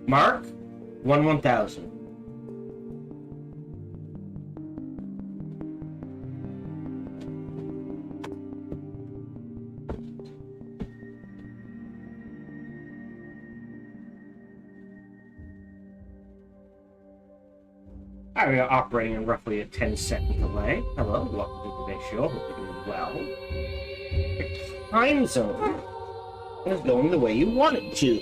Mark 1000. We are operating in roughly a 10-second delay. Hello, welcome to today's show. Hope you're doing well. The time zone is going the way you want it to.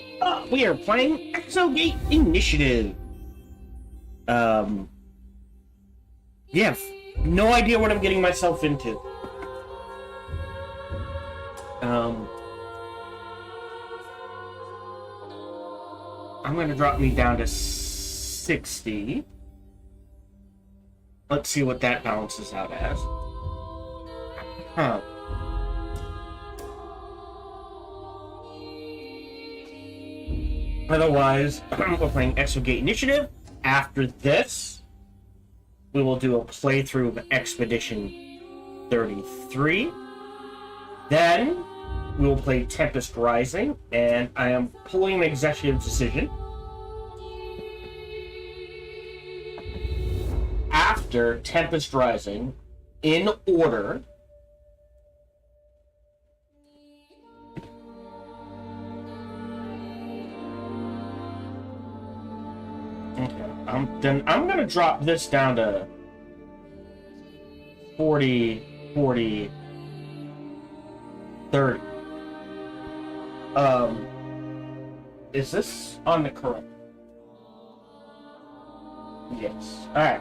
We are playing Exogate Initiative. Yeah, no idea what I'm getting myself into. I'm gonna drop me down to 60. Let's see what that balances out as. Otherwise, we're playing Exogate Initiative. After this, we will do a playthrough of Expedition 33. Then, we will play Tempest Rising, and I am pulling an executive decision. After Tempest Rising, in order, okay, I'm gonna drop this down to 40, 40, 30. Is this on the correct? Yes. All right.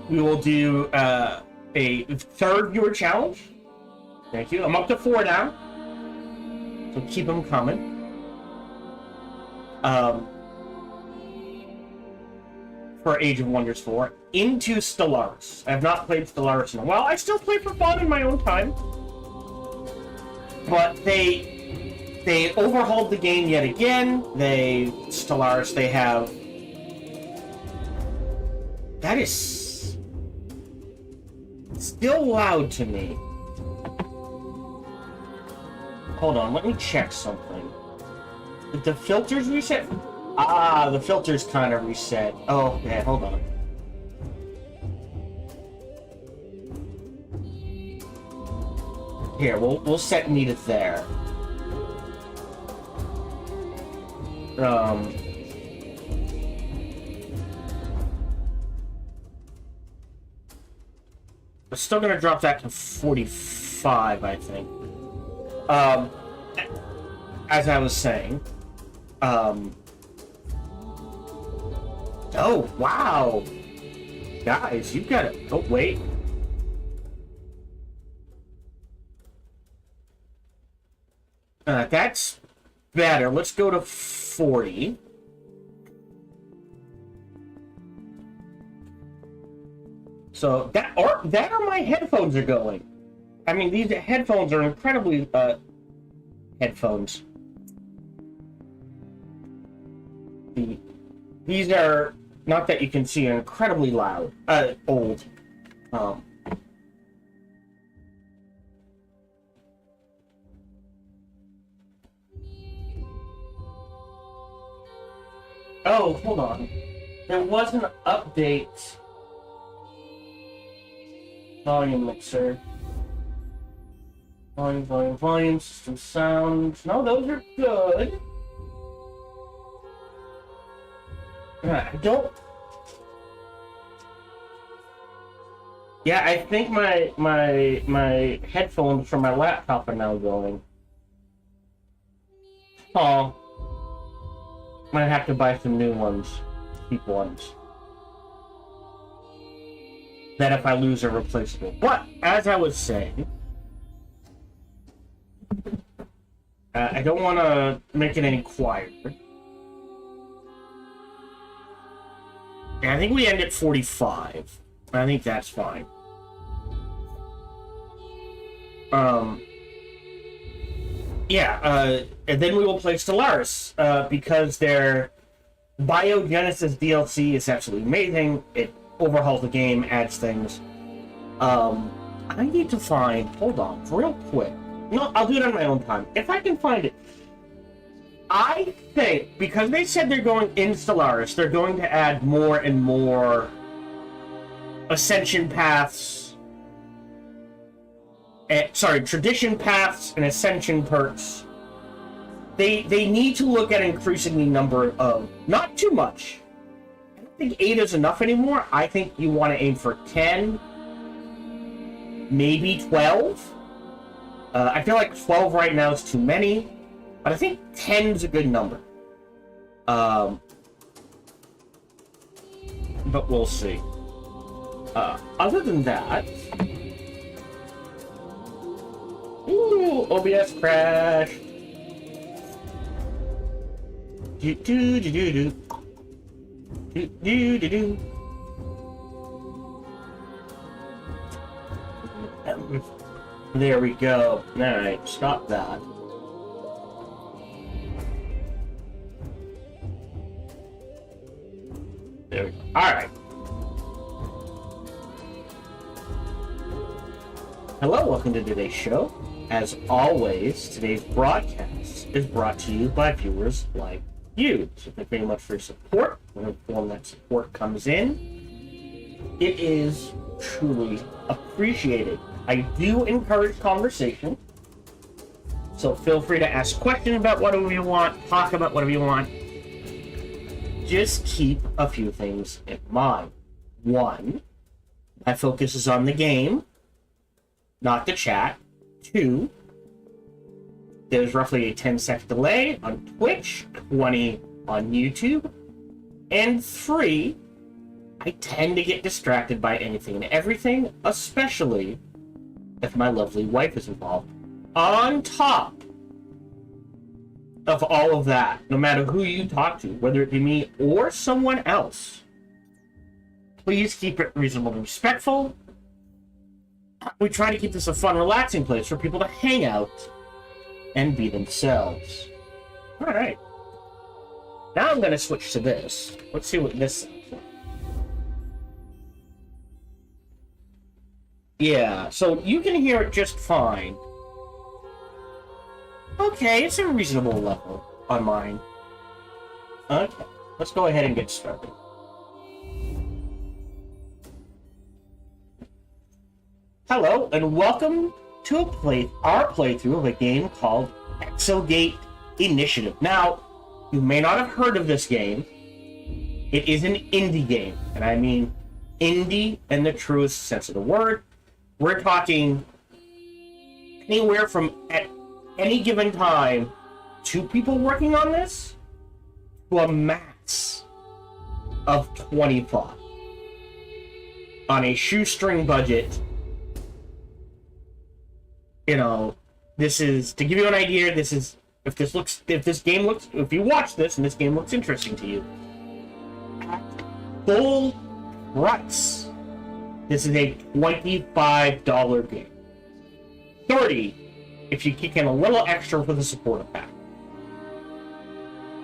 We will do a third viewer challenge. Thank you. I'm up to 4 now, so keep them coming. For Age of Wonders 4 into Stellaris. I have not played Stellaris in a while. I still play for fun in my own time, but they overhauled the game yet again. Stellaris. They have. That is still loud to me. Hold on, let me check something. Did the filters reset? Ah, the filters kind of reset. Oh, yeah, hold on. Here, we'll set me to there. We're still gonna drop that to 45, I think. As I was saying, oh wow, guys, you've got it. Oh wait, that's better. Let's go to 40. So that or my headphones are going. I mean, these headphones are incredibly headphones. These are, not that you can see, are incredibly loud. Old. Oh, hold on. There was an update. Volume mixer. Volume, system sounds. No, those are good. I don't. Yeah, I think my headphones from my laptop are now going. Oh. Might have to buy some new ones. Cheap ones. That if I lose are replaceable. But, as I was saying, I don't want to make it any quieter. Yeah, I think we end at 45. I think that's fine. Yeah, and then we will play Stellaris, because their Biogenesis DLC is absolutely amazing. It overhauls the game, adds things. I need to find, hold on, real quick. No, I'll do it on my own time. If I can find it. I think, because they said they're going in Stellaris, they're going to add more and more ascension paths. Tradition paths and ascension perks. They need to look at increasing the number of, not too much. I don't think 8 is enough anymore. I think you want to aim for 10, maybe 12. I feel like 12 right now is too many, but I think 10 is a good number. But we'll see. Other than that... Ooh, OBS crash. There we go. Alright, stop that. There we go. Alright. Hello, welcome to today's show. As always, today's broadcast is brought to you by viewers like you. So thank you very much for your support. Whenever form that support comes in, it is truly appreciated. I do encourage conversation, so feel free to ask questions about whatever you want, talk about whatever you want. Just keep a few things in mind. One, my focus is on the game, not the chat. 2, there's roughly a 10-second delay on Twitch, 20 on YouTube. And 3, I tend to get distracted by anything and everything, especially if my lovely wife is involved. On top of all of that, no matter who you talk to, whether it be me or someone else, please keep it reasonably respectful. We try to keep this a fun, relaxing place for people to hang out and be themselves. Alright. Now I'm going to switch to this. Let's see what this sounds like. Yeah, so you can hear it just fine. Okay, it's a reasonable level on mine. Okay, let's go ahead and get started. Hello, and welcome to our playthrough of a game called Exogate Initiative. Now, you may not have heard of this game. It is an indie game, and I mean indie in the truest sense of the word. We're talking anywhere from, at any given time, 2 people working on this to a max of 25 on a shoestring budget. You know, this is, to give you an idea, this is, if you watch this and this game looks interesting to you, at full price, this is a $25 game. $30 if you kick in a little extra for the supporter pack.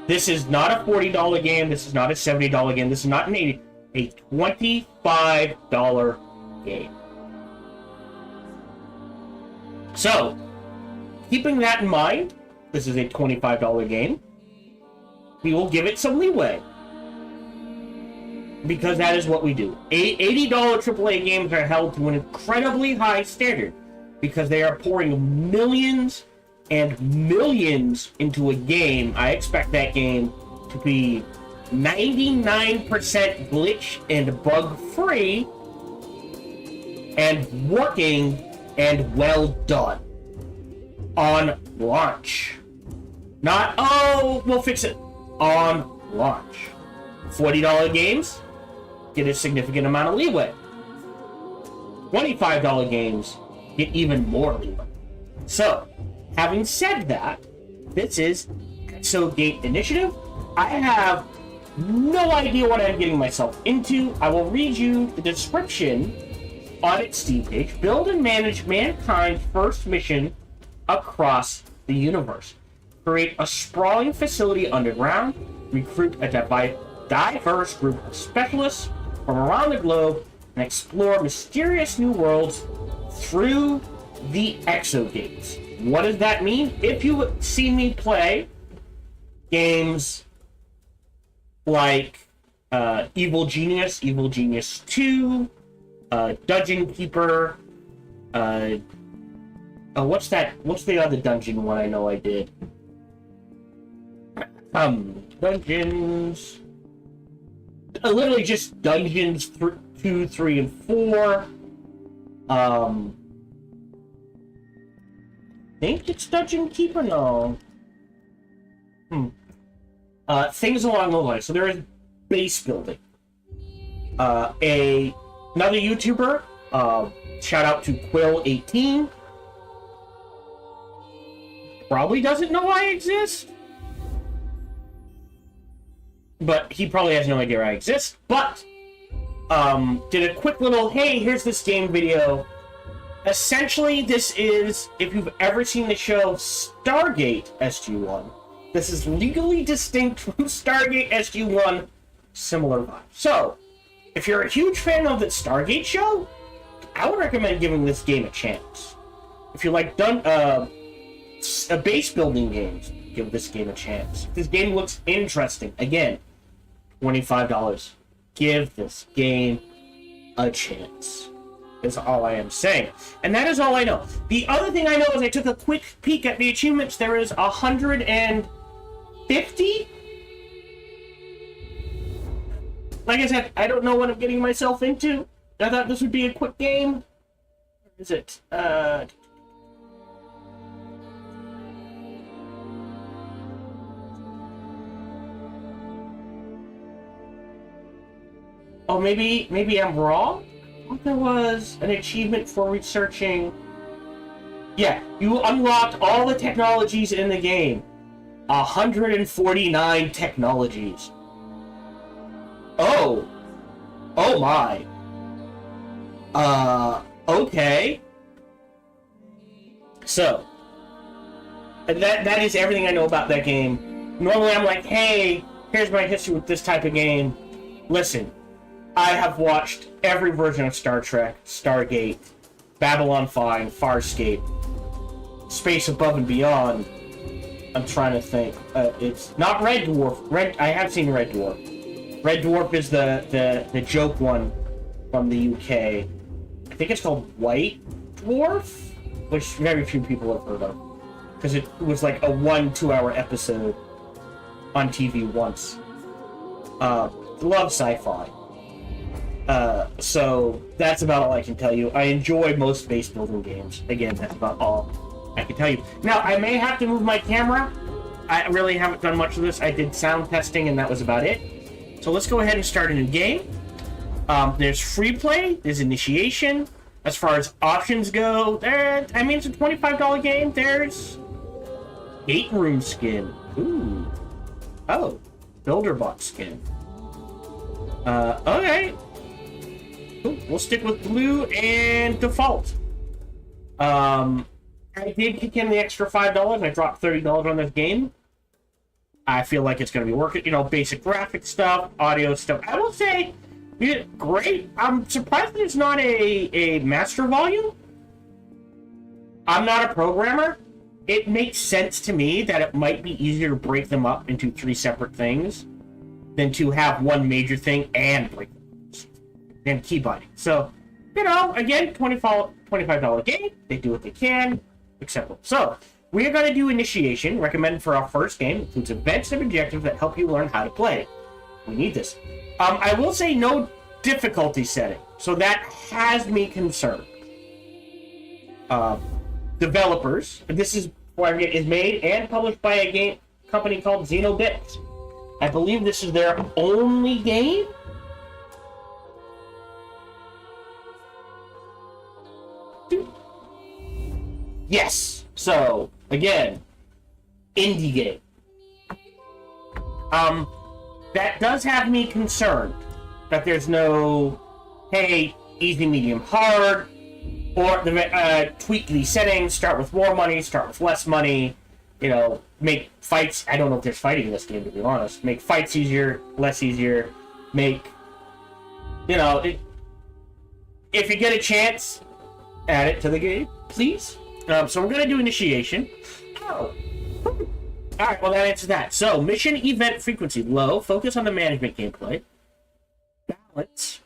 This is not a $40 game, this is not a $70 game, this is not an $80, a $25 game. So, keeping that in mind, this is a $25 game. We will give it some leeway, because that is what we do. $80 AAA games are held to an incredibly high standard, because they are pouring millions and millions into a game. I expect that game to be 99% glitch and bug-free, and working and well done on launch. Not, oh, we'll fix it. On launch. $40 games get a significant amount of leeway. $25 games get even more leeway. So, having said that, this is Exogate Initiative. I have no idea what I'm getting myself into. I will read you the description on its Steam page. Build and manage mankind's first mission across the universe. Create a sprawling facility underground. Recruit a diverse group of specialists from around the globe and explore mysterious new worlds through the Exogate. What does that mean? If you see me play games like Evil Genius 2, Dungeon Keeper, what's the other dungeon one I know I did? Dungeons... literally just Dungeons 2, 3, and 4. I think it's Dungeon Keeper? No. Things along those lines. So there is base building. Another YouTuber, shout out to Quill18, probably doesn't know I exist. But he probably has no idea I exist. But did a quick little, hey, here's this game video. Essentially, this is, if you've ever seen the show Stargate SG-1, this is legally distinct from Stargate SG-1, similar vibe. So, if you're a huge fan of the Stargate show, I would recommend giving this game a chance. If you like base building games, give this game a chance. This game looks interesting. Again, $25. Give this game a chance. Is all I am saying. And that is all I know. The other thing I know is I took a quick peek at the achievements. There is 150? Like I said, I don't know what I'm getting myself into. I thought this would be a quick game. Where is it? Oh, maybe I'm wrong? I thought there was an achievement for researching... Yeah, you unlocked all the technologies in the game. 149 technologies. Oh. Oh my. Okay. So, that is everything I know about that game. Normally I'm like, hey, here's my history with this type of game. Listen, I have watched every version of Star Trek, Stargate, Babylon 5, Farscape, Space Above and Beyond. I'm trying to think. It's not Red Dwarf. I have seen Red Dwarf. Red Dwarf is the joke one from the UK. I think it's called White Dwarf, which very few people have heard of, because it was like a 1-2 hour episode on TV once. Love sci-fi. So that's about all I can tell you. I enjoy most base building games. Again, that's about all I can tell you. Now, I may have to move my camera. I really haven't done much of this. I did sound testing, and that was about it. So let's go ahead and start a new game. There's free play. There's initiation. As far as options go, it's a $25 game. There's 8-room skin. Ooh. Oh, Builderbot skin. Okay. Cool. We'll stick with blue and default. I did kick in the extra $5. I dropped $30 on this game. I feel like it's going to be working. You know, basic graphic stuff, audio stuff. I will say, great. I'm surprised that it's not a master volume. I'm not a programmer. It makes sense to me that it might be easier to break them up into 3 separate things than to have one major thing and break them and key binding. So, you know, again, $25 game. They do what they can. Acceptable. So, we are going to do initiation, recommended for our first game. Includes events and objectives that help you learn how to play. We need this. I will say no difficulty setting, so that has me concerned. Developers, this is made and published by a game company called Xenobit. I believe this is their only game. Yes. So again, indie game. That does have me concerned that there's no, hey, easy, medium, hard, or tweak these settings, start with more money, start with less money, you know, make fights, I don't know if there's fighting in this game, to be honest, make fights easier, less easier, make, you know, if you get a chance, add it to the game. please. So we're going to do initiation. Oh. Alright, well that answers that. So, mission event frequency, low. Focus on the management gameplay. Balance,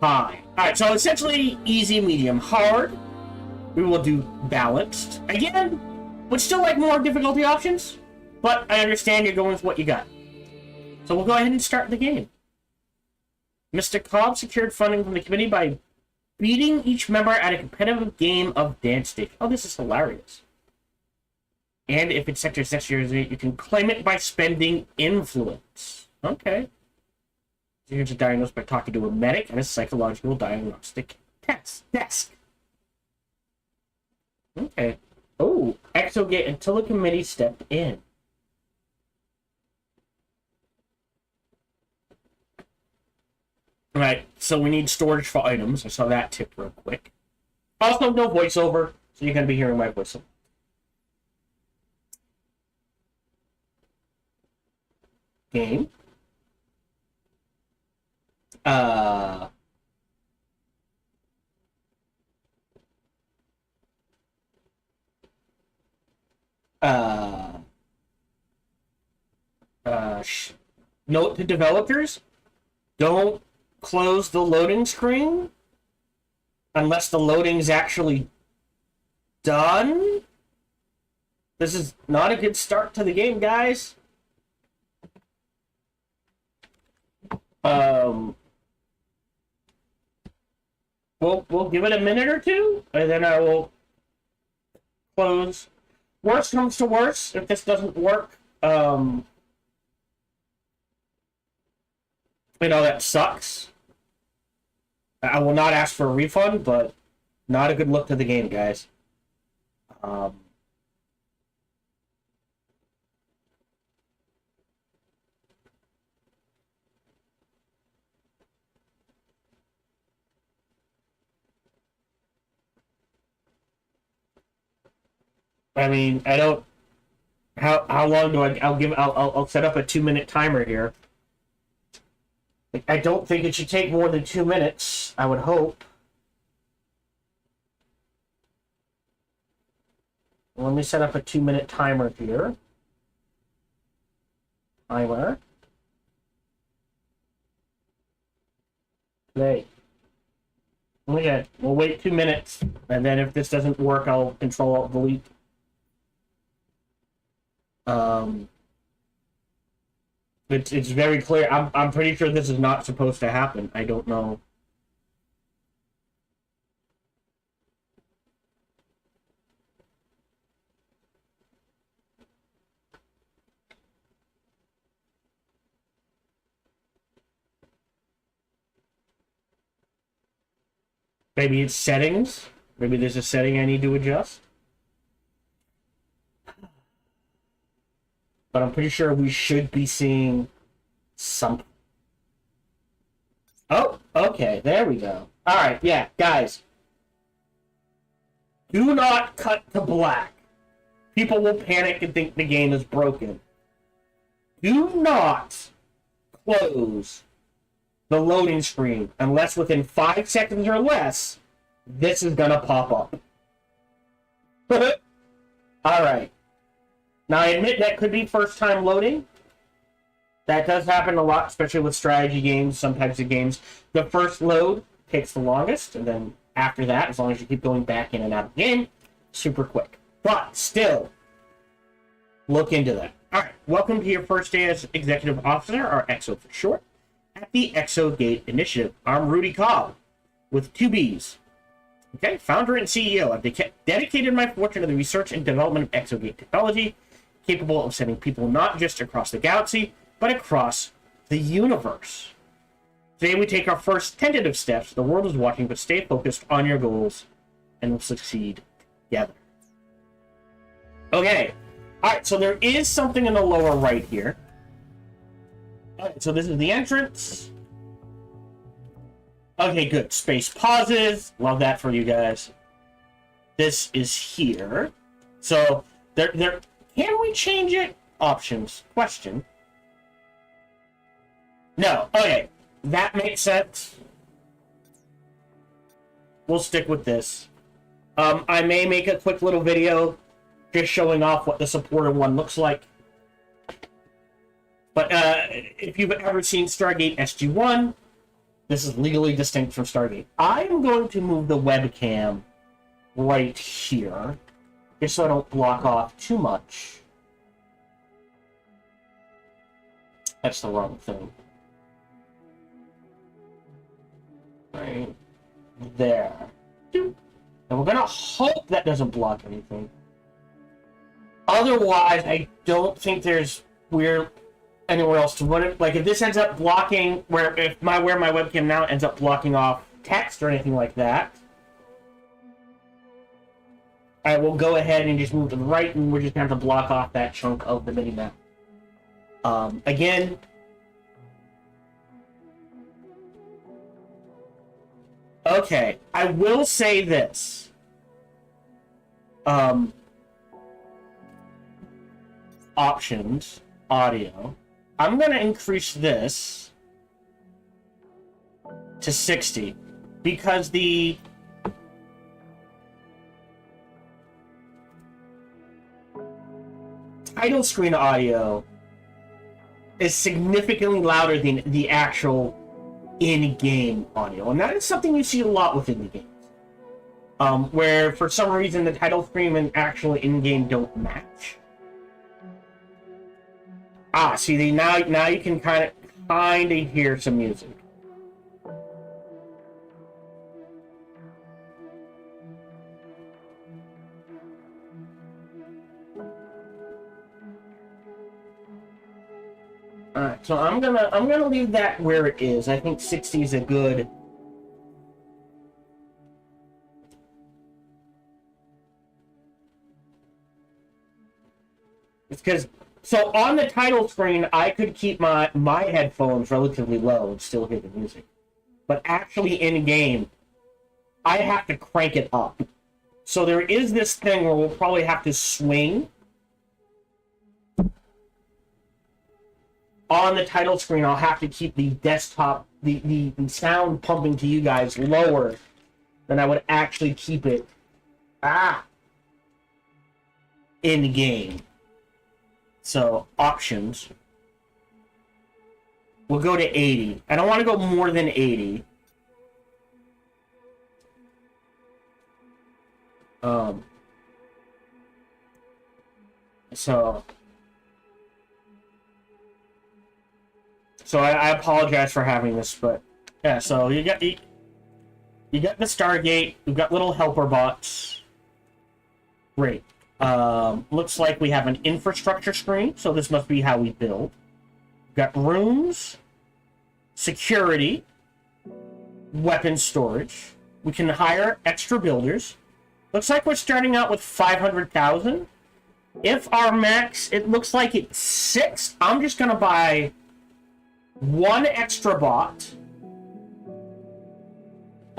high. Alright, so essentially easy, medium, hard. We will do balanced. Again, would still like more difficulty options, but I understand you're going with what you got. So we'll go ahead and start the game. Mr. Cobb secured funding from the committee by beating each member at a competitive game of Dance Station. Oh, this is hilarious. And if it's Sector 6 years, you can claim it by spending influence. Okay. So here's a diagnosis by talking to a medic and a psychological diagnostic desk. Okay. Oh, Exogate until the committee stepped in. Alright, so we need storage for items. I saw that tip real quick. Also, no voiceover, so you're going to be hearing my voiceover. Game. Note to developers, don't close the loading screen unless the loading's actually done. This is not a good start to the game, guys. We'll give it a minute or two, and then I will close. Worst comes to worst, if this doesn't work, that sucks. I will not ask for a refund, but not a good look to the game, guys. I mean, I don't. How long do I'll set up a 2-minute timer here. I don't think it should take more than 2 minutes. I would hope. Let me set up a 2-minute timer here. Timer. Play. Okay, we'll wait 2 minutes, and then if this doesn't work, I'll Control-Alt-Delete. It's very clear. I'm pretty sure this is not supposed to happen. I don't know. Maybe it's settings. Maybe there's a setting I need to adjust. But I'm pretty sure we should be seeing something. Oh, okay. There we go. Alright, yeah, guys. Do not cut to black. People will panic and think the game is broken. Do not close the loading screen unless within 5 seconds or less, this is gonna pop up. Alright. Now, I admit that could be first-time loading. That does happen a lot, especially with strategy games, some types of games. The first load takes the longest, and then after that, as long as you keep going back in and out of the game, super quick. But still, look into that. All right, welcome to your first day as Executive Officer, or EXO for short, at the Exogate Initiative. I'm Rudy Cobb, with 2 Bs. Okay, founder and CEO. I've dedicated my fortune to the research and development of Exogate technology, capable of sending people not just across the galaxy, but across the universe. Today we take our first tentative steps. The world is watching, but stay focused on your goals, and we'll succeed together. Okay. Alright, so there is something in the lower right here. Alright, so this is the entrance. Okay, good. Space pauses. Love that for you guys. This is here. So, can we change it? Options. Question. No. Okay. That makes sense. We'll stick with this. I may make a quick little video just showing off what the supported one looks like. But if you've ever seen Stargate SG-1, this is legally distinct from Stargate. I am going to move the webcam right here, just so I don't block off too much. That's the wrong thing. Right there. And we're gonna hope that doesn't block anything. Otherwise, I don't think there's anywhere else to run it. Like if this ends up blocking where my webcam now ends up blocking off text or anything like that, I will go ahead and just move to the right, and we're just gonna have to block off that chunk of the mini map. Again, okay, I will say this. Options, audio. I'm going to increase this to 60 because the title screen audio is significantly louder than the actual in-game audio, and that is something you see a lot within the games, where for some reason the title screen and actual in-game don't match. See, now you can kind of hear some music. Alright, so I'm gonna leave that where it is. I think 60 is a good. It's because so on the title screen I could keep my headphones relatively low and still hear the music. But actually in game, I have to crank it up. So there is this thing where we'll probably have to swing. On the title screen, I'll have to keep the desktop, the sound pumping to you guys lower than I would actually keep it in game. So, options. We'll go to 80. I don't want to go more than 80. So I apologize for having this, but yeah. So you got the Stargate. We've got little helper bots. Great. Looks like we have an infrastructure screen, so this must be how we build. We've got rooms, security, weapon storage. We can hire extra builders. Looks like we're starting out with 500,000. If our max, it looks like it's 6. I'm just gonna buy 1 extra bot,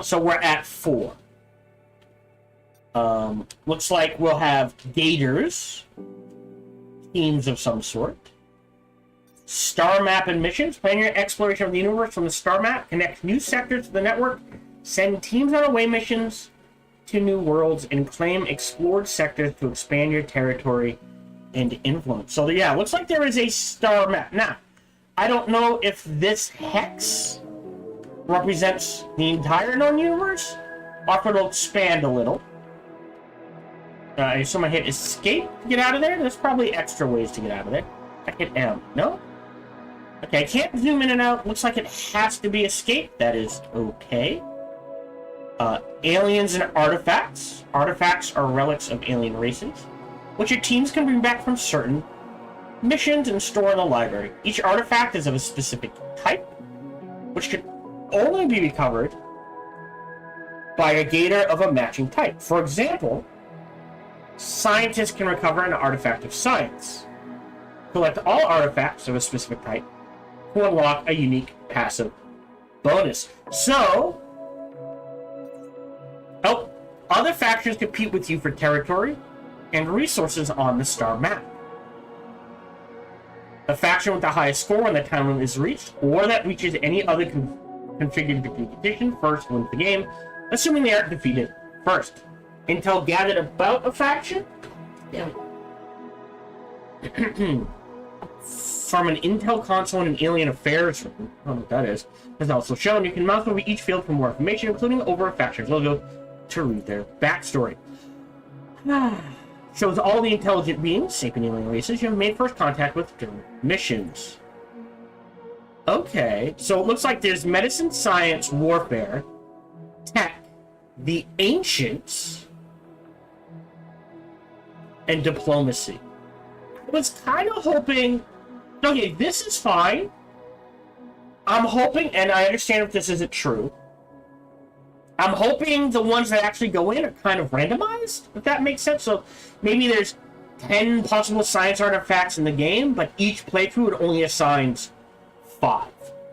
so we're at 4. Looks like we'll have gators, teams of some sort. Star map and missions. Plan your exploration of the universe from the star map. Connect new sectors to the network. Send teams on away missions to new worlds and claim explored sectors to expand your territory and influence. So yeah, looks like there is a star map. Now, I don't know if this hex represents the entire known universe, or if it'll expand a little. I assume I hit escape to get out of there. There's probably extra ways to get out of there. I hit M. No? Okay, I can't zoom in and out. Looks like it has to be escape. That is okay. Aliens and artifacts. Artifacts are relics of alien races, which your teams can bring back from certain missions and store in the library. Each artifact is of a specific type, which can only be recovered by a gator of a matching type. For example, scientists can recover an artifact of science. Collect all artifacts of a specific type to unlock a unique passive bonus. So, other factions compete with you for territory and resources on the star map. The faction with the highest score when the time limit is reached, or that reaches any other configured victory condition, first wins the game, assuming they aren't defeated first. Intel gathered about a faction? Yeah. From an Intel console in an Alien Affairs room. I don't know what that is. Has also shown you can mouse over each field for more information, including over a faction's logo, to read their backstory. Shows all the intelligent beings, sapient alien races, you have made first contact with during missions. Okay, so it looks like there's medicine, science, warfare, tech, the ancients, and diplomacy. I was kind of hoping... Okay, this is fine. I'm hoping, and I understand if this isn't true, I'm hoping the ones that actually go in are kind of randomized, if that makes sense. So maybe there's 10 possible science artifacts in the game, but each playthrough it only assigns 5.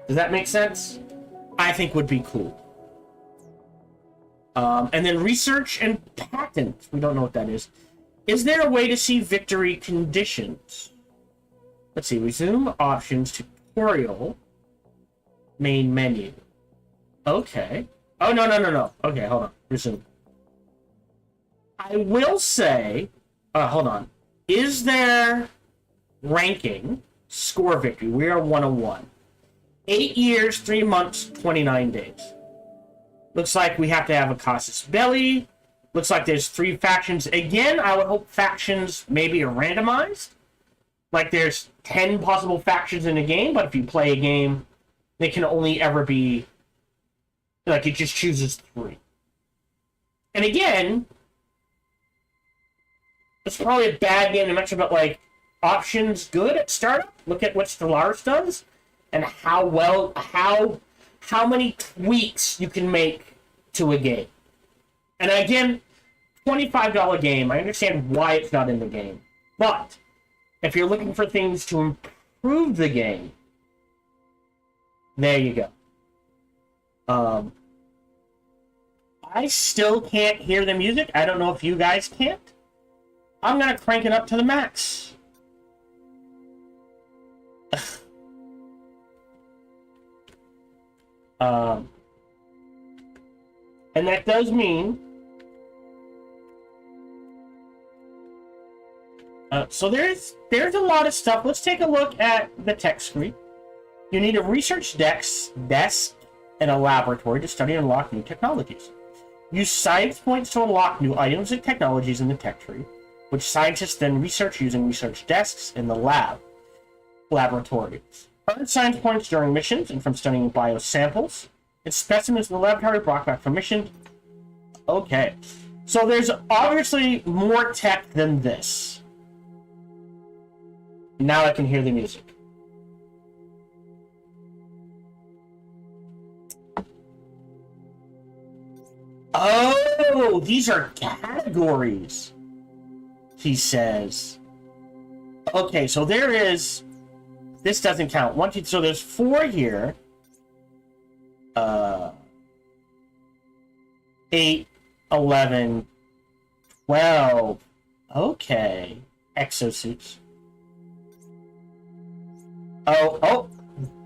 Does that make sense? I think would be cool. And then research and patent. We don't know what that is. Is there a way to see victory conditions? Let's see. Resume options, tutorial, main menu. Okay. Oh, no. Okay, hold on. Resume. I will say... hold on. Is there ranking, score victory? We are 101. 8 years, 3 months, 29 days. Looks like we have to have a casus belli. Looks like there's 3 factions. Again, I would hope factions maybe are randomized. Like there's 10 possible factions in a game, but if you play a game, they can only ever be... Like, it just chooses 3. And again, it's probably a bad game to mention, but, like, options good at startup. Look at what Stellaris does, and how many tweaks you can make to a game. And again, $25 game, I understand why it's not in the game. But, if you're looking for things to improve the game, there you go. I still can't hear the music. I don't know if you guys can't. I'm gonna crank it up to the max. And that does mean... so there's a lot of stuff. Let's take a look at the tech screen. You need a research desk, and a laboratory to study and unlock new technologies. Use science points to unlock new items and technologies in the tech tree, which scientists then research using research desks in the laboratories. Earn science points during missions and from studying biosamples. And specimens in the laboratory brought back from missions. Okay. So there's obviously more tech than this. Now I can hear the music. Oh, these are categories, he says. Okay, so there is... This doesn't count. So there's 4 here. 8, 11, 12. Okay. Exosuits. Oh.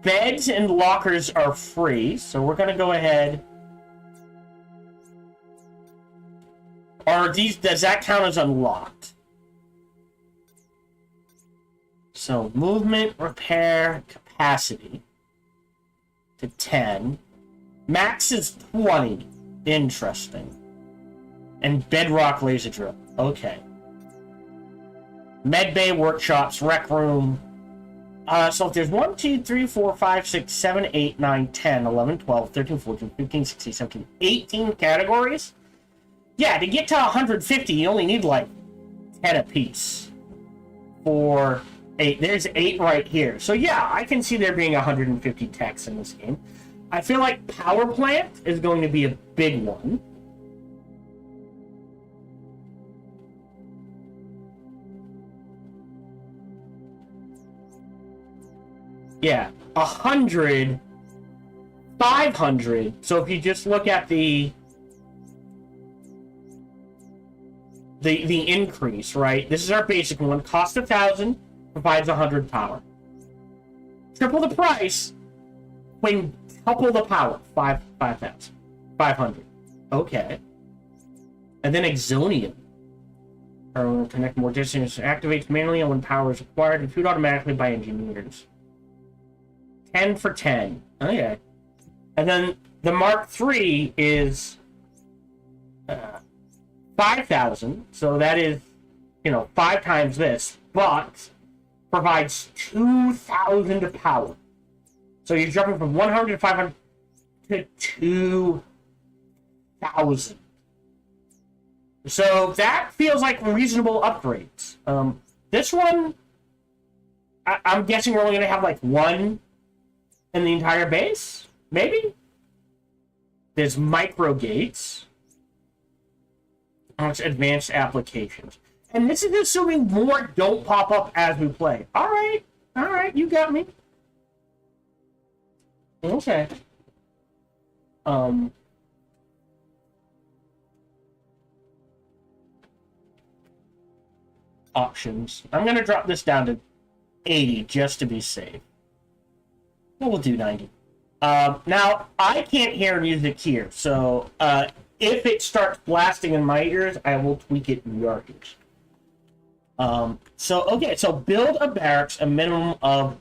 Beds and lockers are free, so we're gonna go ahead... does that count as unlocked? So, movement, repair, capacity to 10. Max is 20. Interesting. And bedrock laser drill. Okay. Medbay, workshops, rec room. So if there's 1, 2, 3, 4, 5, 6, 7, 8, 9, 10, 11, 12, 13, 14, 15, 16, 17, 18 categories. Yeah, to get to 150, you only need like 10 apiece. 4, 8. There's 8 right here. So yeah, I can see there being 150 techs in this game. I feel like power plant is going to be a big one. Yeah, 100, 500. So if you just look at the increase, right? This is our basic one. Cost 1,000, provides 100 power. Triple the price, quintuple the power. 5,000. 500. Okay. And then Exonium. Or connect more distance. Activates manually when power is acquired and food automatically by engineers. 10 for 10. Okay. And then the Mark III is 5,000. So that is, 5 times this. But provides 2,000 of power. So you're jumping from 100 to 500 to 2,000. So that feels like reasonable upgrades. This one, I'm guessing we're only going to have like one in the entire base? Maybe? There's micro gates. Advanced applications. And this is assuming more don't pop up as we play. Alright, you got me. Okay. Options. I'm going to drop this down to 80 just to be safe. Well, we'll do 90. Now, I can't hear music here, so if it starts blasting in my ears, I will tweak it in your ears. So build a barracks a minimum of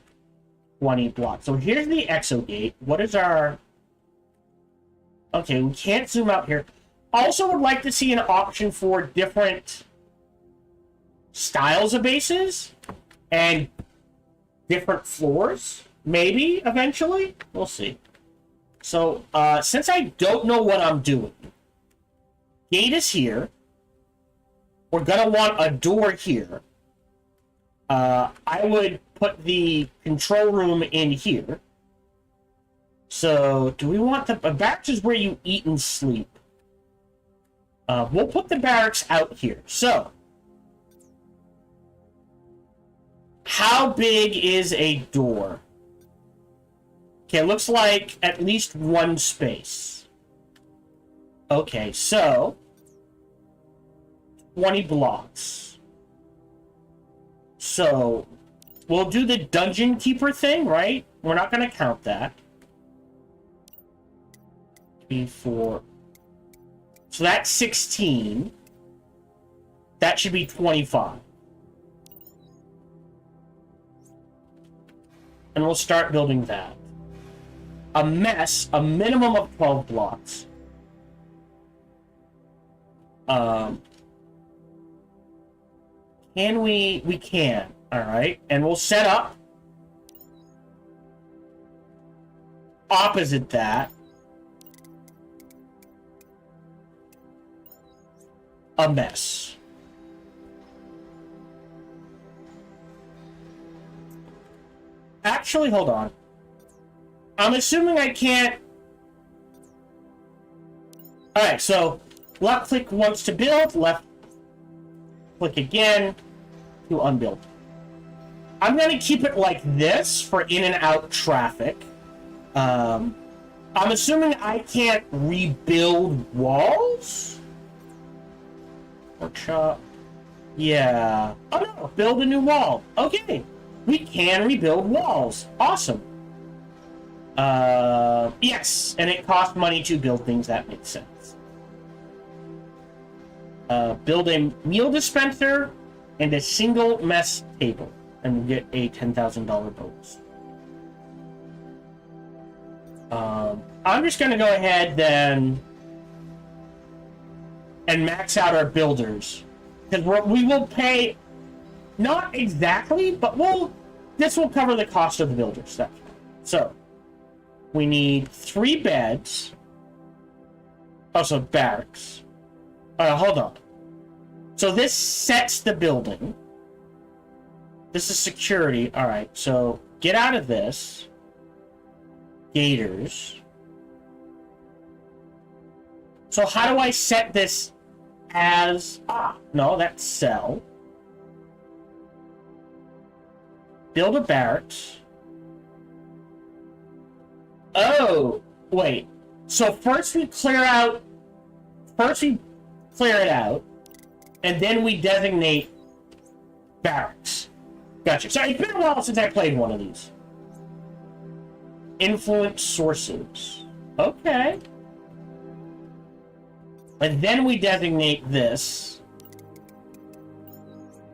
20 blocks. So here's the Exogate. What is our... Okay, we can't zoom out here. Also would like to see an option for different styles of bases and different floors. Maybe, eventually. We'll see. So, since I don't know what I'm doing, gate is here. We're going to want a door here. I would put the control room in here. So, do we want the... barracks is where you eat and sleep. We'll put the barracks out here. So, how big is a door? Okay, it looks like at least one space. Okay, so 20 blocks. So we'll do the dungeon keeper thing, right? We're not going to count that. 3, 4. So that's 16. That should be 25. And we'll start building that. A mess, a minimum of 12 blocks. Can we? We can. Alright. And we'll set up opposite that a mess. Actually, hold on. I'm assuming I can't... Alright, so left click once to build, left click again to unbuild. I'm going to keep it like this for in and out traffic. I'm assuming I can't rebuild walls? Workshop. Yeah. Oh no, build a new wall. Okay. We can rebuild walls. Awesome. Yes, and it costs money to build things. That makes sense. Build a meal dispenser and a single mess table, and we'll get a $10,000 bonus. I'm just going to go ahead then and max out our builders, because we will pay, not exactly, but this will cover the cost of the builders. So we need 3 beds. Oh, so barracks. Hold on. So this sets the building. This is security. All right, so get out of this. Gators. So how do I set this as... no, that's cell. Build a barracks. Oh, wait. So first we clear it out, and then we designate barracks. Gotcha. So it's been a while since I played one of these. Influence sources. Okay. But then we designate this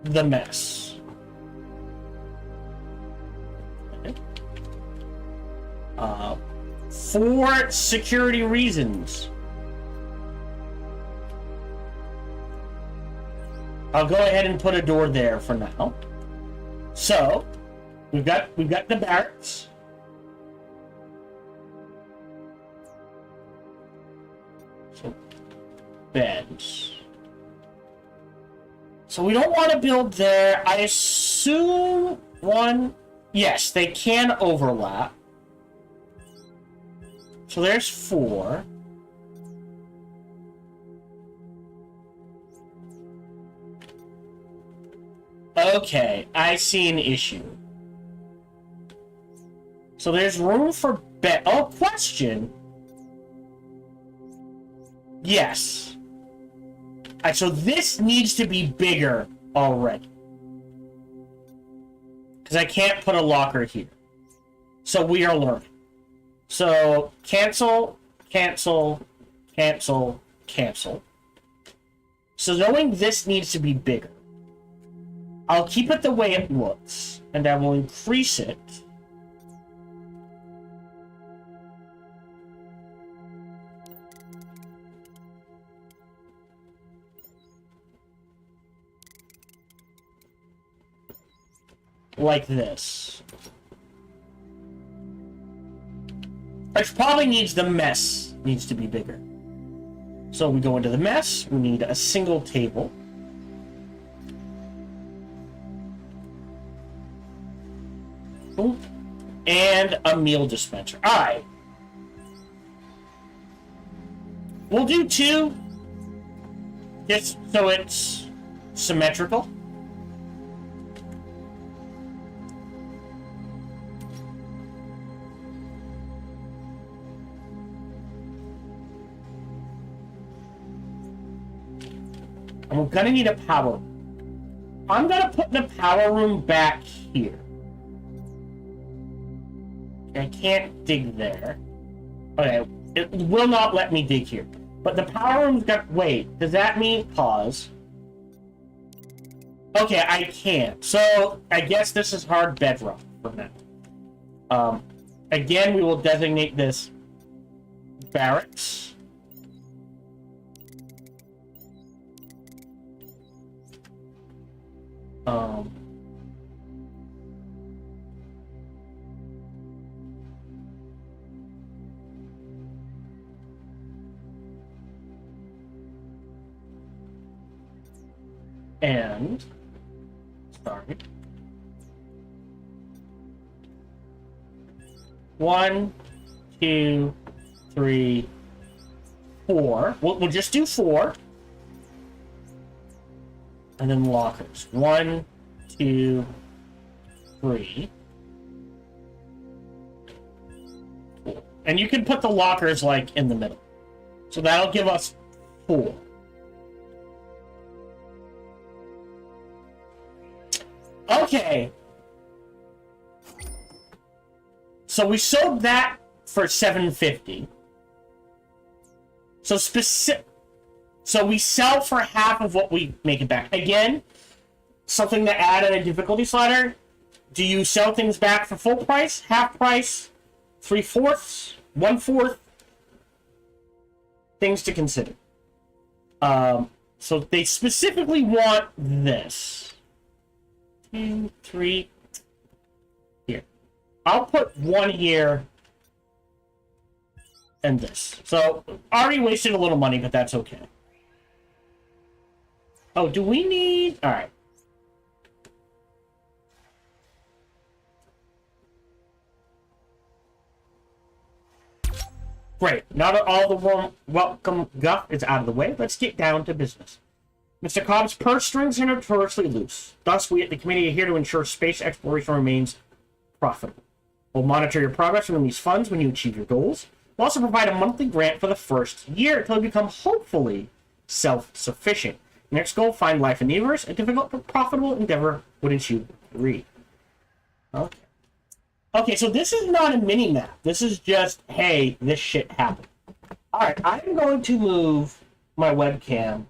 the mess. For security reasons, I'll go ahead and put a door there for now. So we've got the barracks. So beds. So we don't want to build there. I assume one. Yes, they can overlap. So there's 4. Okay, I see an issue. So there's room for bed. Oh, question. Yes. Alright, so this needs to be bigger already. Because I can't put a locker here. So we are learning. So cancel, cancel, cancel, cancel. So knowing this needs to be bigger, I'll keep it the way it looks, and I will increase it. Like this. Which probably needs the mess needs to be bigger. So we go into the mess, we need a single table. Ooh. And a meal dispenser. Alright. We'll do 2. Just so it's symmetrical. And we're gonna need a power room. I'm gonna put the power room back here. I can't dig there. Okay, it will not let me dig here. But the power room's got... Wait, does that mean pause? Okay, I can't. So, I guess this is hard bedrock for now. Again, we will designate this barracks. And sorry. 1, 2, 3, 4. We'll just do 4. And then lockers. 1, 2, 3. 4. And you can put the lockers like in the middle. So that'll give us 4. Okay. So we sold that for $750. So we sell for half of what we make it back. Again, something to add in a difficulty slider. Do you sell things back for full price, half price, 3/4, 1/4? Things to consider. So they specifically want this. 2, 3. Here. I'll put 1 here. And this. So, already wasted a little money, but that's okay. Oh, do we need... Alright. Great. Now that all the warm welcome guff is out of the way, let's get down to business. Mr. Cobb's purse strings are notoriously loose. Thus, we at the committee are here to ensure space exploration remains profitable. We'll monitor your progress and release funds when you achieve your goals. We'll also provide a monthly grant for the first year until you become, hopefully, self-sufficient. Next goal, find life in the universe. A difficult but profitable endeavor, wouldn't you agree? Okay. Okay, so this is not a mini-map. This is just, hey, this shit happened. Alright, I'm going to move my webcam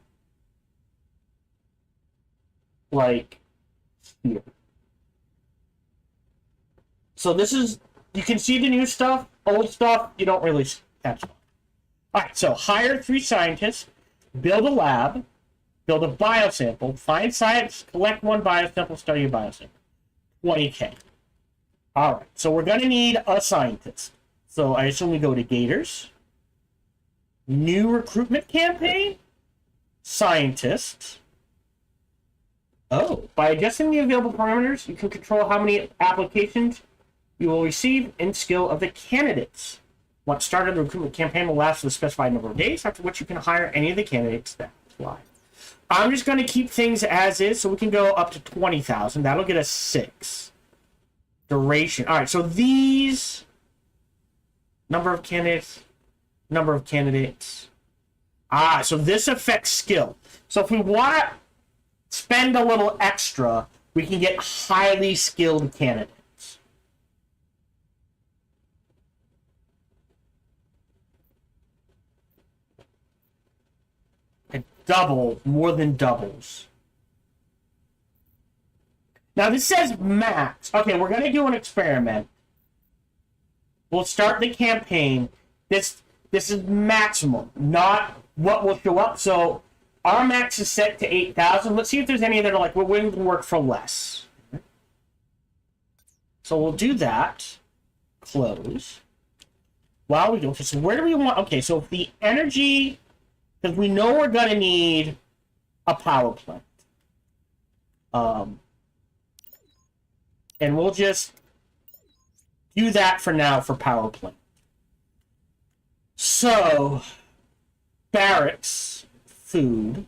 like here. So this is, you can see the new stuff, old stuff, you don't really catch on. Alright, so hire 3 scientists, build a lab, build a biosample, find science, collect 1 biosample, study a biosample. 20K. Alright, so we're going to need a scientist. So I assume we go to Gators. New recruitment campaign. Scientists. Oh, by adjusting the available parameters, you can control how many applications you will receive and skill of the candidates. Once started, the recruitment campaign will last for the specified number of days, after which you can hire any of the candidates that apply. I'm just going to keep things as is, so we can go up to 20,000. That'll get us 6. Duration. All right, so these... Number of candidates. Number of candidates. Ah, so this affects skill. So if we want to spend a little extra, we can get highly skilled candidates. Double, more than doubles. Now this says max. Okay, we're gonna do an experiment. We'll start the campaign. This is maximum, not what will show up. So our max is set to 8,000. Let's see if there's any that are like, we're willing to work for less. So we'll do that. Close. While we do, okay, so where do we want? Okay, so if the energy. Because we know we're going to need a power plant. And we'll just do that for now for power plant. So, barracks, food.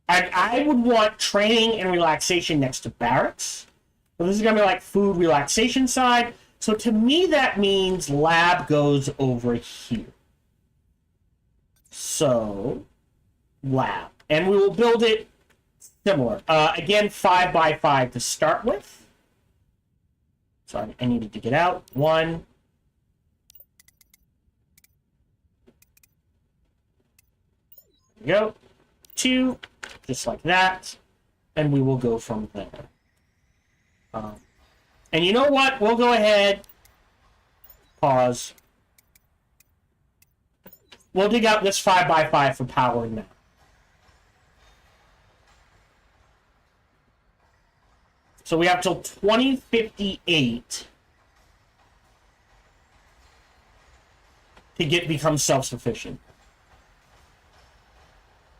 I would want training and relaxation next to barracks. So this is going to be like food relaxation side. So to me that means lab goes over here. So, lab. And we will build it similar. Again, 5 by 5 to start with. So I needed to get out. 1. There we go. 2. Just like that. And we will go from there. And you know what? We'll go ahead. Pause. We'll dig out this 5 by 5 for power now. So we have till 2058 to become self-sufficient.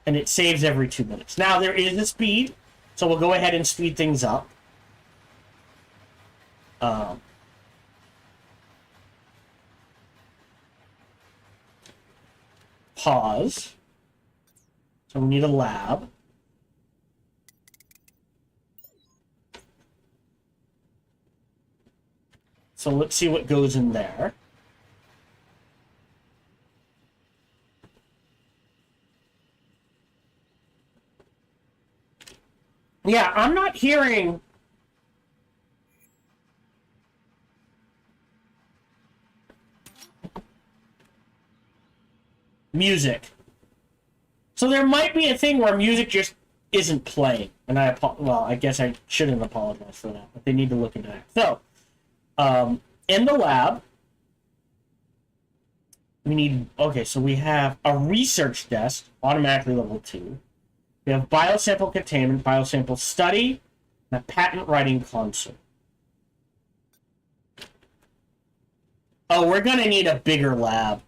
And it saves every 2 minutes. Now there is a speed, so we'll go ahead and speed things up. Pause. So we need a lab. So let's see what goes in there. Yeah, I'm not hearing... music. So there might be a thing where music just isn't playing. And I guess I shouldn't apologize for that, but they need to look into that. So, in the lab, we need... Okay, so we have a research desk, automatically level 2. We have biosample containment, biosample study, and a patent writing console. Oh, we're going to need a bigger lab.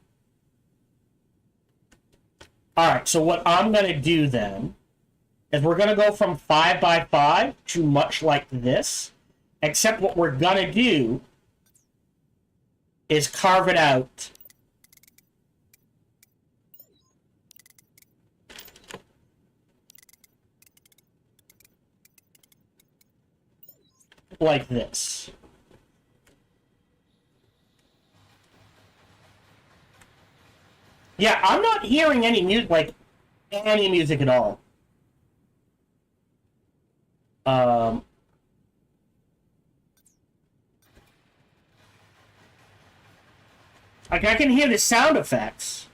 Alright, so what I'm going to do then is we're going to go from 5 by 5 to much like this, except what we're going to do is carve it out like this. Yeah, I'm not hearing any music, like, any music at all. Like, I can hear the sound effects.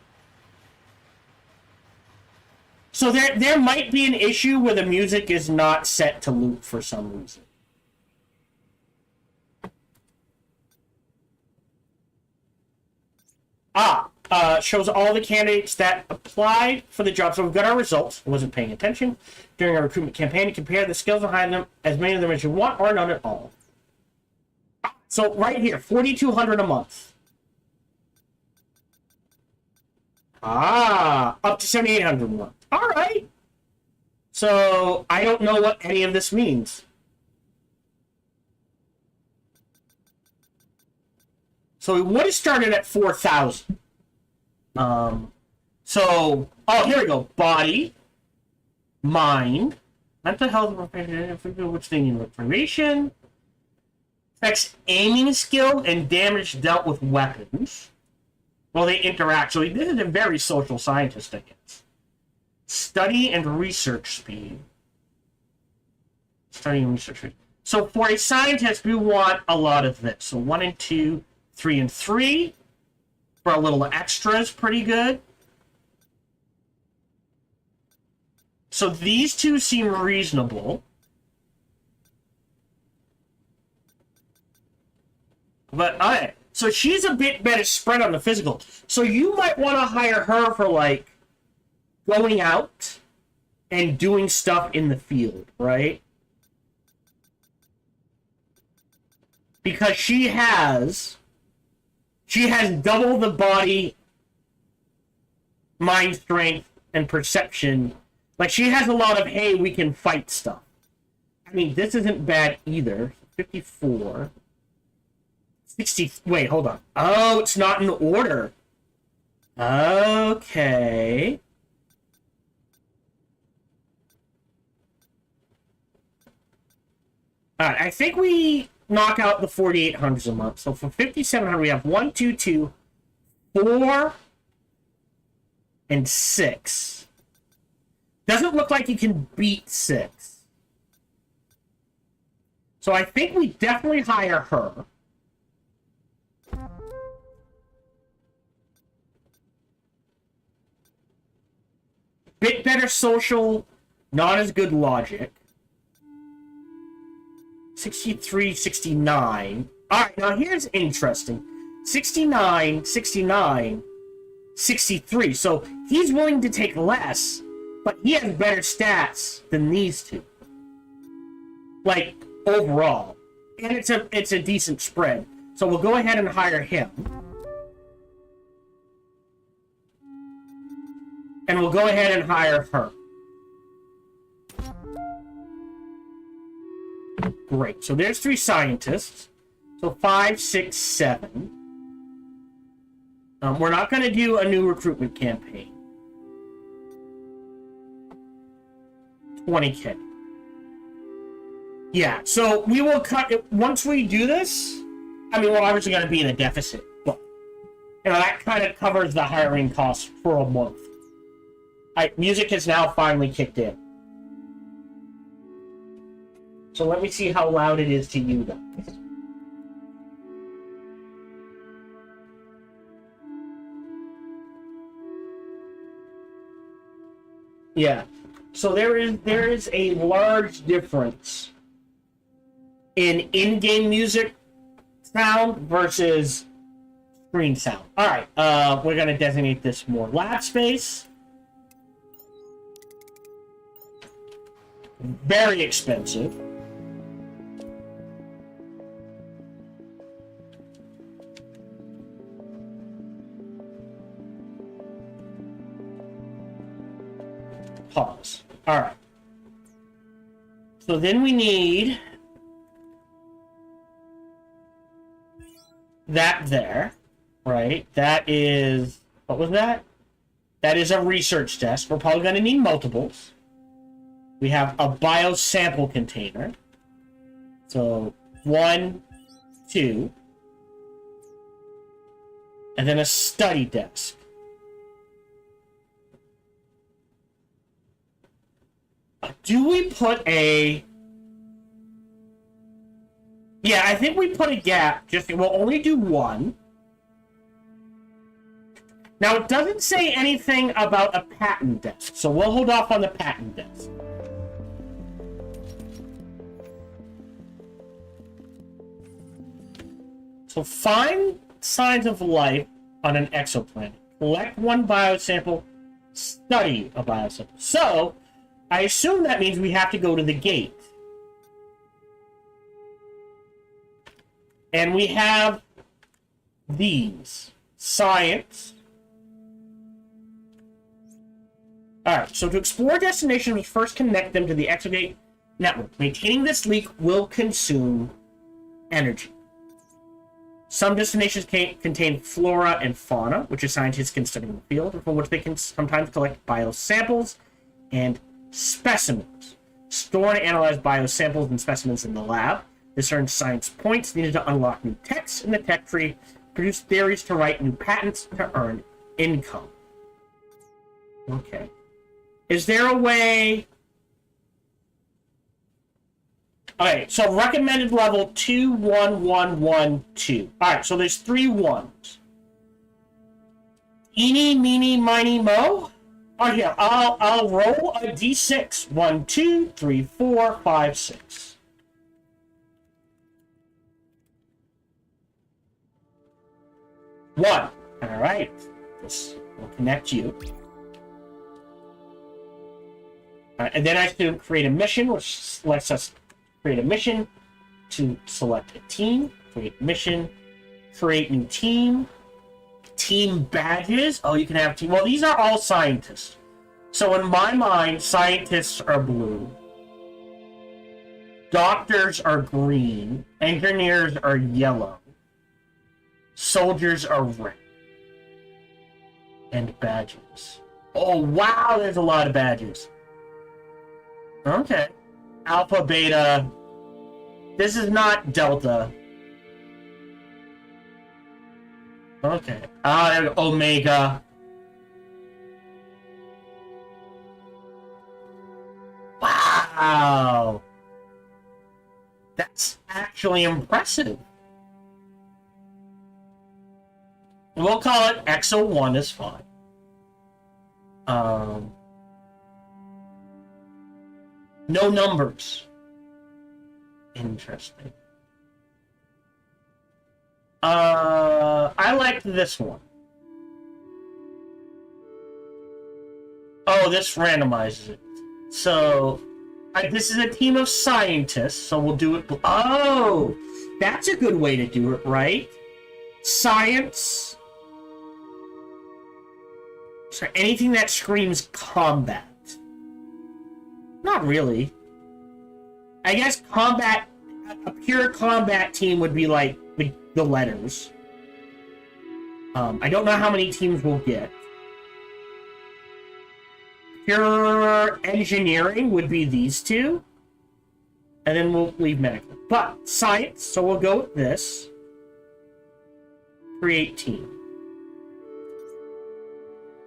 So there might be an issue where the music is not set to loop for some reason. Shows all the candidates that applied for the job. So we've got our results. I wasn't paying attention during our recruitment campaign to compare the skills behind them, as many of them as you want, or none at all. So right here, $4,200 a month. Up to $7,800 a month. All right. So I don't know what any of this means. So we would have started at 4,000. Here we go. Body, mind, mental health, which they need information, affects aiming skill and damage dealt with weapons. Well, they interact. So this is a very social scientist, I guess. Study and research speed. Study and research speed. So for a scientist, we want a lot of this. So 1 and 2, 3 and 3. For a little extra is pretty good. So these two seem reasonable. But, alright. So she's a bit better spread on the physical. So you might want to hire her for, like, going out and doing stuff in the field, right? Because she has double the body, mind strength, and perception. Like, she has a lot of, hey, we can fight stuff. I mean, this isn't bad either. 54. 60. Wait, hold on. Oh, it's not in order. Okay. Alright, I think we knock out the 4,800s a month. So for 5,700, we have 1, 2, 2, 4, and 6. Doesn't look like you can beat 6. So I think we definitely hire her. Bit better social, not as good logic. 63, 69. Alright, now here's interesting. 69, 69, 63. So he's willing to take less, but he has better stats than these two. Like, overall. And it's a decent spread. So we'll go ahead and hire him. And we'll go ahead and hire her. Great. So there's 3 scientists. So 5, 6, 7. We're not going to do a new recruitment campaign. 20K. Yeah, so we will cut it. Once we do this, I mean, we're obviously going to be in a deficit. But, that kind of covers the hiring costs for a month. Music has now finally kicked in. So let me see how loud it is to you guys. Yeah. So there is a large difference in-game music sound versus screen sound. All right. We're gonna designate this more lab space. Very expensive. Pause. All right. So then we need that there, right? That is, what was that? That is a research desk. We're probably going to need multiples. We have a biosample container. So 1, 2. And then a study desk. Do we put a... Yeah, I think we put a gap. We'll only do 1. Now, it doesn't say anything about a patent desk, so we'll hold off on the patent desk. So find signs of life on an exoplanet. Collect one biosample. Study a biosample. So, I assume that means we have to go to the gate. And we have these. Science. Alright, so to explore destinations, we first connect them to the Exogate network. Maintaining this link will consume energy. Some destinations contain flora and fauna, which is scientists can study in the field, from which they can sometimes collect biosamples and specimens. Store and analyze biosamples and specimens in the lab. This earns science points needed to unlock new texts in the tech tree, produce theories to write new patents to earn income. Okay. Is there a way... Alright, so recommended level 21112. Alright, so there's 3 ones. Eeny, meeny, miny, mo. Oh yeah, I'll roll a d6. 1, 2, 3, 4, 5, 6. One. Alright. This will connect you. And then I have to create a mission, which lets us create a mission to select a team, create mission, create new team, team badges. Oh, you can have team. Well, these are all scientists. So in my mind, scientists are blue. Doctors are green. Engineers are yellow. Soldiers are red. And badges. Oh, wow, there's a lot of badges. Okay. Alpha, Beta. This is not Delta. Okay. There we go. Omega. Wow. That's actually impressive. We'll call it Exo 1 is fine. No numbers. Interesting. I liked this one. Oh, this randomizes it. So, this is a team of scientists, so we'll do it. Oh, that's a good way to do it, right? Science. So anything that screams combat. Not really. I guess combat, a pure combat team would be like the letters. I don't know how many teams we'll get. Pure engineering would be these two. And then we'll leave medical. But science, so we'll go with this. Create team.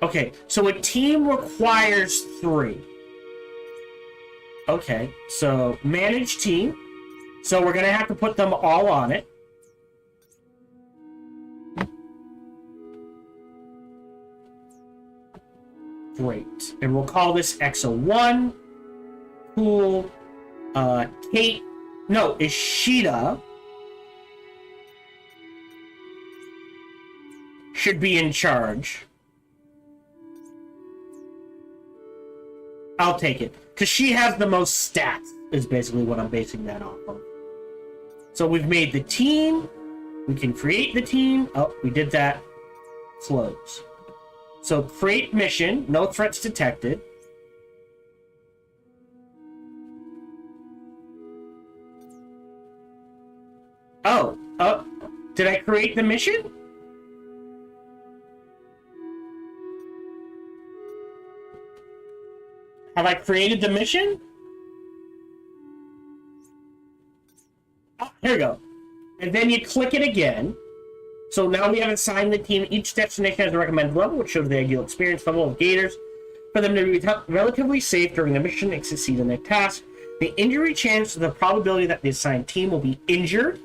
Okay, so a team requires 3. Okay, so manage team. So we're going to have to put them all on it. Great. And we'll call this Exo 1. Cool. Kate. No, Ishida should be in charge. I'll take it. Because she has the most stats, is basically what I'm basing that off of. So we've made the team. We can create the team. Oh, we did that. Close. So create mission. No threats detected. Oh, did I create the mission? Have I created the mission? Oh, here we go. And then you click it again. So now we have assigned the team. Each destination has a recommended level, which shows the ideal experience level of gators for them to be relatively safe during the mission and succeed in their task. The injury chance is the probability that the assigned team will be injured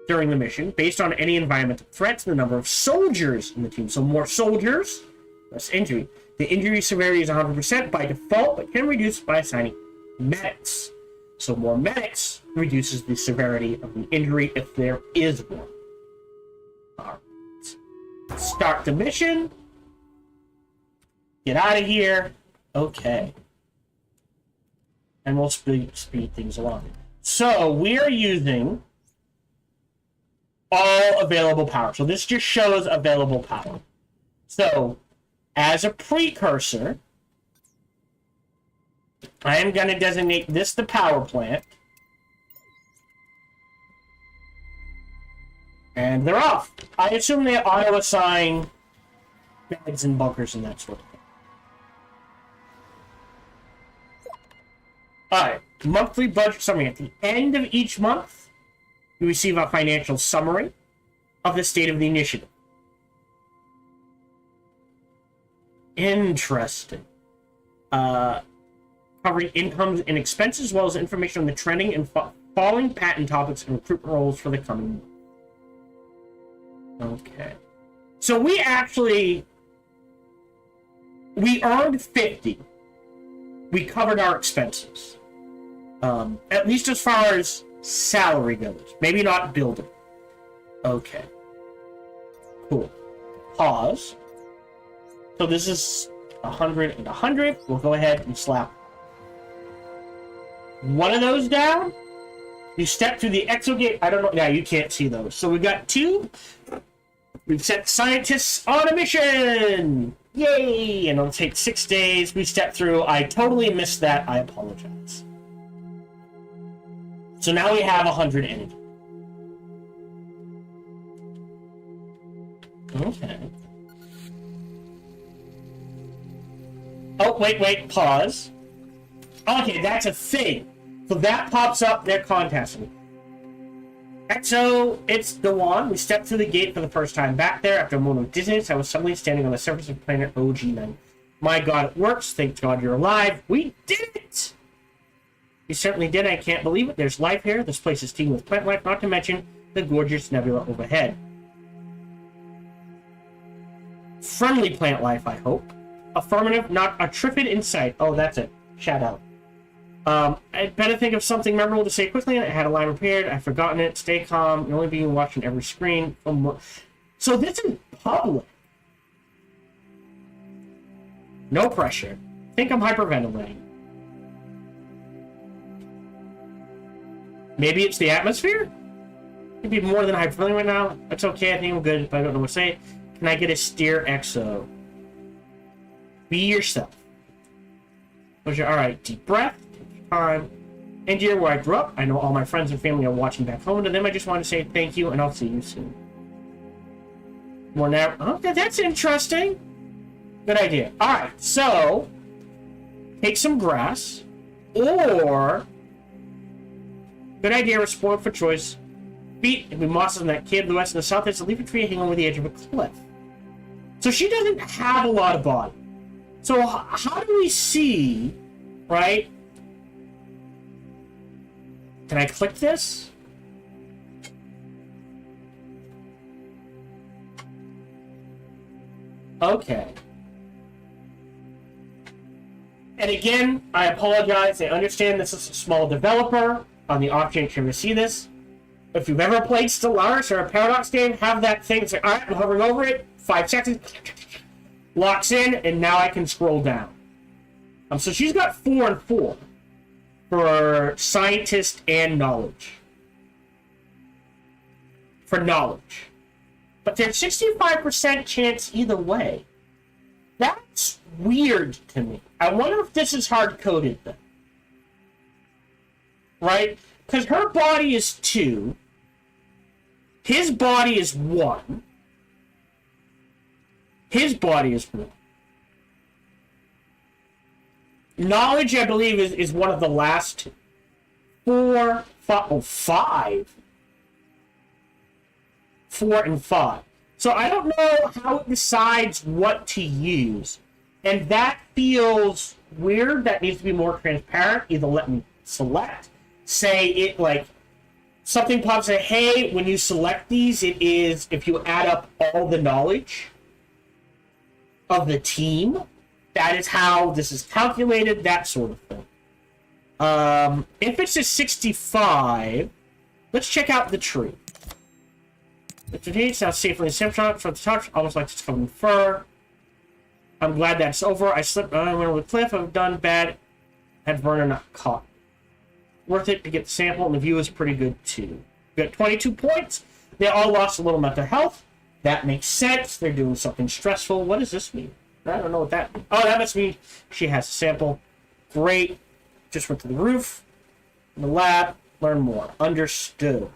during the mission based on any environmental threats and the number of soldiers in the team. So more soldiers, less injury. The injury severity is 100% by default, but can reduce by assigning medics. So more medics reduces the severity of the injury if there is one. All right. Start the mission. Get out of here. Okay. And we'll speed things along. So we are using all available power. So this just shows available power. So as a precursor, I am going to designate this the power plant. And they're off. I assume they auto-assign beds and bunkers and that sort of thing. Alright, monthly budget summary. At the end of each month, you receive a financial summary of the state of the initiative. Interesting. Covering incomes and expenses, as well as information on the trending and falling patent topics and recruitment roles for the coming month. Okay. So we earned 50. We covered our expenses. At least as far as salary goes. Maybe not building. Okay. Cool. Pause. So this is 100 and 100. We'll go ahead and slap one of those down. You step through the Exogate. I don't know. Yeah, you can't see those. So we've got 2. We've sent scientists on a mission. Yay! And it'll take 6 days. We step through. I totally missed that. I apologize. So now we have 100 energy. Okay. Oh, wait, pause. Okay, that's a thing. So that pops up, they're contesting me. So it's the one. We stepped through the gate for the first time back there. After a moment of dizziness, I was suddenly standing on the surface of planet OG9. My god, it works. Thank God you're alive. We did it! You certainly did. I can't believe it. There's life here. This place is teeming with plant life, not to mention the gorgeous nebula overhead. Friendly plant life, I hope. Affirmative, not a triffid in sight. Oh, that's it. Shout out. I'd better think of something memorable to say quickly. I had a line prepared. I've forgotten it. Stay calm. You're only being watched on every screen. So this is public. No pressure. Think I'm hyperventilating. Maybe it's the atmosphere? Could be more than hyperventilating right now. It's okay. I think I'm good, but I don't know what to say. Can I get a steer exo? Be yourself. Alright, deep breath. Time. India, where I grew up. I know all my friends and family are watching back home. To them, I just want to say thank you, and I'll see you soon. More now. Okay, that's interesting. Good idea. Alright, so take some grass. Or good idea, we're spoiled for choice. Feet, if we mosses on that cave to the west and the south, there's a leafy tree hanging over the edge of a cliff. So she doesn't have a lot of body. So how do we see, right? Can I click this? Okay. And again, I apologize. I understand this is a small developer. On the off chance you're going to see this. If you've ever played Stellaris or a Paradox game, have that thing say, alright, I'm hovering over it, 5 seconds, locks in, and now I can scroll down. So she's got 4 and 4 for scientist and knowledge. For knowledge. But there's 65% chance either way. That's weird to me. I wonder if this is hard-coded then. Right? Because her body is 2. His body is 1. His body is 1. Knowledge, I believe, is one of the last 2. 4, 5. 4 and 5. So I don't know how it decides what to use. And that feels weird. That needs to be more transparent. Either let me select, say it like something pops in. Hey, when you select these, it is if you add up all the knowledge of the team, that is how this is calculated, that sort of thing. If it's a 65, let's check out the tree. The tree is now safely in snapshot from the touch, almost like it's covered in fur. I'm glad that's over. I slipped on over the cliff. I've done bad. Had Verna not caught. Worth it to get the sample, and the view is pretty good too. We got 22 points. They all lost a little mental health. That makes sense. They're doing something stressful. What does this mean? I don't know what that means. Oh, that must mean she has a sample. Great. Just went to the roof. In the lab. Learn more. Understood.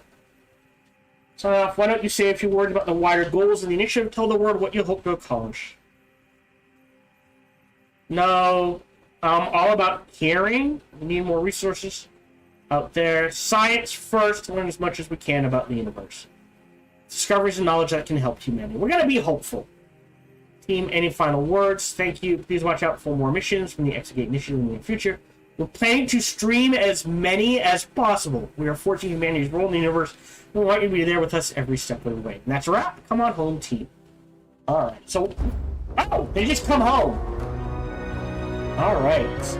Sign off. Why don't you say a few words about the wider goals of the initiative? Tell the world what you hope to accomplish. No. All about caring. We need more resources out there. Science first. Learn as much as we can about the universe. Discoveries and knowledge that can help humanity. We're going to be hopeful. Team, any final words? Thank you. Please watch out for more missions from the Exogate initiative in the near future. We're planning to stream as many as possible. We are forging humanity's role in the universe. We want you to be there with us every step of the way. And that's a wrap. Come on home, team. Alright, so... Oh, they just come home. Alright.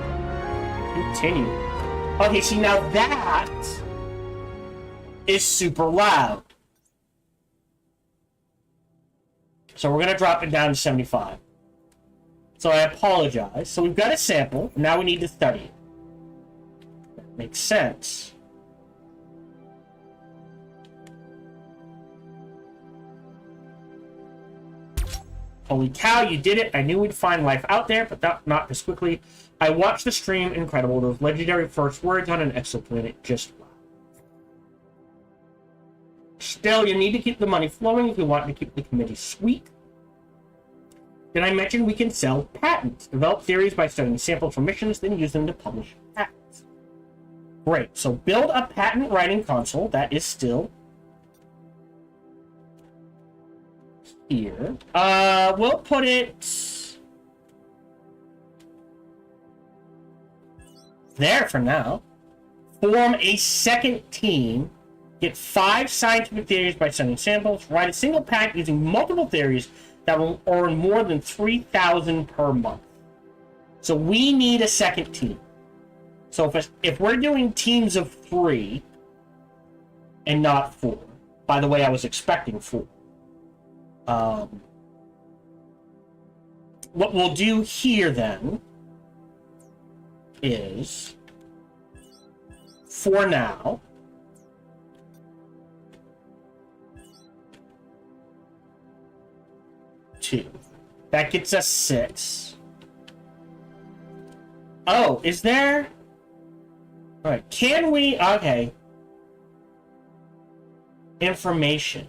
Continue. Okay, see, now that is super loud. So we're going to drop it down to 75. So I apologize. So we've got a sample. Now we need to study it. That makes sense. Holy cow, you did it. I knew we'd find life out there, but not this quickly. I watched the stream. Incredible. Those legendary first words on an exoplanet. Just wow. Still, you need to keep the money flowing if you want to keep the committee sweet. Did I mention we can sell patents? Develop theories by studying samples from missions, then use them to publish patents. Great. So build a patent writing console. That is still here. We'll put it there for now. Form a second team. Get 5 scientific theories by sending samples. Write a single patent using multiple theories that will earn more than 3,000 per month. So we need a second team. So if we're doing teams of 3 and not 4, by the way, I was expecting 4. What we'll do here then is, for now, that gets us 6. Oh, is there? All right, can we? Okay. Information.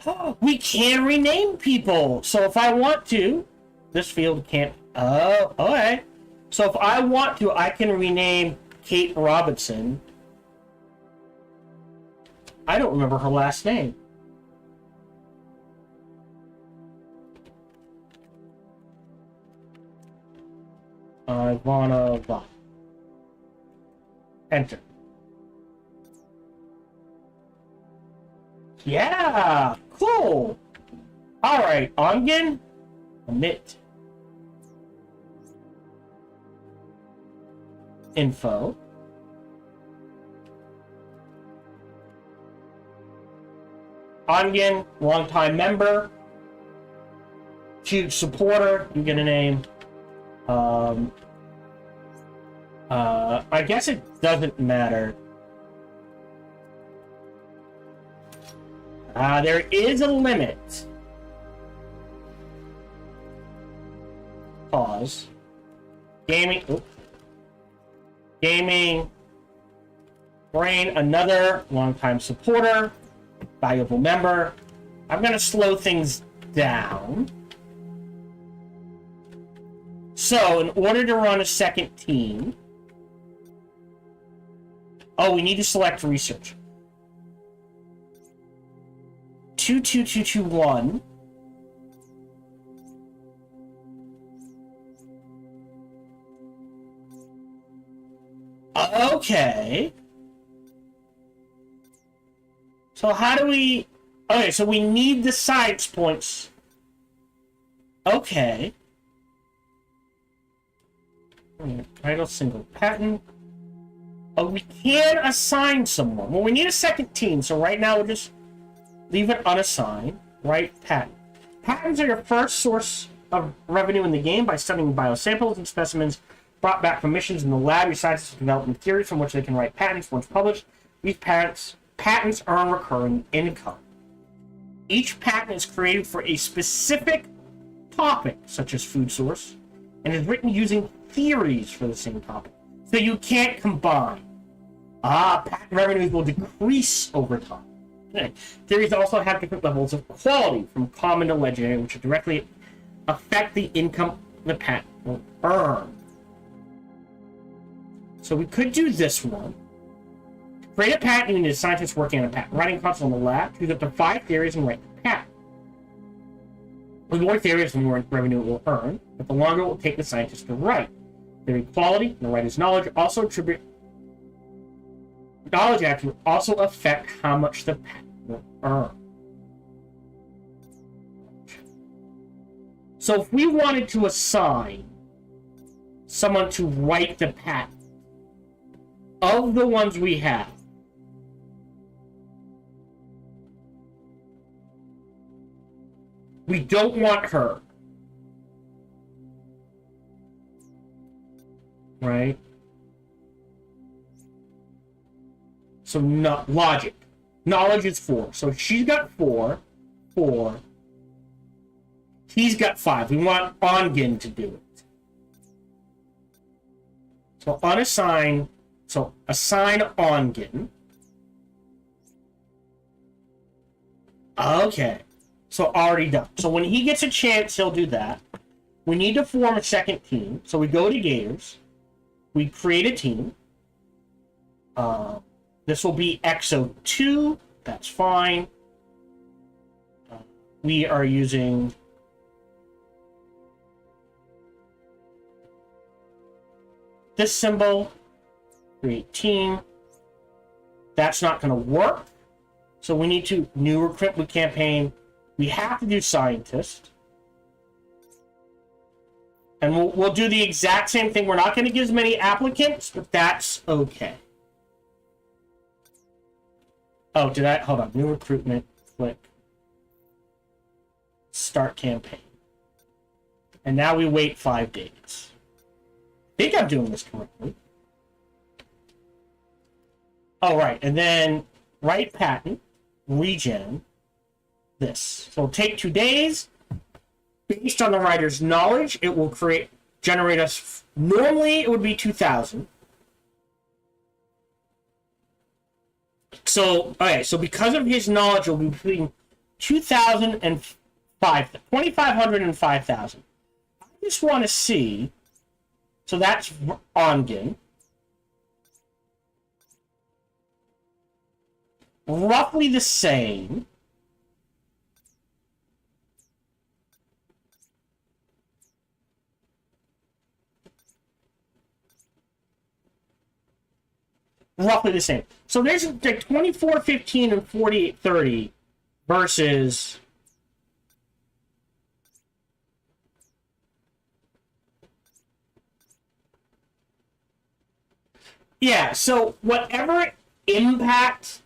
Oh, we can rename people. So if I want to, this field can't. Oh, okay. So if I want to, I can rename Kate Robinson. I don't remember her last name. Ivana. Enter. Yeah, cool. All right, Ongen. Omit. Info. Ongen, longtime member. Huge supporter. You get a name. I guess it doesn't matter. There is a limit. Pause. Gaming. Oops. Gaming. Brain, another longtime supporter. Valuable member. I'm going to slow things down. So, in order to run a second team... Oh, we need to select research. 22221. Okay. So how do we... Okay, so we need the science points. Okay. Title, single patent. Oh, we can assign someone. Well, we need a second team, so right now we'll just leave it unassigned. Right, patent. Patents are your first source of revenue in the game by studying biosamples and specimens brought back from missions in the lab. Your scientists develop new theories from which they can write patents. Once published, these patents earn recurring income. Each patent is created for a specific topic, such as food source, and is written using theories for the same topic. So you can't combine. Patent revenues will decrease over time. Theories also have different levels of quality, from common to legendary, which directly affect the income the patent will earn. So we could do this one. To create a patent, you need a scientist working on a patent writing console in the lab. Choose up to 5 theories and write the patent. The more theories, the more revenue it will earn, but the longer it will take the scientist to write. Theory quality and the writer's knowledge also attribute. Knowledge actually also affect how much the patent will earn. So if we wanted to assign someone to write the patent, of the ones we have, we don't want her. Right? So not logic. Knowledge is 4. So she's got 4. 4. He's got 5. We want Ongin to do it. So unassign. So assign Ongin. Okay. So already done. So when he gets a chance, he'll do that. We need to form a second team. So we go to Gators. We create a team. This will be Exo 2. That's fine. We are using this symbol. Create team. That's not going to work. So we need to new recruitment campaign. We have to do scientist. And we'll do the exact same thing. We're not going to give as many applicants, but that's okay. Oh, did I? Hold on. New recruitment. Click. Start campaign. And now we wait 5 days. I think I'm doing this correctly. Oh, right. And then write patent, regen, this. So it'll take 2 days. Based on the writer's knowledge, it will generate us. Normally, it would be 2,000. So, okay, so because of his knowledge, it will be between 2,000 and 2,500 and 5,000. I just want to see. So that's Ongin. Roughly the same. Roughly the same. So there's like 2415 and 4830 versus yeah, so whatever impact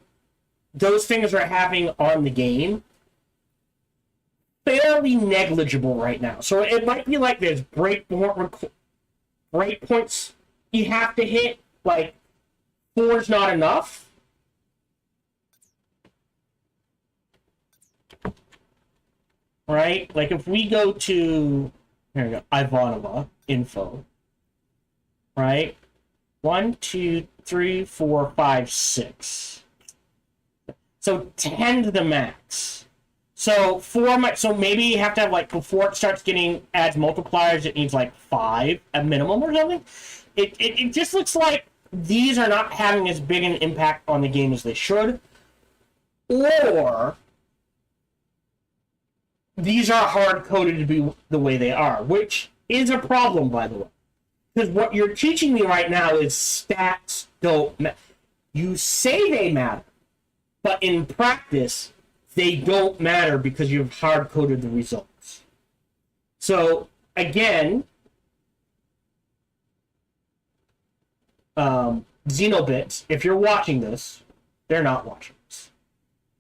those things are having on the game, fairly negligible right now. So it might be like there's breakpoints you have to hit, like 4 is not enough. Right? Like if we go to, here we go, Ivanova, info. Right? 1, 2, 3, 4, 5, 6. So 10 to the max. So so maybe you have to have like before it starts getting adds multipliers, it needs like 5 at minimum or something. It just looks like these are not having as big an impact on the game as they should, or these are hard coded to be the way they are, which is a problem, by the way. Because what you're teaching me right now is stats don't matter. You say they matter, but in practice, they don't matter because you've hard-coded the results. So, again, Xenobits, if you're watching this, they're not watching this.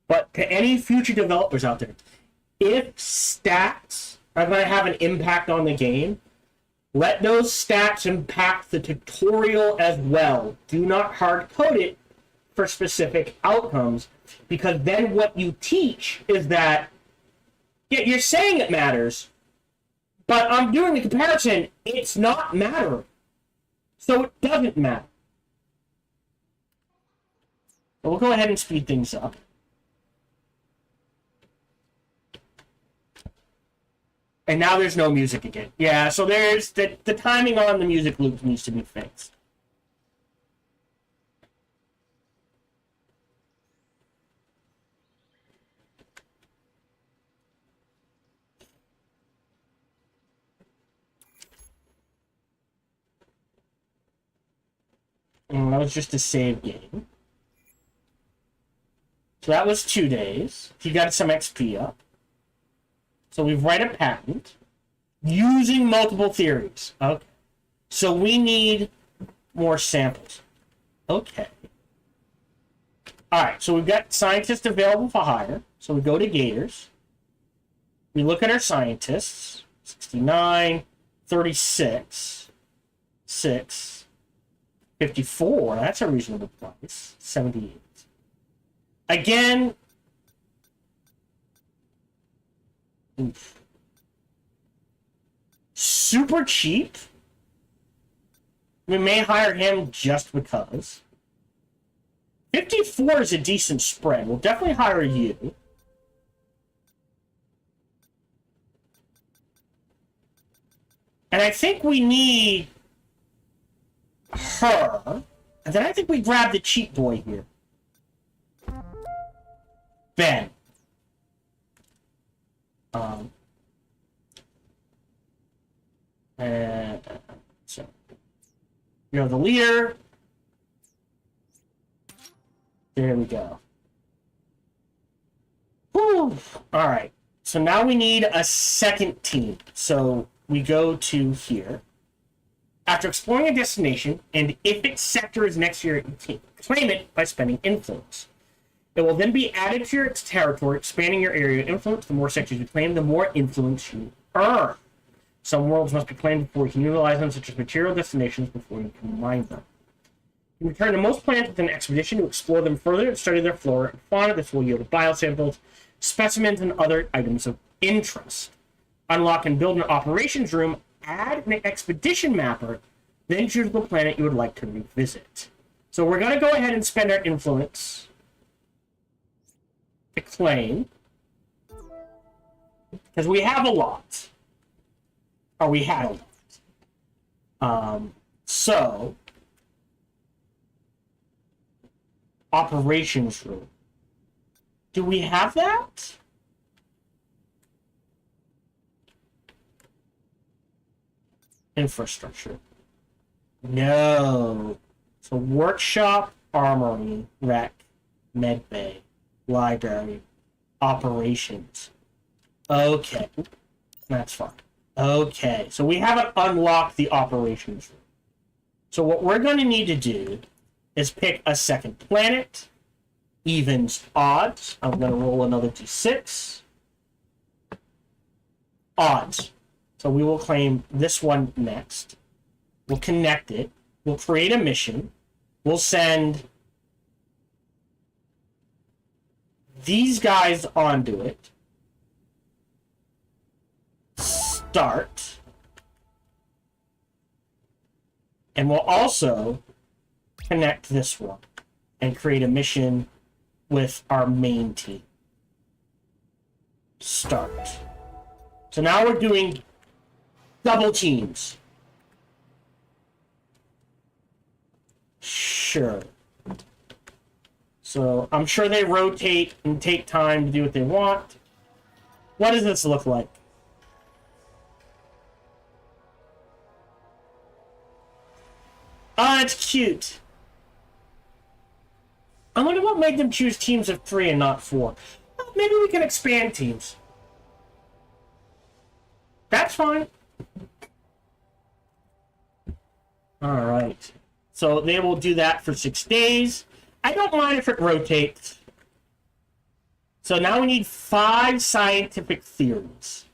But to any future developers out there, if stats are going to have an impact on the game, let those stats impact the tutorial as well. Do not hard-code it for specific outcomes, because then what you teach is that, yeah, you're saying it matters, but I'm doing the comparison, it's not mattering. So it doesn't matter. So we'll go ahead and speed things up. And now there's no music again. Yeah, so there's the timing on the music loop needs to be fixed. And that was just a save game. So that was 2 days. He got some XP up. So we write a patent using multiple theories. Okay. So we need more samples. Okay. Alright, so we've got scientists available for hire. So we go to Gators. We look at our scientists. 69, 36, 6, 54. That's a reasonable price. 78. Again, oof. Super cheap. We may hire him just because. 54 is a decent spread. We'll definitely hire you. And I think we need her. And then I think we grab the cheap boy here. Ben. So, you're the leader. There we go. Whew. All right. So now we need a second team. So we go to here. After exploring a destination, and if its sector is next to your team, claim it by spending influence. It will then be added to your territory, expanding your area of influence. The more sectors you claim, the more influence you earn. Some worlds must be claimed before you can utilize them, such as material destinations, before you can mine them. You return to most planets with an expedition to explore them further and study their flora and fauna. This will yield biosamples, specimens, and other items of interest. Unlock and build an operations room, add an expedition mapper, then choose the planet you would like to revisit. So we're going to go ahead and spend our influence to claim, because we have a lot. Or we had a lot. So, operations room. Do we have that? Infrastructure. No. So, workshop, armory, rec, medbay, library, operations. Okay. That's fine. Okay, so we haven't unlocked the operations room. So what we're going to need to do is pick a second planet, evens, odds. I'm going to roll another d6. Odds. So we will claim this one next. We'll connect it. We'll create a mission. We'll send these guys onto it. Start. And we'll also connect this one and create a mission with our main team. Start. So now we're doing double teams. Sure. So I'm sure they rotate and take time to do what they want. What does this look like? Oh, it's cute. I wonder what made them choose teams of 3 and not 4. Well, maybe we can expand teams. That's fine. Alright. So they will do that for 6 days. I don't mind if it rotates. So now we need 5 scientific theories.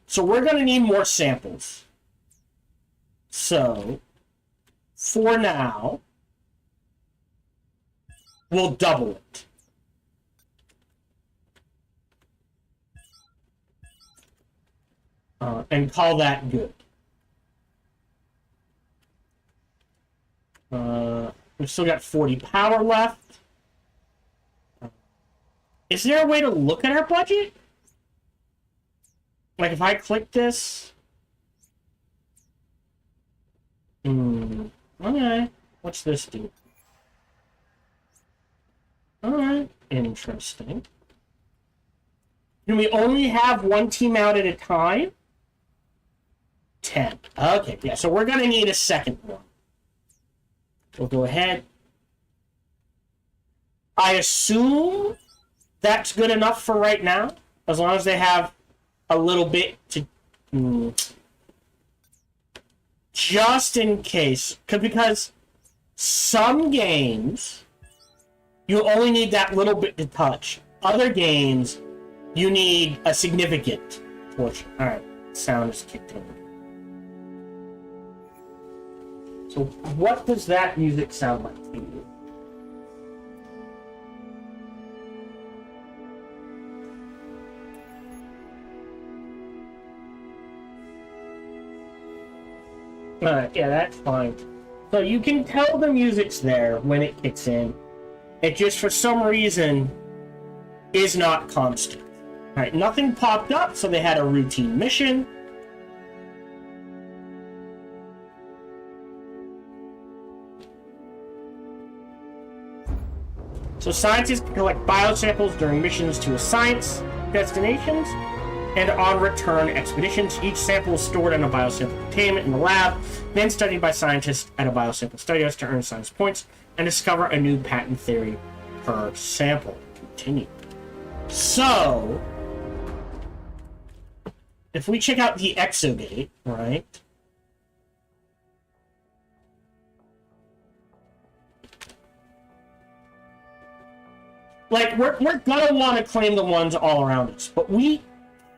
So we're going to need more samples. So, for now, we'll double it. And call that good. We've still got 40 power left. Is there a way to look at our budget? Like if I click this... Okay. What's this do? Alright. Interesting. Can we only have one team out at a time? 10. Okay, yeah, so we're going to need a second one. We'll go ahead. I assume that's good enough for right now, as long as they have a little bit to... just in case. Because some games, you only need that little bit to touch. Other games, you need a significant portion. Alright, sound is kicked in. So what does that music sound like to you? Alright, yeah, that's fine. So you can tell the music's there when it kicks in. It just, for some reason, is not constant. Alright, nothing popped up, so they had a routine mission. So scientists can collect biosamples during missions to a science destinations and on return expeditions. Each sample is stored in a biosample containment in the lab, then studied by scientists at a biosample studios to earn science points and discover a new patent theory per sample. Continue. So, if we check out the Exogate, right? Like, we're gonna want to claim the ones all around us, but we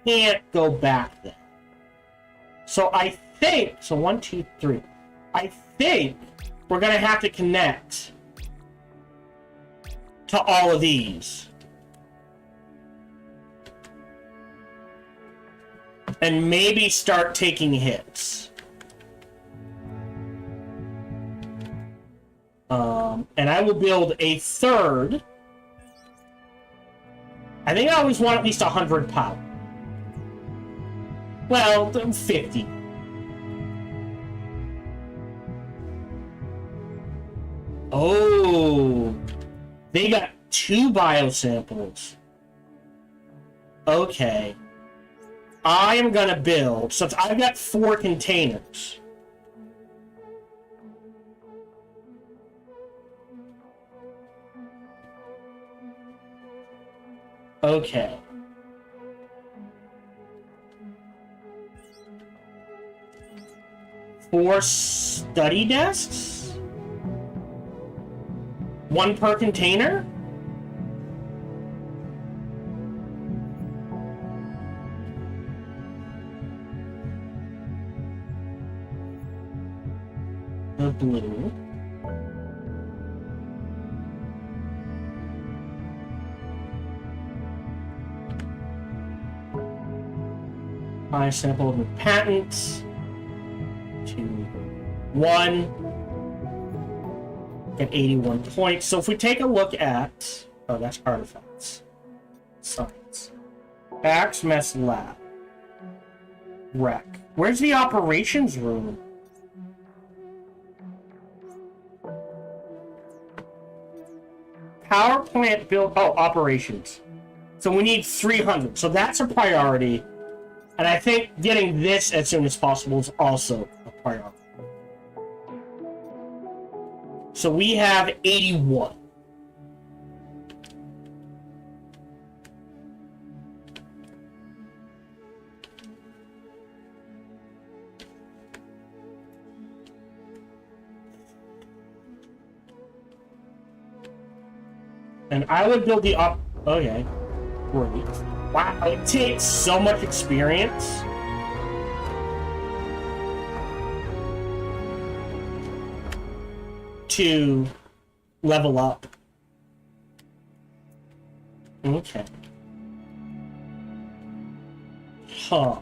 can't go back there. So I think, so 1, 2, 3. I think we're gonna have to connect to all of these. And maybe start taking hits. And I will build a third. I think I always want at least 100 power. Well, 50. Oh, they got 2 biosamples. Okay. I am gonna build, so I've got 4 containers. Okay. Four study desks? 1 per container? The blue. I sampled with patents. 2, 1. Get 81 points. So if we take a look at... Oh, that's artifacts. Science. Axe Mess Lab. Rec. Where's the operations room? Power plant build... Oh, operations. So we need 300. So that's a priority. And I think getting this as soon as possible is also a priority. So we have 81. And I would build the up. Okay. Great. Wow, it takes so much experience. To level up. Okay. Huh.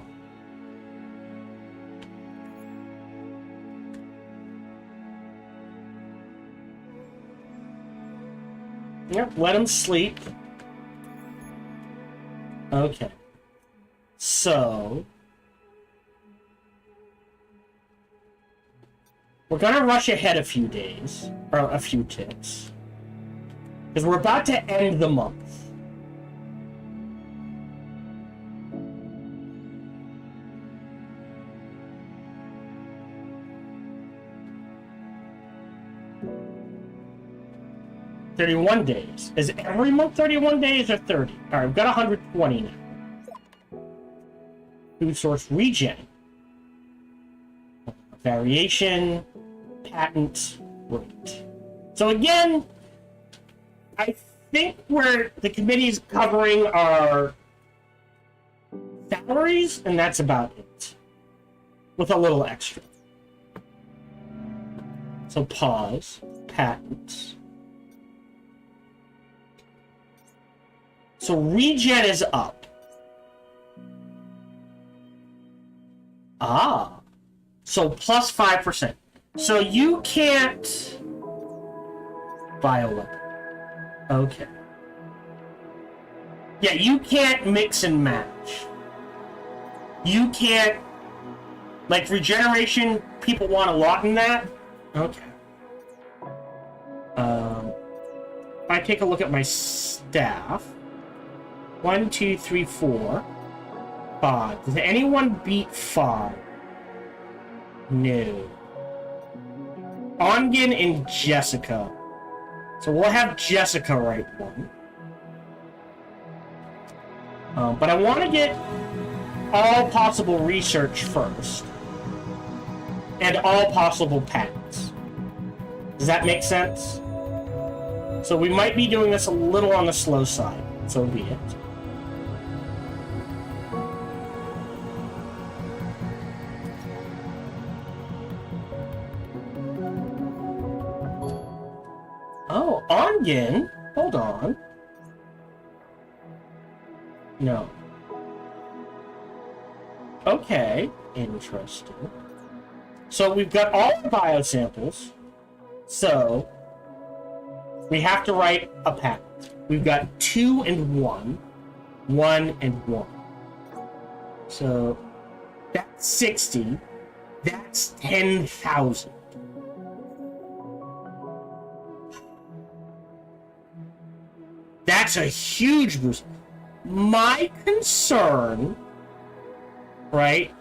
Yep, let him sleep. Okay. So... we're gonna rush ahead a few days. Or a few ticks. Because we're about to end the month. $31 days. Is every month 31 days or 30? Alright, we've got 120 now. Food source regen. Variation. Patent. Right. So again, I think where the committee is covering our salaries, and that's about it. With a little extra. So pause. Patents. So regen is up. Ah. So plus 5%. So you can't buy a weapon. Okay. Yeah, you can't mix and match. You can't... like, regeneration, people want a lot in that? Okay. If I take a look at my staff... 1, 2, 3, 4, 5. Does anyone beat 5? No. Ongen and Jessica. So we'll have Jessica write one. But I want to get all possible research first. And all possible patents. Does that make sense? So we might be doing this a little on the slow side. So be it. Oh, Ongen? Hold on. No. Okay, interesting. So we've got all the biosamples. So we have to write a patent. We've got 2 and 1. 1 and 1. So that's 60. That's 10,000. That's a huge boost. My concern, right?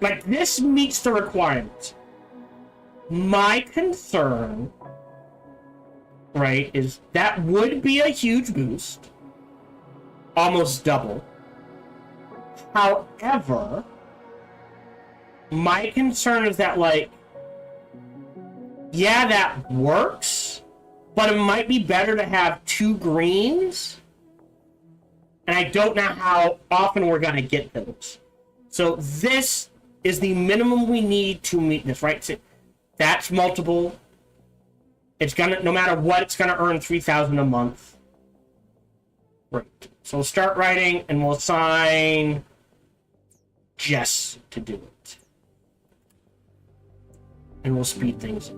Like, this meets the requirements. My concern, right, is that would be a huge boost. Almost double. However, my concern is that, like, yeah, that works, but it might be better to have 2 greens. And I don't know how often we're going to get those. So this is the minimum we need to meet this, right? So that's multiple. It's gonna, no matter what, it's gonna earn 3,000 a month. Right. So we'll start writing, and we'll assign Jess to do it. And we'll speed things up.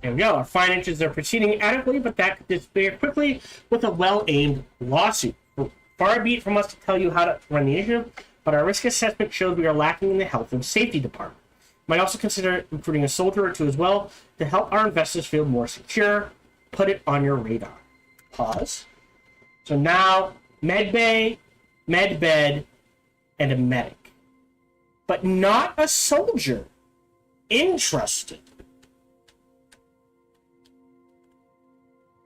There we go. Our finances are proceeding adequately, but that could disappear quickly with a well-aimed lawsuit. Far be it from us to tell you how to run the initiative, but our risk assessment shows we are lacking in the health and safety department. Might also consider recruiting a soldier or two as well to help our investors feel more secure. Put it on your radar. Pause. So now, medbay, medbed, and a medic. But not a soldier. Interesting.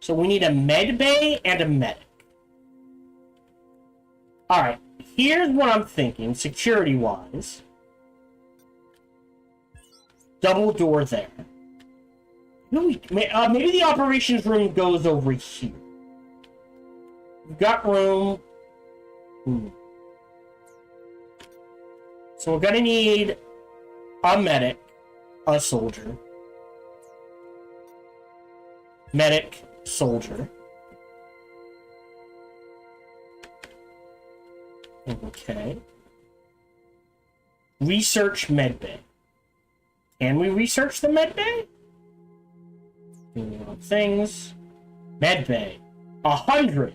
So we need a medbay and a medic. Alright, here's what I'm thinking, security-wise. Double door there. Maybe the operations room goes over here. We've got room. So we're gonna need a medic, a soldier. Medic, soldier. Okay. Research medbay. Can we research the medbay? Things. Medbay. 100.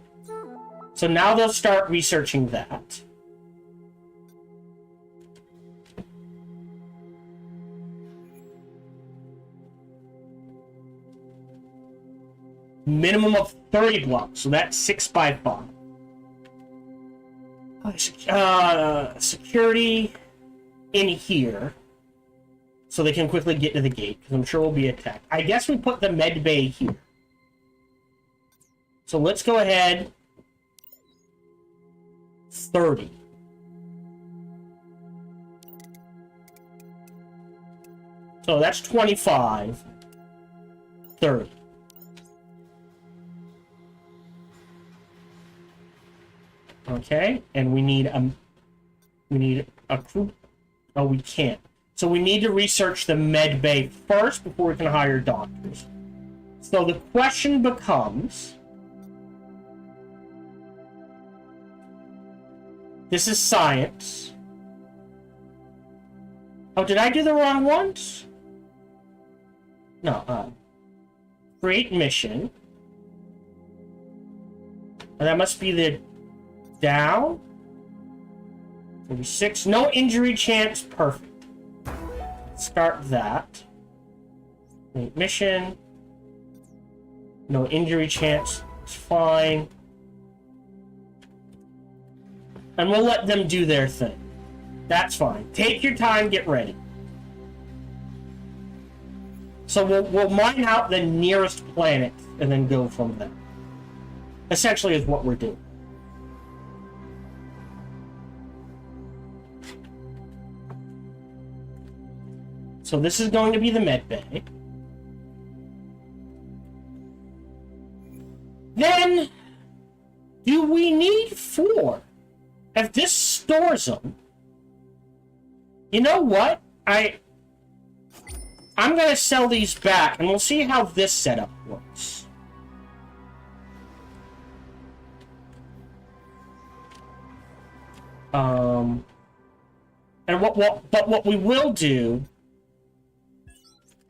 So now they'll start researching that. Minimum of 30 blocks, so that's 6 by 5. Security in here, so they can quickly get to the gate, because I'm sure we'll be attacked. I guess we put the med bay here. So let's go ahead. 30. So that's 25. 30. Okay, and we need a crew. Oh, we can't. So we need to research the med bay first before we can hire doctors. So the question becomes, this is science. Oh, did I do the wrong ones? No, create mission. And that must be the down. 36. No injury chance. Perfect. Start that. Create mission. No injury chance. It's fine. And we'll let them do their thing. That's fine. Take your time, get ready. So we'll mine out the nearest planet and then go from there. Essentially is what we're doing. So this is going to be the med bay. Then, do we need 4? If this stores them, you know what? I'm gonna sell these back, and we'll see how this setup works. And what we will do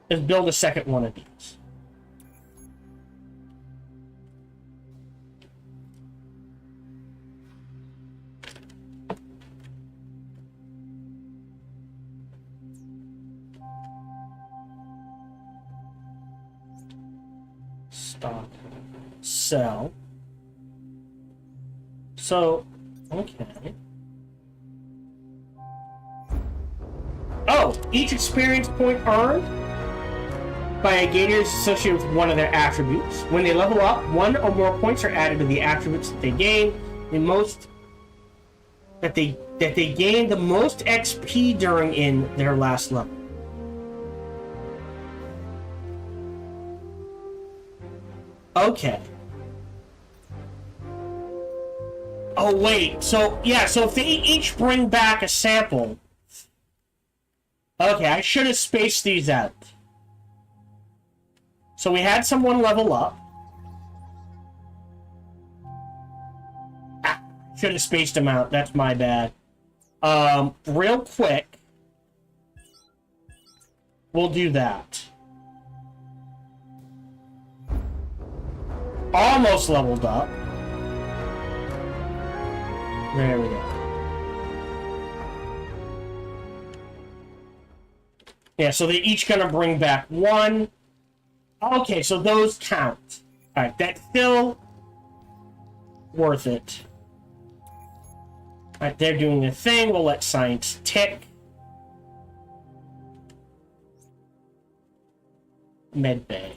is build a second one of these. Stock. Sell. So, okay. Oh, each experience point earned by a gator is associated with one of their attributes. When they level up, 1 or more points are added to the attributes that they gain. The most that they gain the most XP during in their last level. Okay. Oh wait, so yeah, so if they each bring back a sample. Okay, I should have spaced these out. So we had someone level up. Should have spaced them out. That's my bad. Real quick. We'll do that. Almost leveled up. There we go. Yeah, so they're each going to bring back 1. Okay, so those count. Alright, that's still worth it. Alright, they're doing a thing. We'll let science tick. Medbay.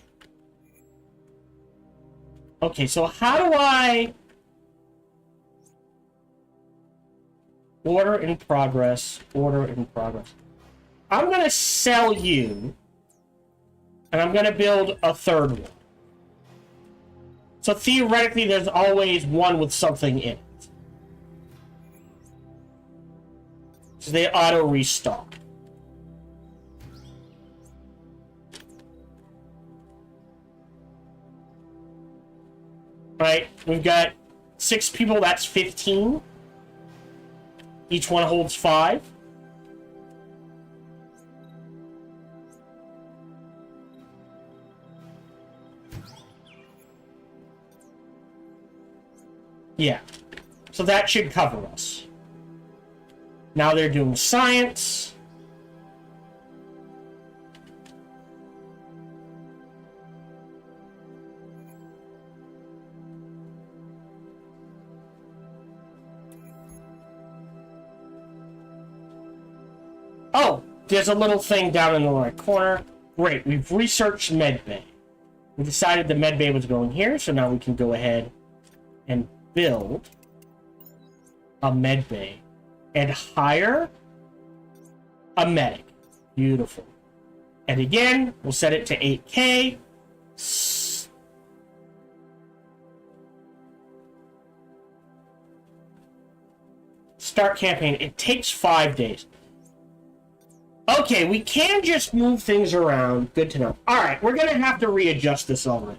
Okay, so how do I... Order in progress. Order in progress. I'm going to sell you, and I'm going to build a third one. So theoretically, there's always one with something in it. So they auto-restock. Right? We've got 6 people, that's 15. Each one holds 5. Yeah. So that should cover us. Now they're doing science. Oh, there's a little thing down in the right corner. Great, we've researched medbay. We decided the medbay was going here, so now we can go ahead and build a medbay and hire a medic. Beautiful. And again, we'll set it to 8K. Start campaign. It takes 5 days. Okay, we can just move things around. Good to know. Alright, we're going to have to readjust this already.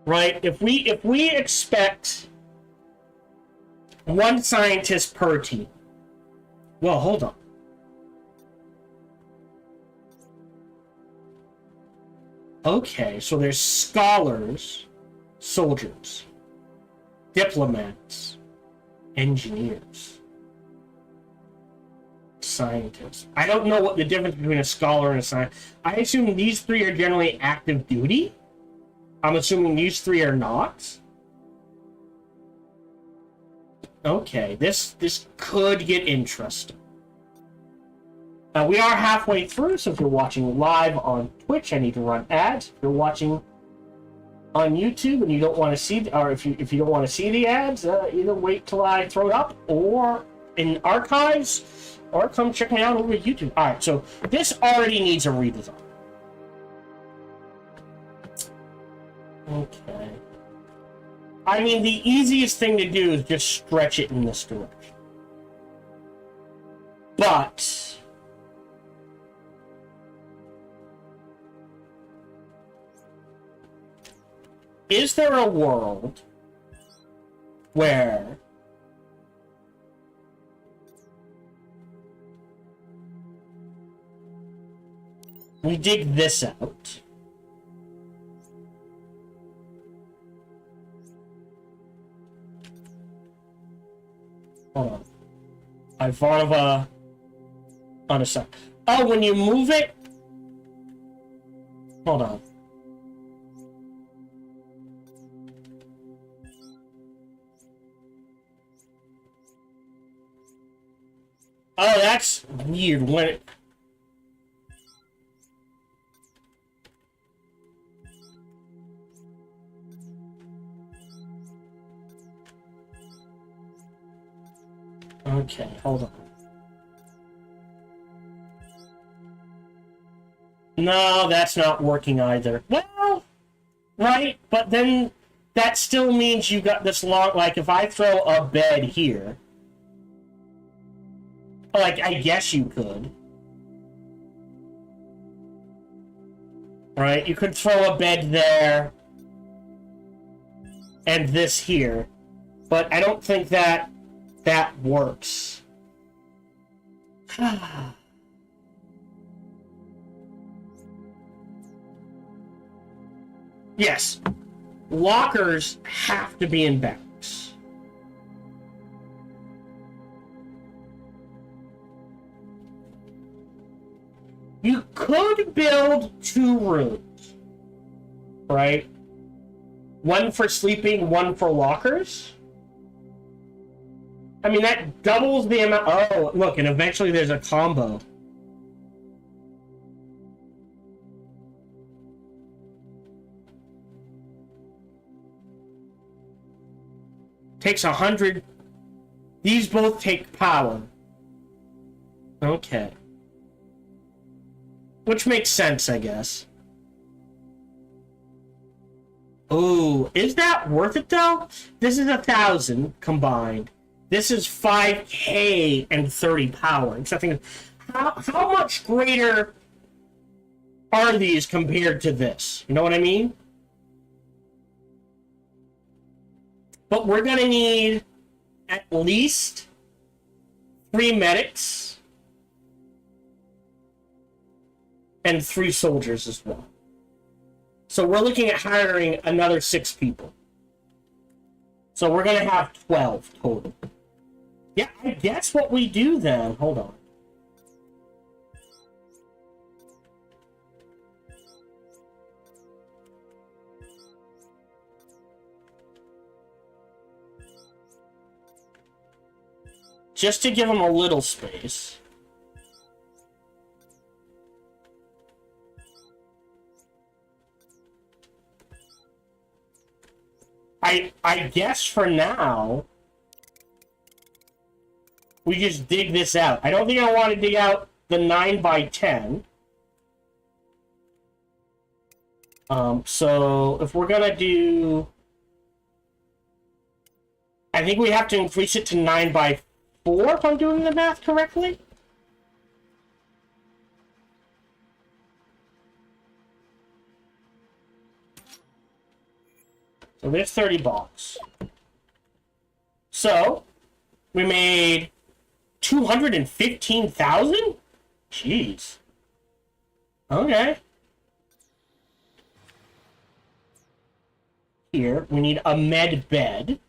Right, if we expect 1 scientist per team. Well, hold on. Okay, so there's scholars, soldiers, diplomats, engineers, scientists. I don't know what the difference between a scholar and a scientist. I assume these 3 are generally active duty. I'm assuming these 3 are not. Okay, this could get interesting. We are halfway through, so if you're watching live on Twitch, I need to run ads. If you're watching on YouTube and you don't want to see, or if you don't want to see the ads, either wait till I throw it up, or in archives, or come check me out over at YouTube. All right, so this already needs a redesign. Okay. I mean, the easiest thing to do is just stretch it in this direction. But is there a world where we dig this out? Hold on. Ivanova on a side. Oh, when you move it? Hold on. Oh, that's weird. When it... Okay, hold on. No, that's not working either. Well, right, but then that still means you got this long... Like, if I throw a bed here... Like, I guess you could. Right? You could throw a bed there. And this here. But I don't think that works. Yes. Lockers have to be in barracks. You could build 2 rooms, right? One for sleeping, one for lockers. I mean, that doubles the amount. Oh, look, and eventually there's a combo. Takes 100. These both take power. Okay. Which makes sense, I guess. Ooh, is that worth it though? This is 1,000 combined. This is 5k and 30 power. Except how much greater are these compared to this? You know what I mean? But we're gonna need at least 3 medics and 3 soldiers as well. So we're looking at hiring another 6 people. So we're gonna have 12 total. Yeah, I guess what we do then, hold on. Just to give them a little space. I guess for now, we just dig this out. I don't think I want to dig out the 9x10. So if we're gonna do, I think we have to increase it to 9x4 if I'm doing the math correctly. So there's 30 balls. So we made 215,000? Jeez. Okay. Here, we need a med bed.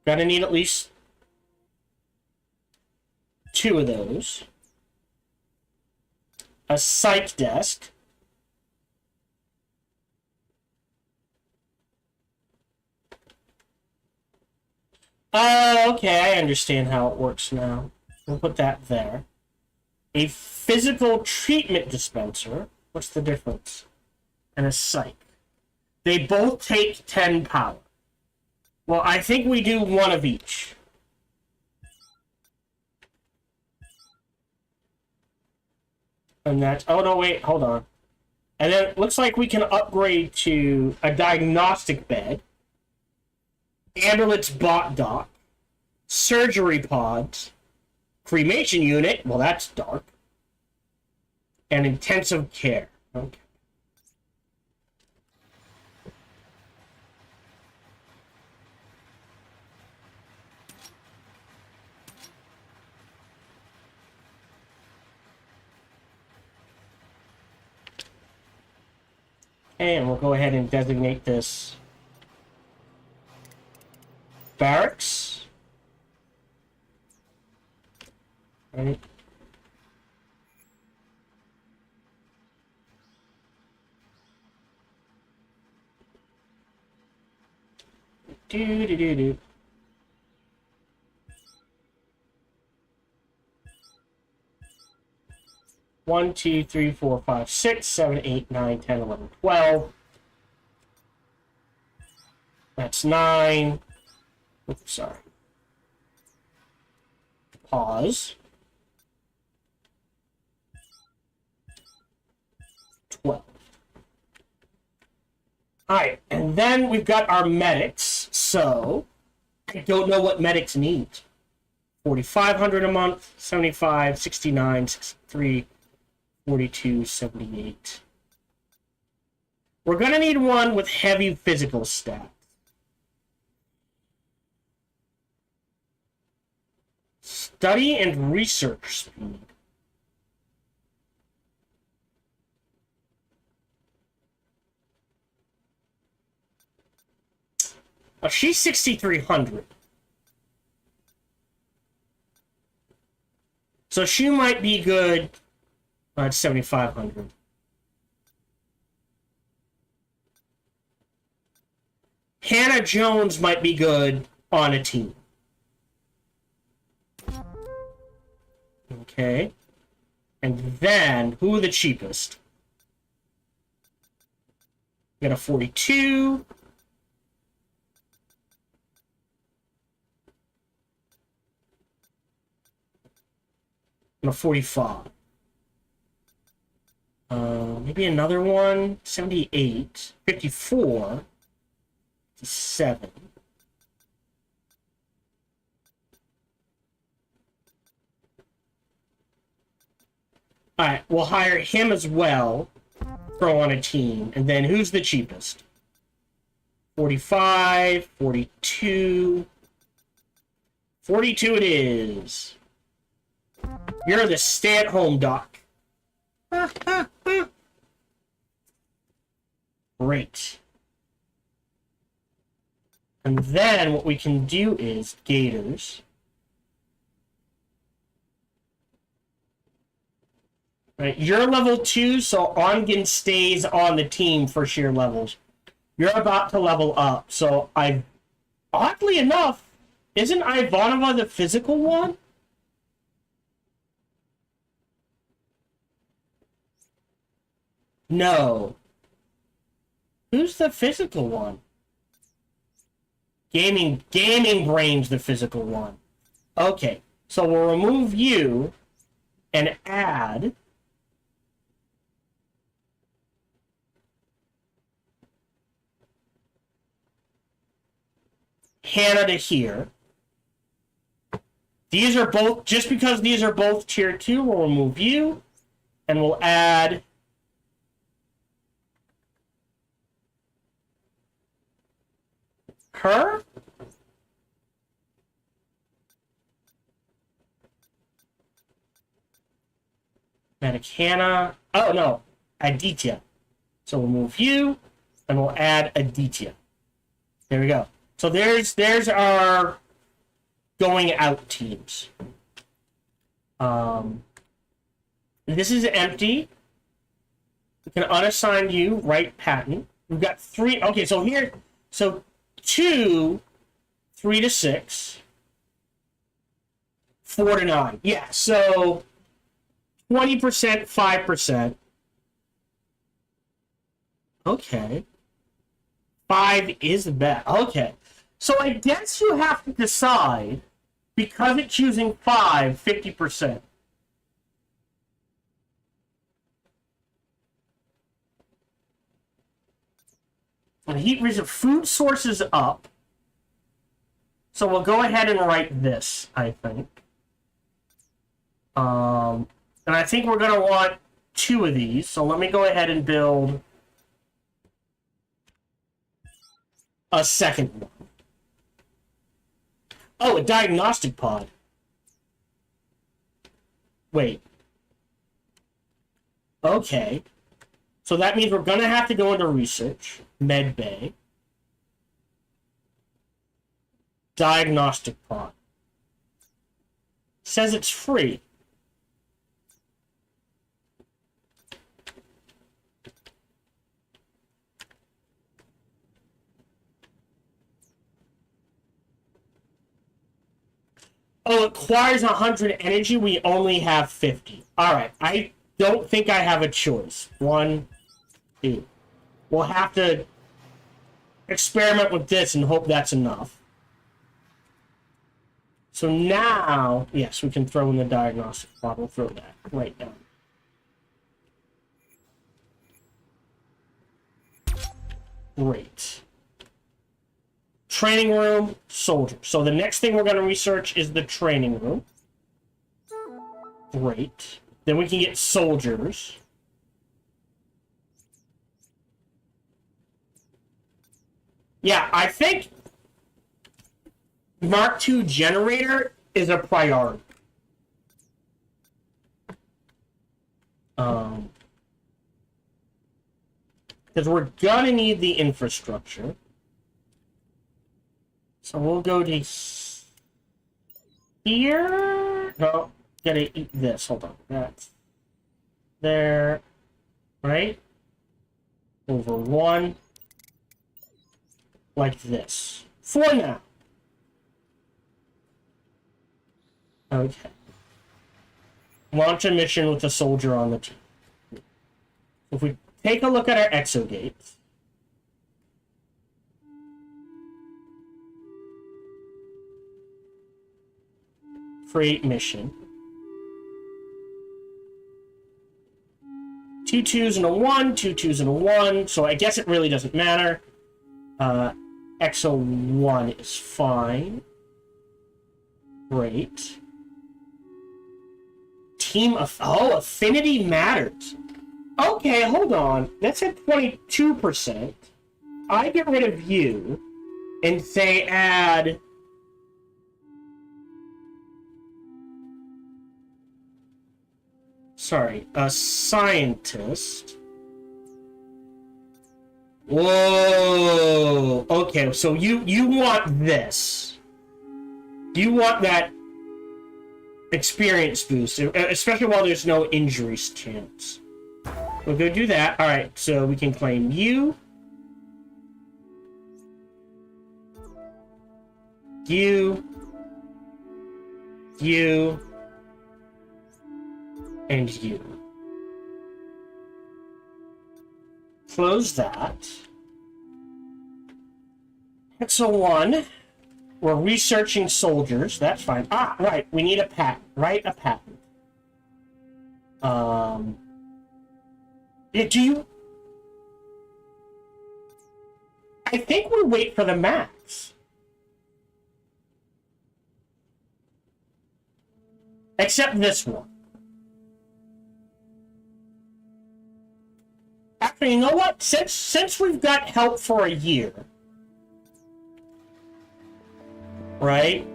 Gonna need at least 2 of those. A psych desk. Okay, I understand how it works now. We'll put that there. A physical treatment dispenser. What's the difference? And a psych. They both take 10 power. Well, I think we do 1 of each. And that's... Oh, no, wait. Hold on. And then it looks like we can upgrade to a diagnostic bed. Ambulance bot dock, surgery pods, cremation unit, well that's dark, and intensive care. Okay. And we'll go ahead and designate this barracks. Right. Do. 1, 2, 3, 4, 5, 6, 7, 8, 9, 10, 11, 12. That's 9. Oops, sorry. Pause. 12. Alright, and then we've got our medics, so I don't know what medics need. 4,500 a month, 75, 69, 63, 42, 78. We're gonna need one with heavy physical stats. Study and research speed. Oh, she's 6,300. So she might be good at 7,500. Hannah Jones might be good on a team. Okay. And then, who are the cheapest? We got a 42. And a 45. Maybe another one. 78. 54. 57. Alright, we'll hire him as well. Throw on a team. And then who's the cheapest? 45, 42. 42 it is. You're the stay-at-home doc. Great. And then what we can do is Gators. Right, you're level 2, so Ongen stays on the team for sheer levels. You're about to level up, so oddly enough, isn't Ivanova the physical one? No. Who's the physical one? Gaming Brain's the physical one. Okay, so we'll remove you and add Hannah to here. These are both, just because these are both tier 2, we'll remove you and we'll add her. Hannah. Oh no, Aditya. So we'll move you and we'll add Aditya. There we go. So there's our going out teams. This is empty. We can unassign you, right patent. We've got 3. Okay, so here, so 2, 3 to 6, 4 to 9. Yeah, so 20%, 5%. Okay. 5 is the bet. Okay. So I guess you have to decide, because it's using 5, 50%. And heat reserve food sources up. So we'll go ahead and write this, I think. And I think we're going to want 2 of these. So let me go ahead and build a second one. Oh, a diagnostic pod. Wait. Okay. So that means we're going to have to go into research. Med bay. Diagnostic pod. Says it's free. Oh, it requires 100 energy. We only have 50. Alright, I don't think I have a choice. 1, 2. We'll have to experiment with this and hope that's enough. So now, yes, we can throw in the diagnostic pod. We'll throw that right down. Great. Training room, soldier. So the next thing we're going to research is the training room. Great. Then we can get soldiers. Yeah, I think Mark II generator is a priority. Because we're gonna need the infrastructure. So we'll go to here. No, gotta eat this. Hold on. That's there. Right? Over 1. Like this. For now. Okay. Launch a mission with a soldier on the team. If we take a look at our exogates. Create mission. 2 2s and a 1, 2 2s and a 1, so I guess it really doesn't matter. Exo 1 is fine. Great. Team of... Oh, affinity matters. Okay, hold on. That's at 22%. I get rid of you, and say add... Sorry, a scientist. Whoa! Okay, so you want this. You want that experience boost, especially while there's no injuries chance. We'll go do that. Alright, so we can claim you. You. And you. Close that. Exo 1. We're researching soldiers. That's fine. Ah, right. We need a patent. Write a patent. Do you... I think we wait for the max. Except this one. Actually, you know what? Since we've got help for a year, right?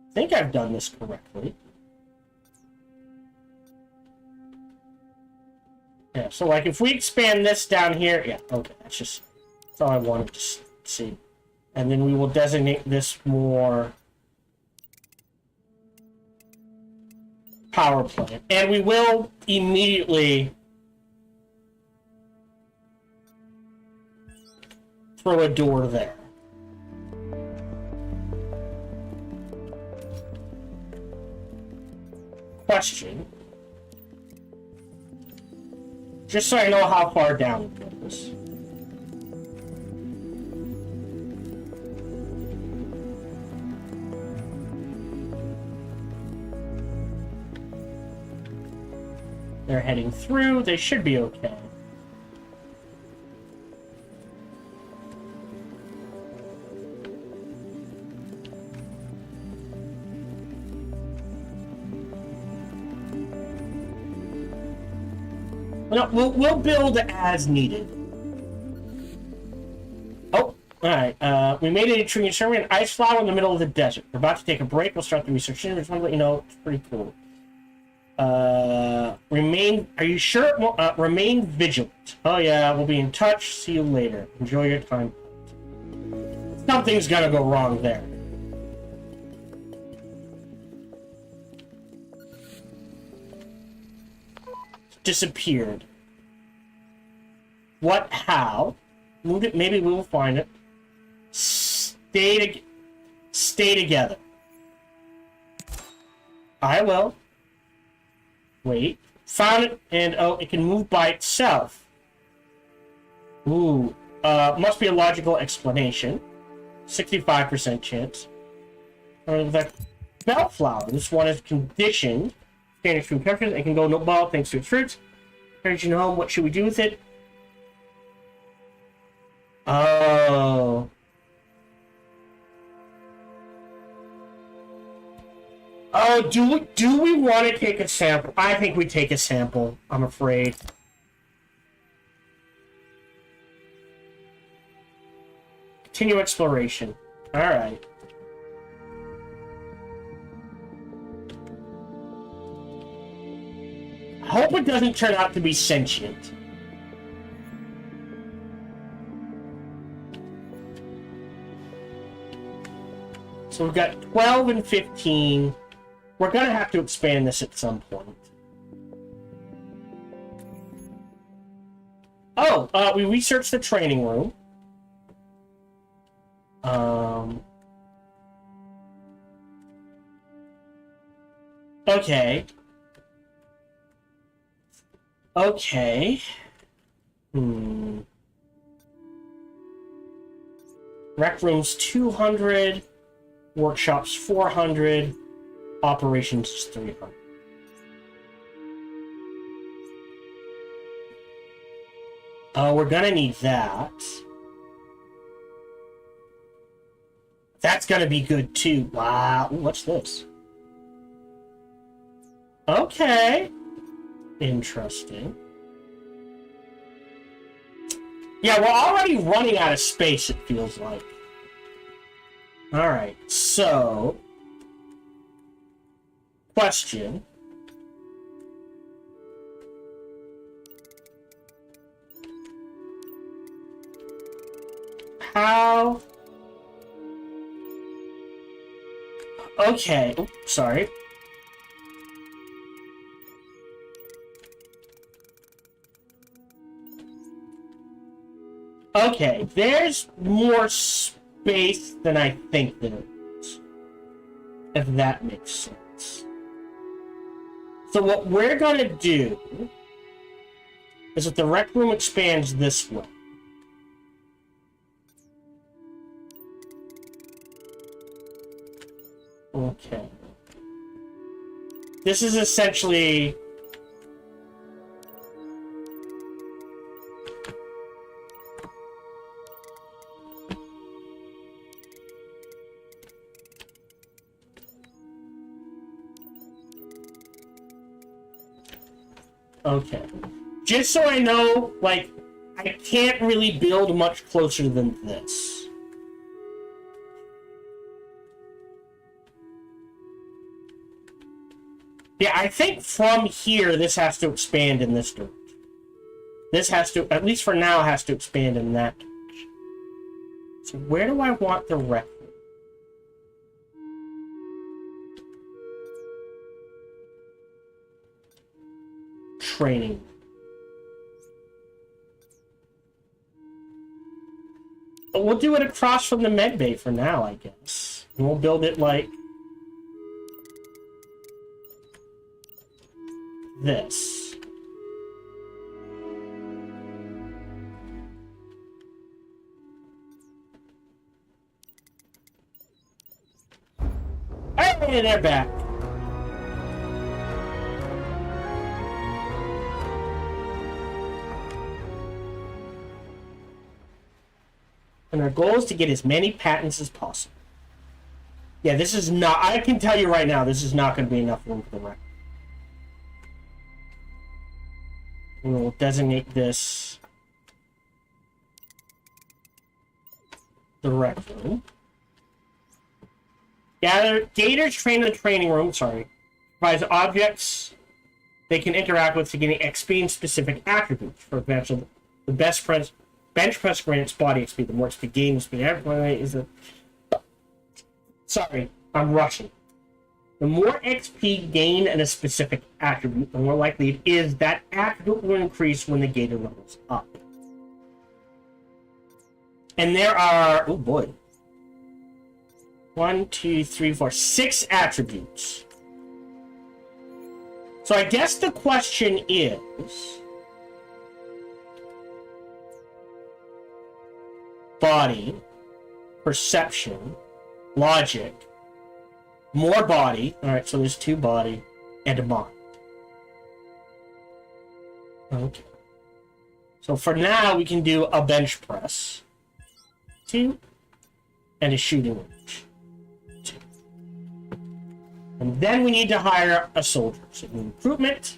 I think I've done this correctly. Yeah, so like if we expand this down here, yeah, okay, that's all I wanted to see. And then we will designate this more power plant. And we will immediately throw a door there. Question. Just so I know how far down it goes. They're heading through. They should be okay. No, we'll build as needed. Oh, alright. We made a tree and an ice flower in the middle of the desert. We're about to take a break. We'll start the research. I just want to let you know it's pretty cool. Are you sure? Remain vigilant. Oh yeah, we'll be in touch. See you later. Enjoy your time. Something's gonna go wrong there. Disappeared. What? How? Move it. Maybe we will find it. Stay together. I will. Wait. Found it, and oh, it can move by itself. Ooh. Must be a logical explanation. 65% chance. That bellflower. This one is conditioned. Standing fruit characters. It can go no ball thanks to its fruits. Carriage home. What should we do with it? Oh. Oh, do we want to take a sample? I think we take a sample, I'm afraid. Continue exploration. Alright. I hope it doesn't turn out to be sentient. So we've got 12 and 15. We're gonna have to expand this at some point. Oh, we researched the training room. Okay. Okay. Rec rooms 200. Workshops 400. Operations 300. We're gonna need that. That's gonna be good too. Wow. Ooh, what's this? Okay. Interesting. Yeah, we're already running out of space, it feels like. Alright, so... Question. How... Okay, oops, sorry. Okay, there's more space than I think there is. If that makes sense. So what we're gonna do is that the rec room expands this way. Okay. This is essentially... Okay. Just so I know, like, I can't really build much closer than this. Yeah, I think from here, this has to expand in this direction. This has to, at least for now, has to expand in that direction. So where do I want the rec room? Training. We'll do it across from the med bay for now, I guess. And we'll build it like this. Hey, they're back. And our goal is to get as many patents as possible. Yeah, this is not... I can tell you right now, this is not going to be enough room for the record. We'll designate this the rec room. Gators train in the training room, provides objects they can interact with to gain XP and specific attributes. For example, the bench press grants body XP, the more XP gained, speed is a... Sorry, I'm rushing. The more XP gained in a specific attribute, the more likely it is that attribute will increase when the gator levels up. And there are... Oh boy. 1, 2, 3, 4, 6 attributes. So I guess the question is... Body, perception, logic, more body. Alright, so there's 2 body and a mind. Okay. So for now, we can do a bench press. 2. And a shooting range. 2. And then we need to hire a soldier. So recruitment,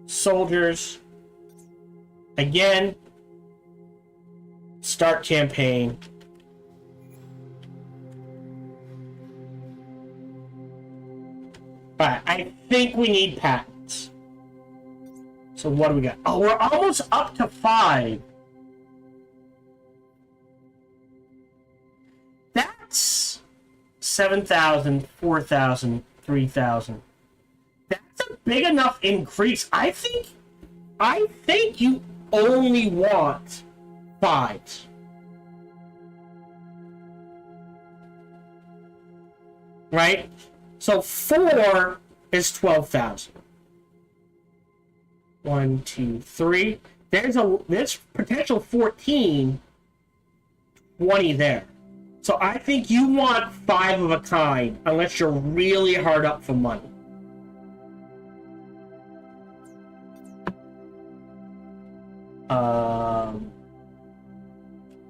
soldiers, again, start campaign, Alright, I think we need patents. So what do we got? Oh, we're almost up to 5. That's 7,000, 4,000, 3,000. That's a big enough increase. I think you only want 5. Right? So 4 is 12,000. 1, 2, 3. There's potential 14, 20 there. So I think you want 5 of a kind, unless you're really hard up for money.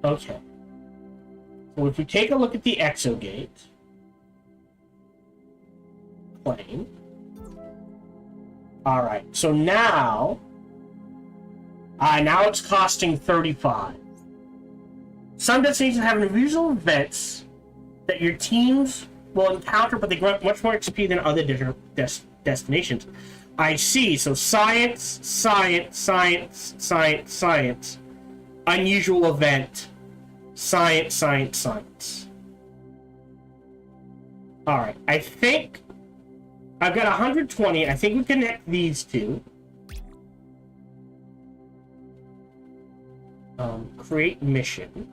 Okay. So if we take a look at the Exogate claim. Alright, so now it's costing 35. Some destinations have unusual events that your teams will encounter, but they grant much more XP than other destinations. I see. So science, science, science, science, science. Unusual event. Science, science, science. Alright, I think I've got 120. I think we connect these two. Create mission.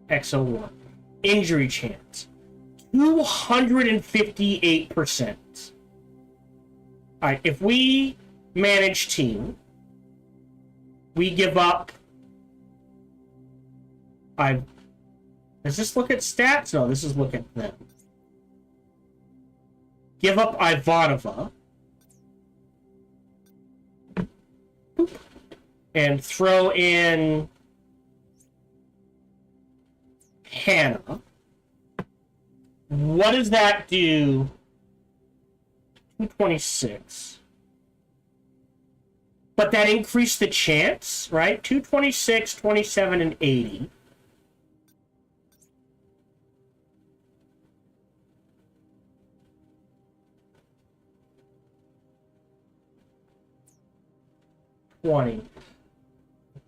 XO1. Injury chance. 258%. Alright, if we manage team, we give up... Does this look at stats? No, this is look at them. Give up Ivanova. And throw in Hannah. What does that do? 226. But that increased the chance, right? 226, 27, and 80.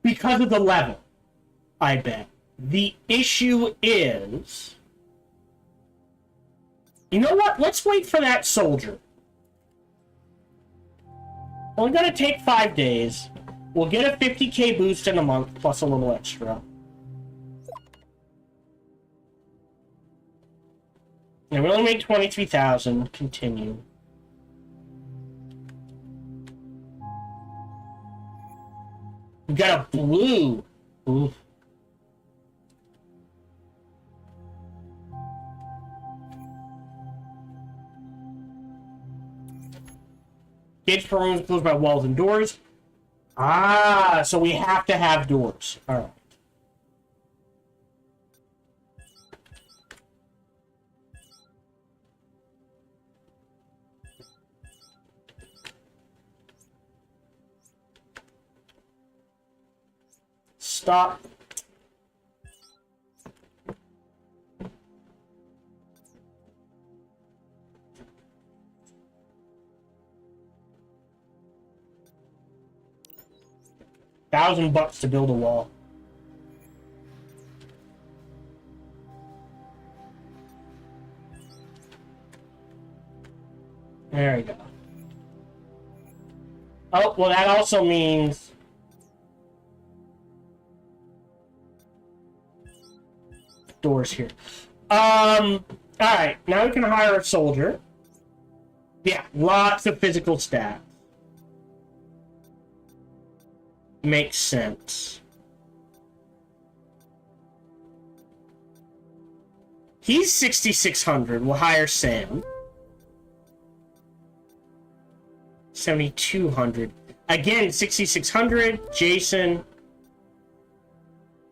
Because of the level, I bet. The issue is... You know what? Let's wait for that soldier. Only gonna take 5 days. We'll get a 50k boost in a month, plus a little extra. And we only made 23,000. Continue. We got a blue. Ooh. Gates per room is closed by walls and doors. Ah, so we have to have doors. All right. Stop. $1,000 to build a wall. There we go. Oh, well, that also means... doors here. Alright, now we can hire a soldier. Yeah, lots of physical stats. Makes sense. He's 6,600. We'll hire Sam. 7,200. Again, 6,600. Jason.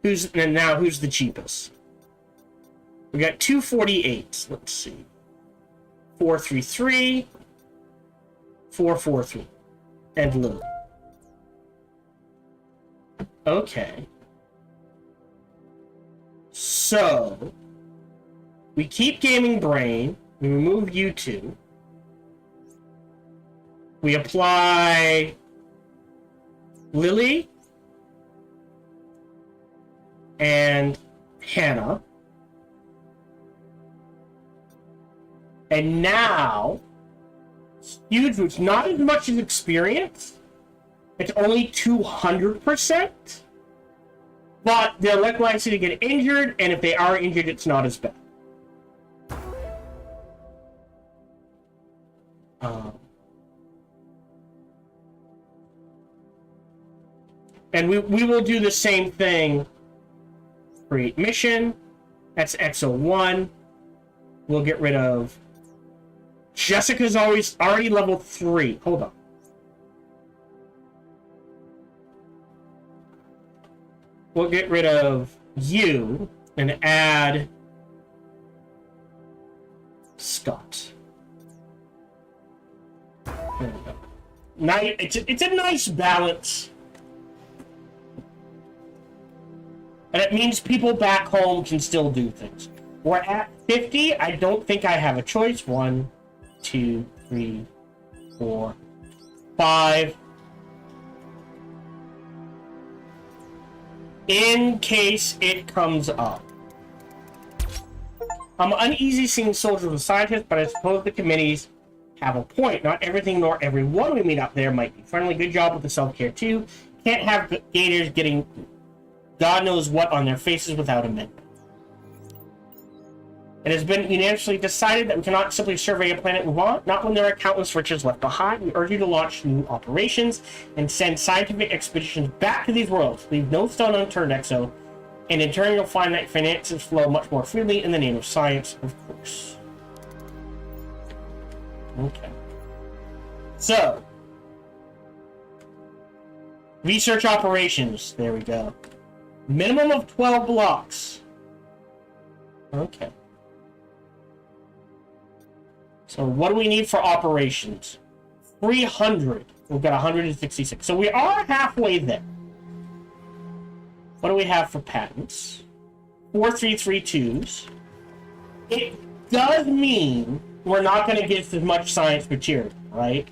Who's the cheapest? We got 248. Let's see. 433. 443. And Lily. Okay. So We keep Gaming Brain. We remove you two. We apply Lily and Hannah. And now, Huge, which not as much as experience. It's only 200%. But they're less likely to get injured, and if they are injured, it's not as bad. And we will do the same thing. Create mission. That's XO1. We'll get rid of... Jessica's already level 3. Hold on. We'll get rid of you and add Scott. There we go. Nice. It's a nice balance. And it means people back home can still do things. We're at 50. I don't think I have a choice. 1, 2, 3, 4, 5. In case it comes up. I'm uneasy seeing soldiers with scientists, but I suppose the committees have a point. Not everything nor everyone we meet up there might be friendly. Good job with the self-care, too. Can't have gators getting God knows what on their faces without amendment. It has been unanimously decided that we cannot simply survey a planet we want, not when there are countless riches left behind. We urge you to launch new operations and send scientific expeditions back to these worlds. Leave no stone unturned, Exo, and in turn you'll find that finances flow much more freely in the name of science, of course. Okay. So, research operations. There we go. Minimum of 12 blocks. Okay. So what do we need for operations? 300. We've got 166. So we are halfway there. What do we have for patents? 4332s. It does mean we're not going to get as much science material, right?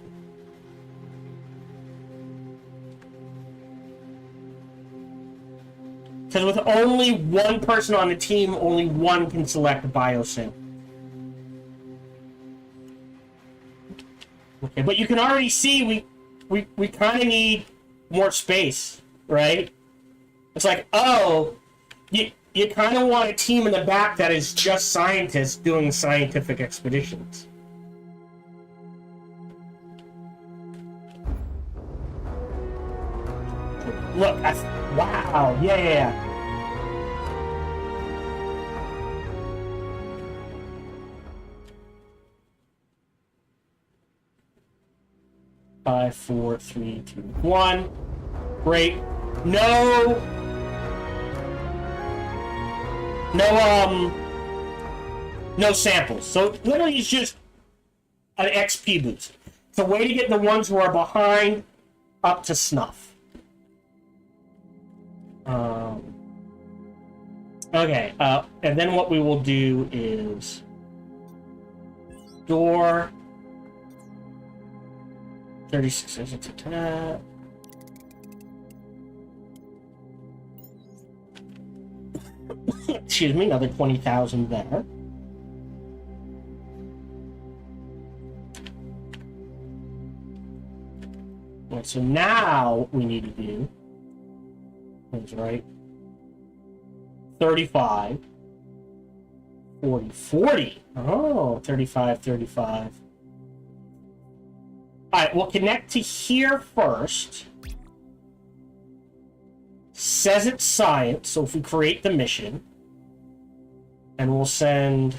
Because with only one person on the team, only one can select a biosim. Okay, but you can already see we kind of need more space, right? It's like, oh, you kind of want a team in the back that is just scientists doing scientific expeditions. Look, wow, yeah. 5, 4, 3, 2, 1. Great. No samples. So literally it's just an XP boost. It's a way to get the ones who are behind up to snuff. Okay, and then what we will do is door 36 attack. Excuse me, another 20,000 there. Right, so now what we need to do is right 35 40. Oh, 35. Alright, we'll connect to here first. Says it's science, so if we create the mission, and we'll send...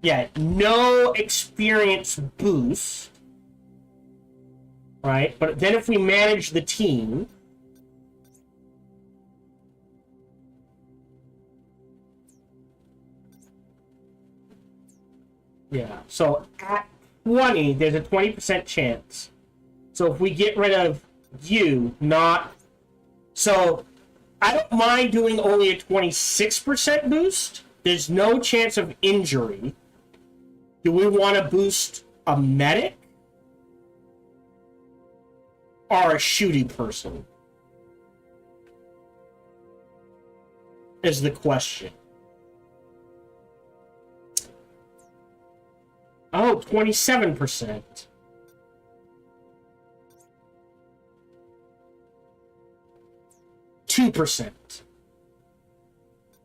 Yeah, no experience boost. Right? But then if we manage the team... Yeah, so at 20, there's a 20% chance. So if we get rid of you, not... So I don't mind doing only a 26% boost. There's no chance of injury. Do we want to boost a medic? Or a shooty person? Is the question. Oh, 27%. 2%.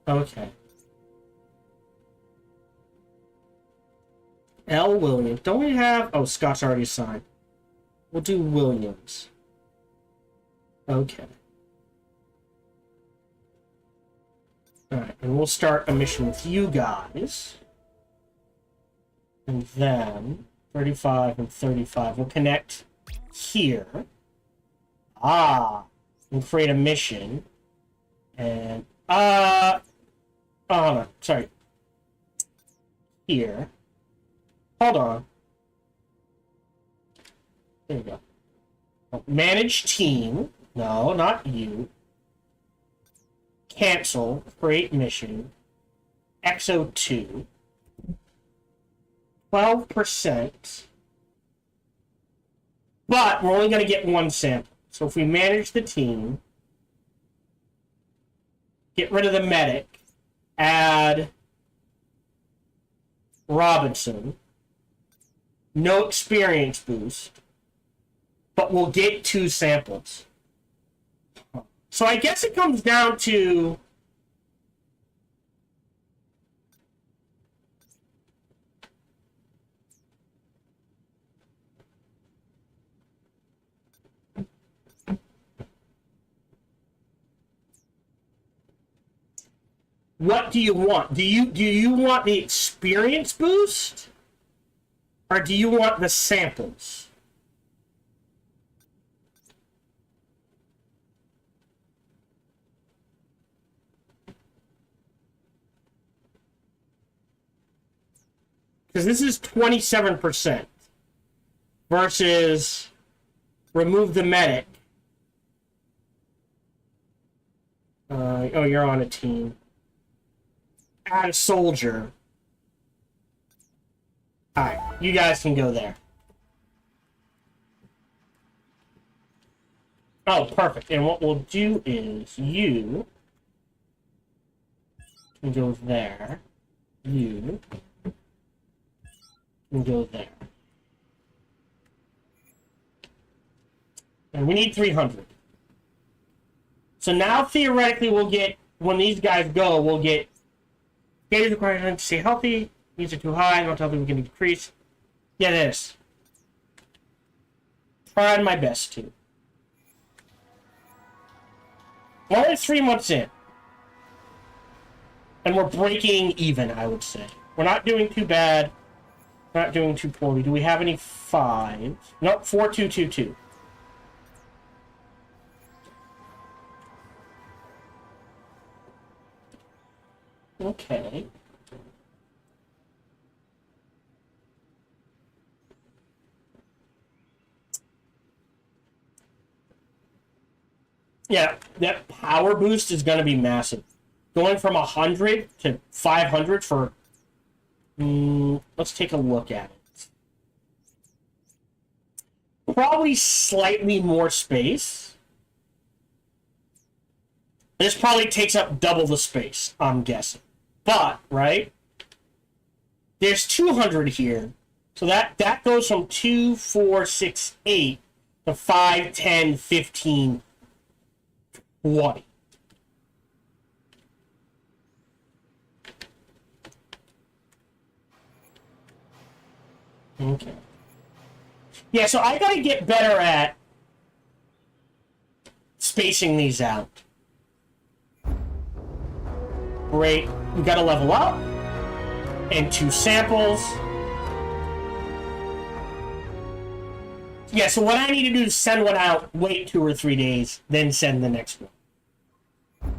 Okay. L. Williams. Don't we have... Oh, Scott's already signed. We'll do Williams. Okay. Alright, and we'll start a mission with you guys. And then 35 and 35 will connect here. Ah, we'll create a mission. And oh no, sorry. Here. Hold on. There you go. Manage team. No, not you. Cancel. Create mission. Exo 2. 12%. But we're only going to get one sample. So if we manage the team, get rid of the medic, add Robinson, no experience boost, but we'll get 2 samples. So I guess it comes down to what do you want? Do you want the experience boost? Or do you want the samples? Because this is 27% versus remove the medic. Oh, you're on a team. Add a soldier. Alright, you guys can go there. Oh, perfect. And what we'll do is you can go there. You can go there. And we need 300. So now theoretically we'll get, when these guys go, we'll get gauge required to stay healthy. These are too high, not healthy, we can decrease. Yeah, this. Trying my best to. We're only 3 months in. And we're breaking even, I would say. We're not doing too bad. We're not doing too poorly. Do we have any 5s? Nope, 4222. Okay. Yeah, that power boost is going to be massive. Going from 100 to 500 for... let's take a look at it. Probably slightly more space. This probably takes up double the space, I'm guessing. But, right? There's 200 here. So that goes from 2, 4, 6, 8 to 5, 10, 15, 20. Okay. Yeah, so I gotta get better at spacing these out. Great. We gotta level up. And 2 samples. Yeah, so what I need to do is send one out, wait 2 or 3 days, then send the next one.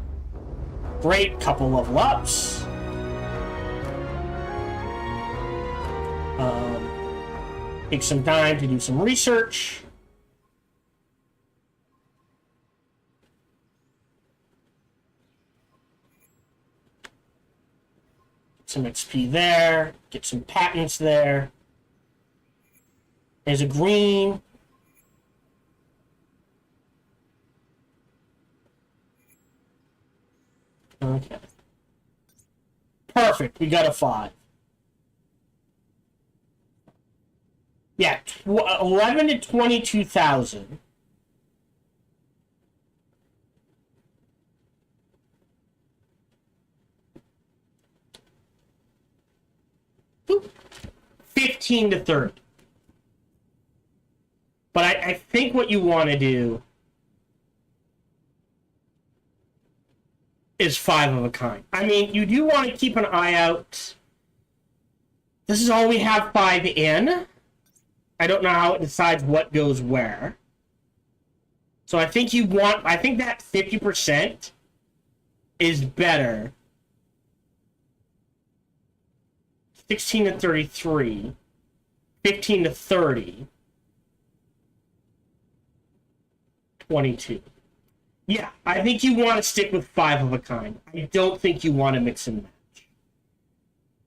Great. Couple level ups. Take some time to do some research. Some XP there. Get some patents there. There's a green. Okay. Perfect. We got a 5. Yeah, 11 to 22,000. Boop. 15 to 30. But I think what you want to do is 5 of a kind. I mean, you do want to keep an eye out. This is all we have 5 in. I don't know how it decides what goes where. So I think that 50% is better. 16 to 33. 15 to 30. 22. Yeah, I think you want to stick with 5 of a kind. I don't think you want to mix and match.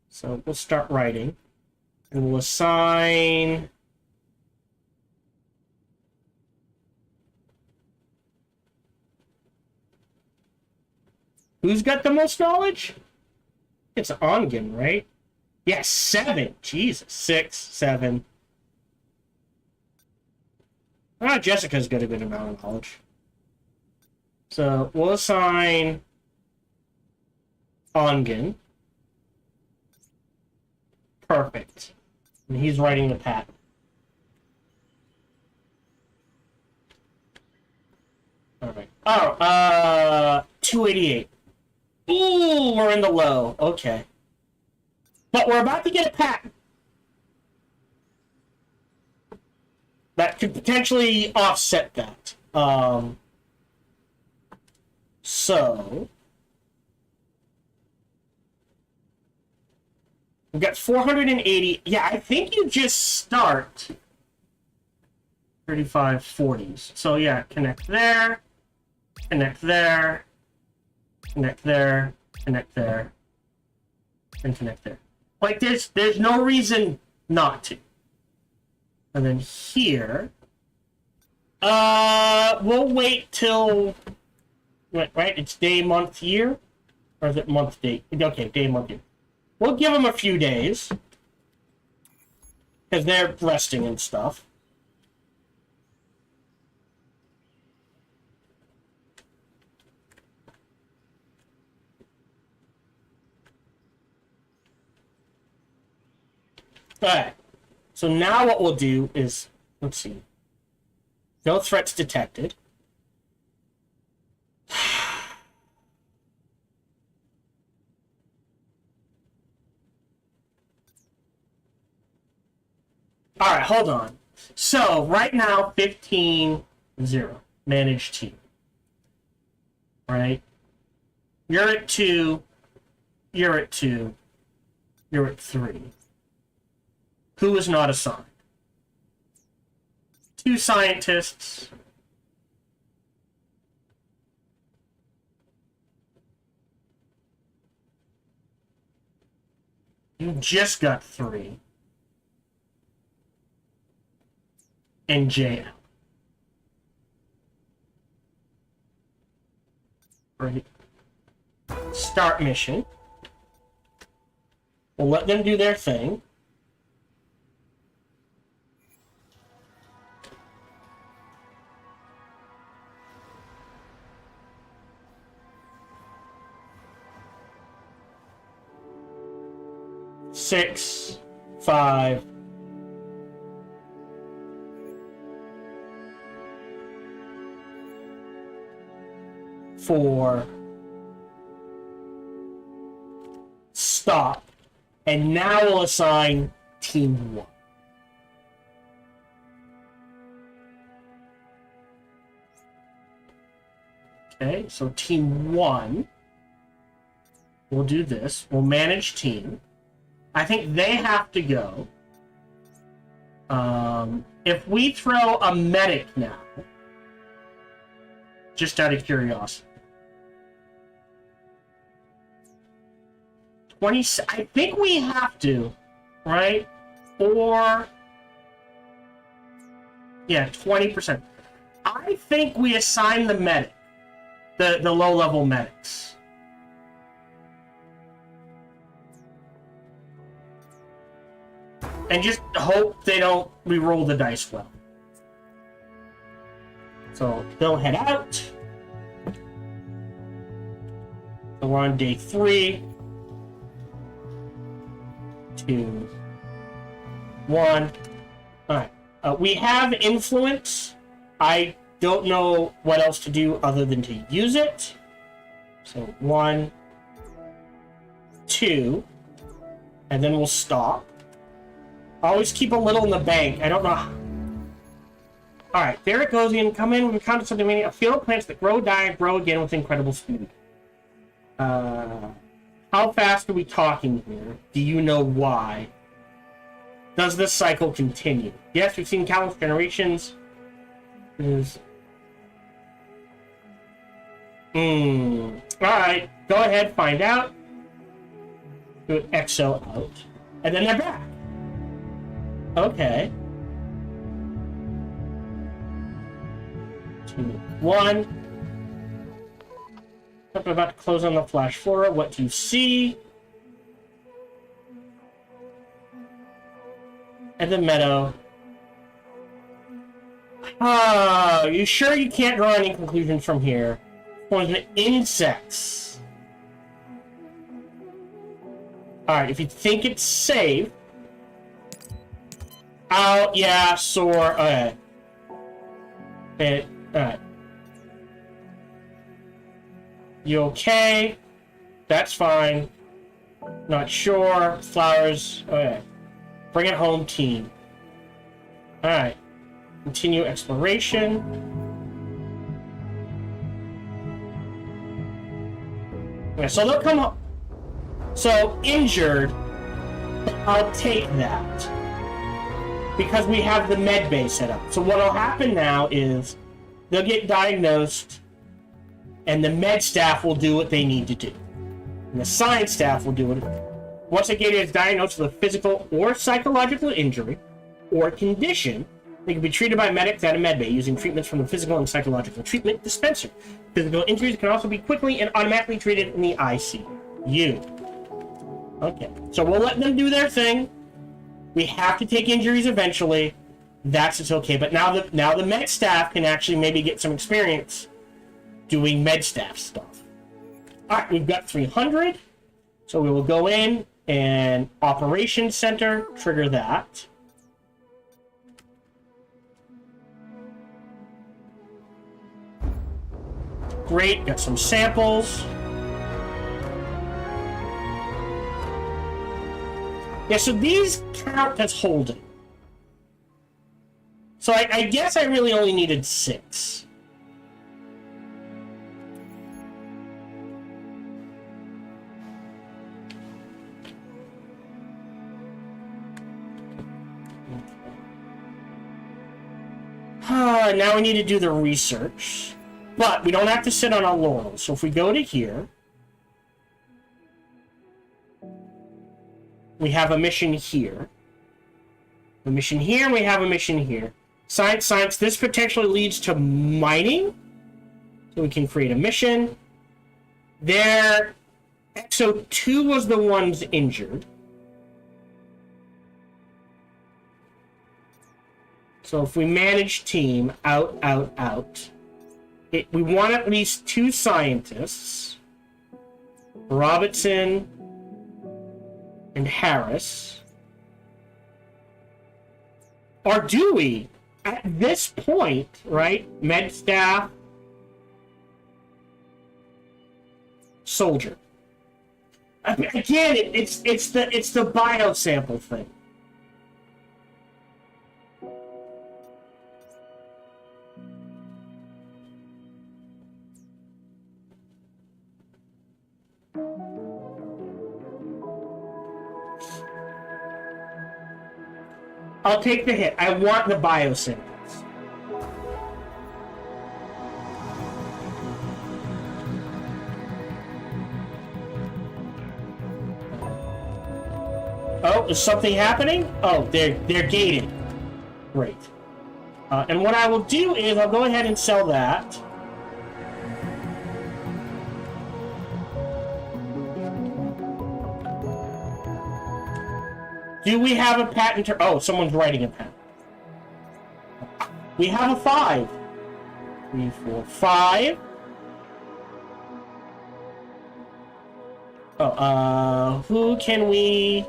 So we'll start writing. And we'll assign... Who's got the most knowledge? It's Ongen, right? Yeah, 7. Jesus. 6, 7. Ah, Jessica's got a good amount of knowledge. So we'll assign Ongen. Perfect. And he's writing the patent. Alright. Oh, 288. Ooh, we're in the low. Okay. But we're about to get a patent. That could potentially offset that. So... We've got 480. Yeah, I think you just start 35, 40s. So yeah, connect there, connect there, connect there, connect there, and connect there. Like there's no reason not to. And then here, we'll wait till, right? It's day, month, year, or is it month, date? Okay, day, month, year. We'll give them a few days because they're resting and stuff. Alright, so now what we'll do is, let's see, no threats detected. Alright, hold on. So, right now, 15-0. Manage team. Right? You're at 2. You're at 2. You're at 3. Who is not assigned? 2 scientists. You just got 3. And JL. Right. Start mission. We'll let them do their thing. Six, 5, 4, stop, and now we'll assign team 1. Okay, so team 1, we'll do this. We'll manage team. I think they have to go. If we throw a medic now, just out of curiosity. 20. I think we have to, right? Or yeah, 20%. I think we assign the medic, the low-level medics. And just hope they don't re-roll the dice well. So they'll head out. So we're on day 3. 2, 1. Alright. We have influence. I don't know what else to do other than to use it. So 1, 2. And then we'll stop. Always keep a little in the bank. I don't know. Alright, there it goes again. Come in, we encounter something many. A field of plants that grow, die, and grow again with incredible speed. How fast are we talking here? Do you know why? Does this cycle continue? Yes, we've seen countless generations. Alright, go ahead, find out. Do an exo out. And then they're back. Okay. 2, 1. I'm about to close on the flash flora. What do you see? And the meadow. You sure you can't draw any conclusions from here? Forms of insects. Alright, if you think it's safe. Oh, yeah, sore. Okay. Alright. You okay? That's fine. Not sure. Flowers. Okay. Bring it home, team. Alright. Continue exploration. Okay, so they'll come home. So, injured. I'll take that. Because we have the med bay set up. So what'll happen now is they'll get diagnosed and the med staff will do what they need to do. And the science staff will do it. Once a gator is diagnosed with a physical or psychological injury or condition, they can be treated by medics at a medbay using treatments from the physical and psychological treatment dispenser. Physical injuries can also be quickly and automatically treated in the ICU. Okay, so we'll let them do their thing. We have to take injuries eventually. That's it's okay. But now the med staff can actually maybe get some experience doing med staff stuff. Alright, we've got 300. So we will go in and Operations Center, trigger that. Great, got some samples. Yeah, so these count as holding. So I guess I really only needed 6. Now we need to do the research. But we don't have to sit on our laurels. So if we go to here, we have a mission here. A mission here, we have a mission here. Science. This potentially leads to mining. So we can create a mission. There, Exo 2 was the ones injured. So if we manage team, out. We want at least 2 scientists. Robertson and Harris. Or do we? At this point, right? Med staff. Soldier. Again, it's the biosample thing. I'll take the hit. I want the biosamples. Oh, is something happening? Oh, they're gated. Great. And what I will do is I'll go ahead and sell that. Do we have a patent? Oh, someone's writing a patent. We have a 5. 3, 4, 5. Oh, who can we...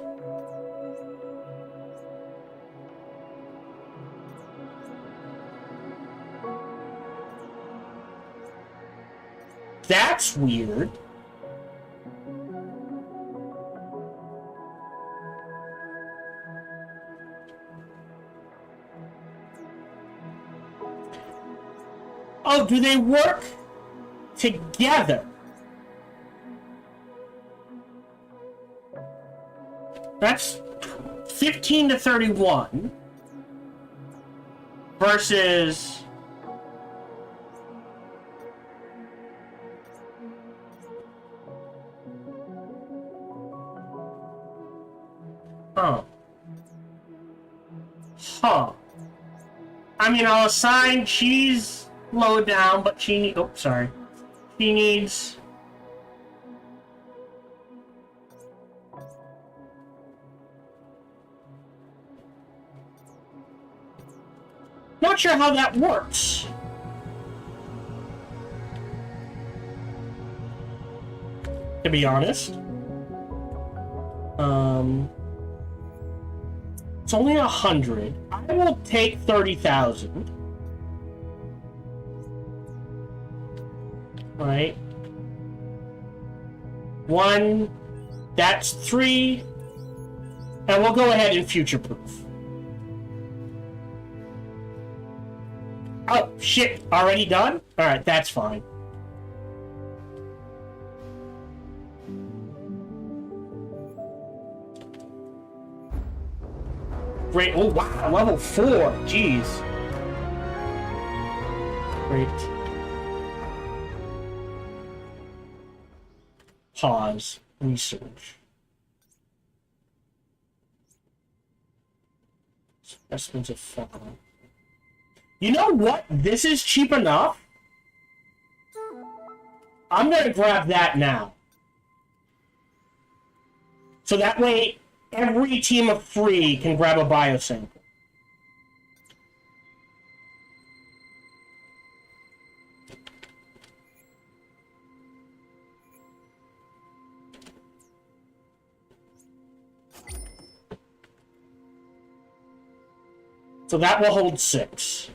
That's weird. Oh, do they work together? That's 15 to 31 versus... Huh. I mean, I'll assign she's low down, but she needs... Oh, sorry. She needs... Not sure how that works. To be honest. It's only 100. I will take 30,000. Right. 1. That's 3. And we'll go ahead and future-proof. Oh, shit. Already done? Alright, that's fine. Great. Oh, wow. Level 4. Jeez. Great. Pause. Research. Specimens of fauna. You know what? This is cheap enough. I'm gonna grab that now. So that way, every team of 3 can grab a biosample. So that will hold 6.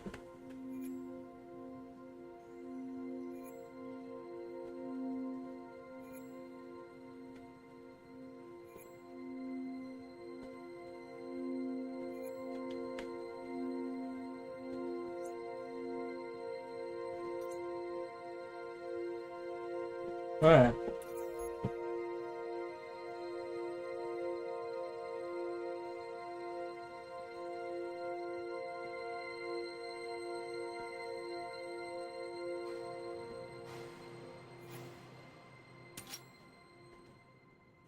Alright.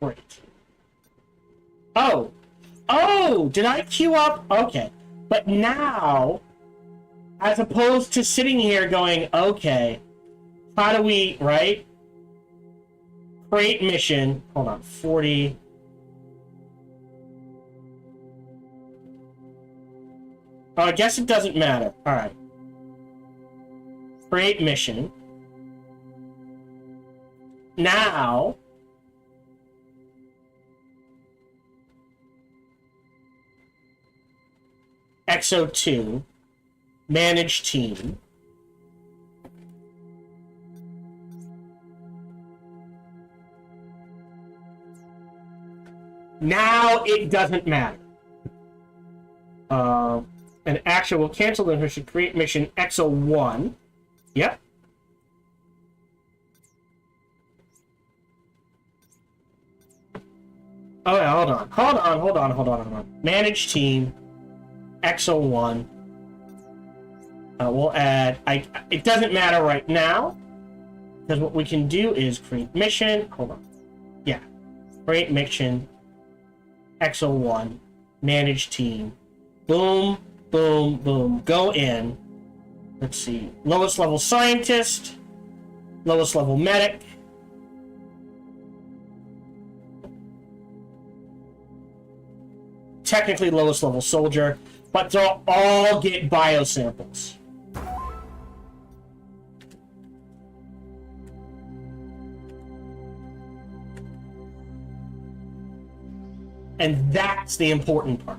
Great. Oh! Oh! Did I queue up? Okay. But now, as opposed to sitting here going, okay, how do we, right? Create mission. Hold on, 40. Oh, I guess it doesn't matter. Alright. Create mission. Now, Exo2, manage team. Now it doesn't matter. An action will cancel the mission, create mission Exo1. Yep. Oh, yeah, hold on. Manage team. Exo1. We'll add... it doesn't matter right now, because what we can do is create mission. Hold on. Yeah. Create mission. Exo 1, manage team. Boom, boom, boom. Go in. Let's see. Lowest level scientist. Lowest level medic. Technically lowest level soldier. But they'll all get biosamples. And that's the important part.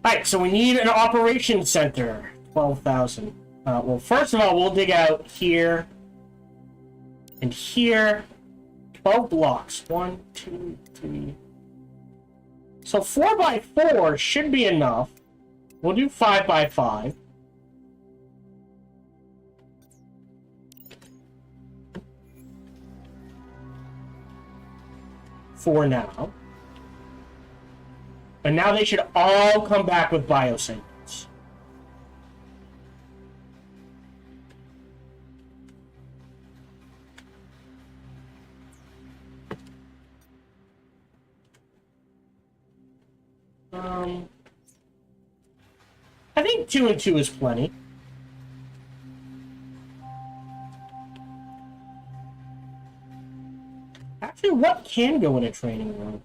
Alright, so we need an operations center. 12,000. Well, first of all, we'll dig out here and here. 12 blocks. 1, 2, 3. So 4x4 should be enough. We'll do 5x5. For now. And now they should all come back with biosamples. I think 2 and 2 is plenty. Actually, what can go in a training room?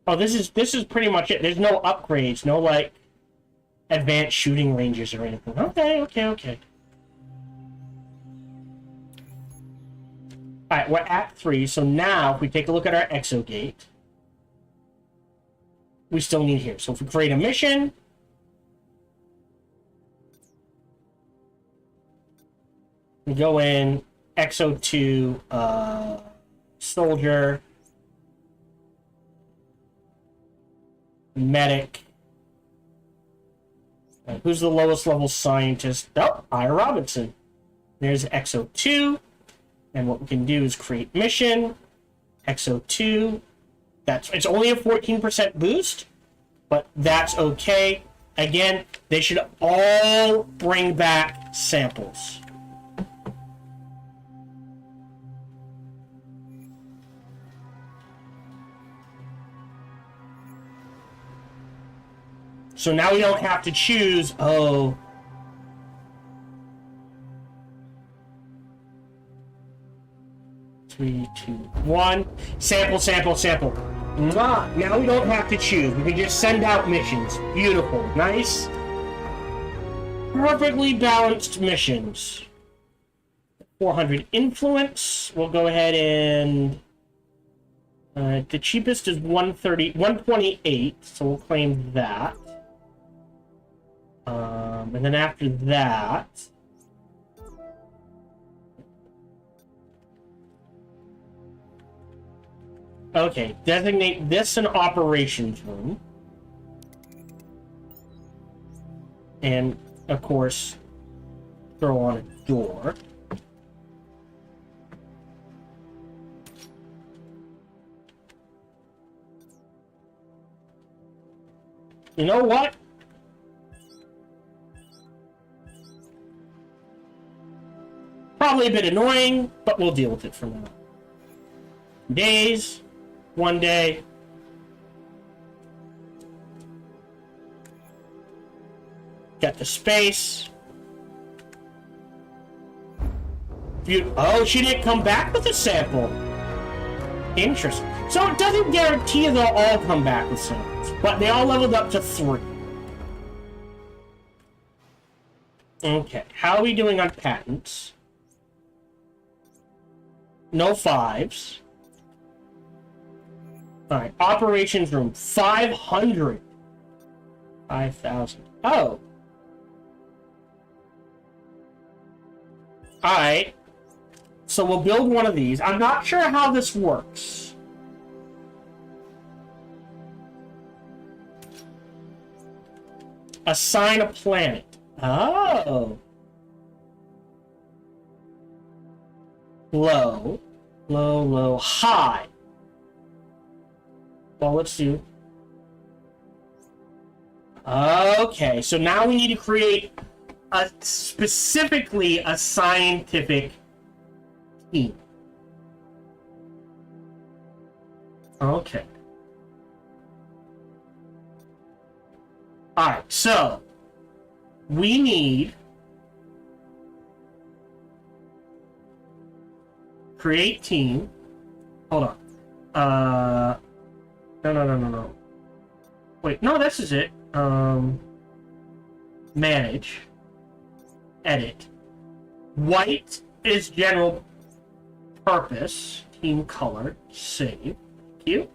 Oh, this is pretty much it. There's no upgrades, no like advanced shooting ranges or anything. Okay. Alright, we're at 3, so now if we take a look at our Exogate, we still need here. So if we create a mission, we go in, Exo 2, soldier, medic. Who's the lowest level scientist? Oh, I. Robinson. There's Exo 2. And what we can do is create mission. Exo 2. It's only a 14% boost, but that's okay. Again, they should all bring back samples. So now we don't have to choose, oh. Three, two, one. Sample, sample, sample. Mwah. Now we don't have to choose. We can just send out missions. Beautiful. Nice. Perfectly balanced missions. 400 influence. We'll go ahead and... the cheapest is 128, so we'll claim that. And then after that... Okay, designate this an operations room. And, of course, throw on a door. You know what? Probably a bit annoying, but we'll deal with it for now. Days. 1 day. Got the space. Oh, she didn't come back with a sample. Interesting. So it doesn't guarantee they'll all come back with samples, but they all leveled up to 3. Okay, how are we doing on patents? No 5s. Alright, operations room, 500. 5,000. Oh. Alright. So we'll build one of these. I'm not sure how this works. Assign a planet. Oh. Low. Low, low, high. Well, let's do... Okay, so now we need to create specifically a scientific team. Okay. Alright, so we need create team. Hold on. No. Wait, no, this is it. Manage. Edit. White is general purpose. Team color. Save. Thank you.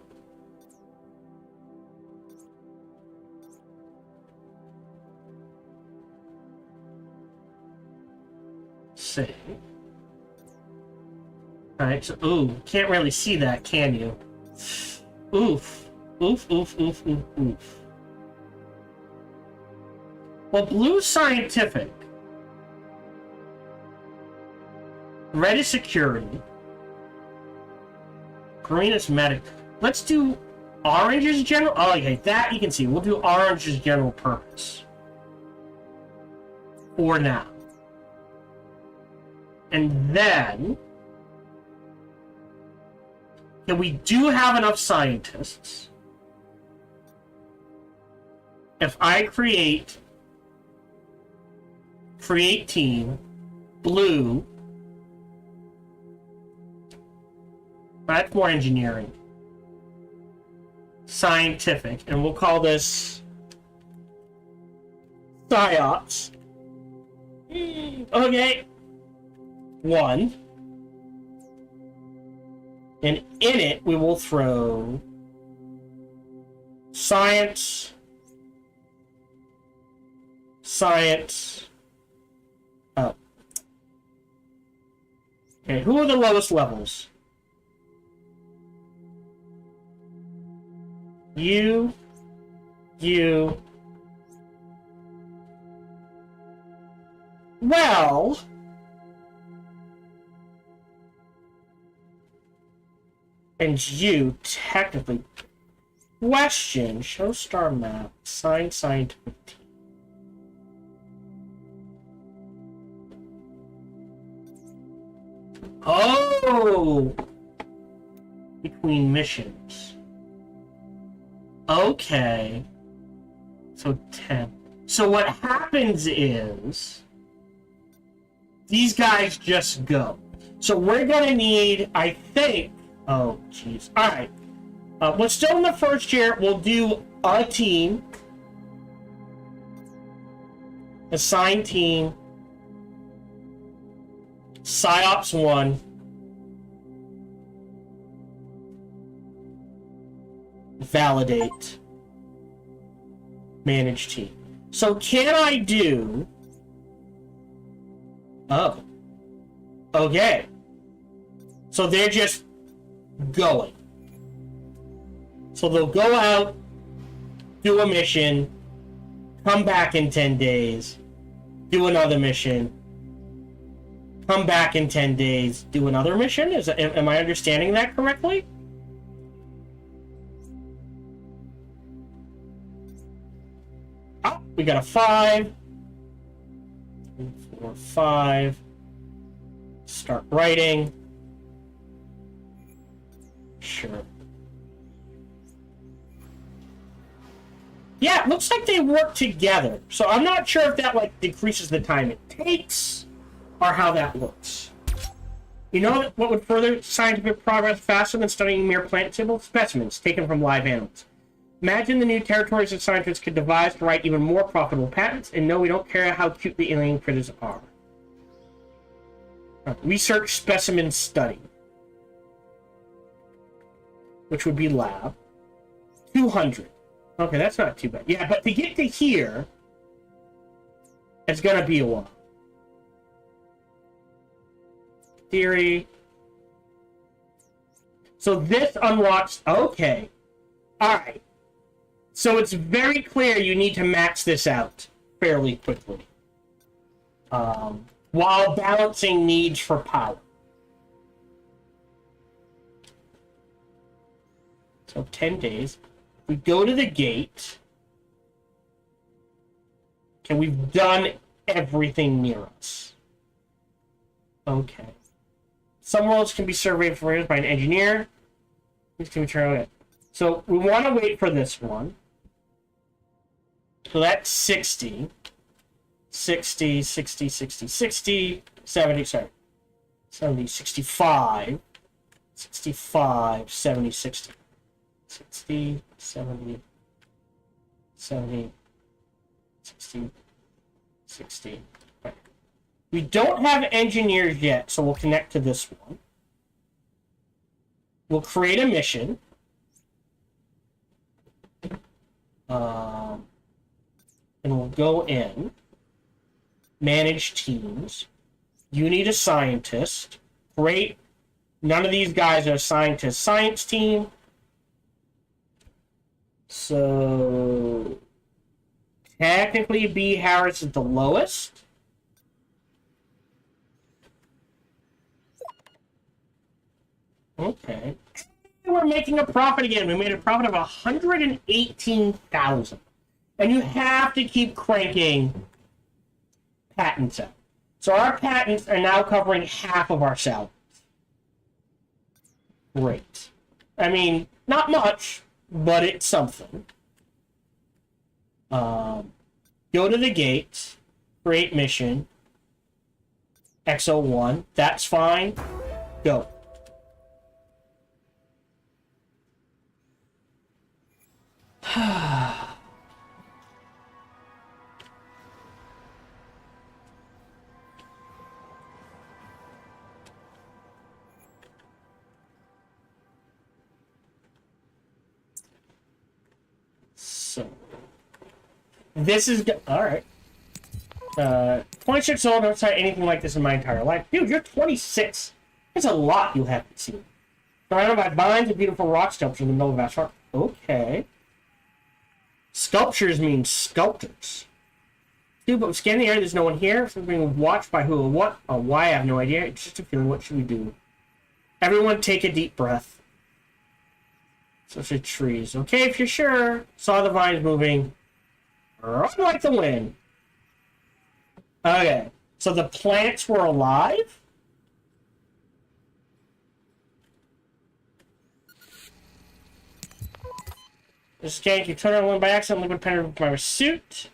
Save. Alright, so, ooh, can't really see that, can you? Oof. Oof. Well, blue's scientific. Red is security. Green is medic. Let's do orange as general. Oh, okay, that you can see. We'll do orange as general purpose. For now. And then... yeah, we do have enough scientists. If I create team, blue, that's more engineering, scientific, and we'll call this PsyOps. Okay. 1. And in it, we will throw science. Oh. Okay, who are the lowest levels? You. Well... and you, technically. Question. Show star map. Sign scientific team. Oh! Between missions. Okay. So 10. So what happens is... these guys just go. So we're gonna need, I think... oh, jeez. Alright. We're still in the first year. We'll do a team. Assign team. PsyOps 1. Validate. Manage team. So can I do... oh. Okay. So they're just going. So they'll go out, do a mission, come back in 10 days, do another mission, come back in 10 days, do another mission? Am I understanding that correctly? Oh, we got a 5. 4, 5. Start writing. Sure. Yeah, it looks like they work together. So I'm not sure if that like decreases the time it takes or how that looks. You know what would further scientific progress faster than studying mere plant specimens taken from live animals? Imagine the new territories that scientists could devise to write even more profitable patents, and no, we don't care how cute the alien critters are. Research specimen study. Which would be lab. 200. Okay, that's not too bad. Yeah, but to get to here, it's gonna be a while. Theory. So this unlocks... okay. Alright. So it's very clear you need to max this out fairly quickly. While balancing needs for power. So 10 days. We go to the gate. Okay, we've done everything near us. Okay. Some worlds can be surveyed for by an engineer. These can be turned on. So we want to wait for this one. So that's 60. 60, 60, 60, 60, 70, sorry. 70, 65. 65, 70, 60. 60, 70, 70, 60, 60. Right. We don't have engineers yet, so we'll connect to this one. We'll create a mission. And we'll go in. Manage teams. You need a scientist. Great. None of these guys are assigned to a science team. So technically B. Harris is the lowest. Okay. We're making a profit again. We made a profit of 118,000. And you have to keep cranking patents out. So our patents are now covering half of our salaries. Great. I mean, not much, but it's something. Go to the gate, create mission, XO1. That's fine. Go. So, this is all right. 26 old. Don't say anything like this in my entire life, dude. You're 26. That's a lot you haven't seen. Surrounded by vines and beautiful rock sculptures in the middle of asphalt. Okay. Sculptures mean sculptors. Dude, but scanning the area, there's no one here. So being watched by who or what or why, I have no idea. It's just a feeling. What should we do? Everyone take a deep breath. Such as trees. Okay, if you're sure. Saw the vines moving. Run like the wind. Okay. So the plants were alive? This scan, you turn on one by accident, liquid penetrated my suit.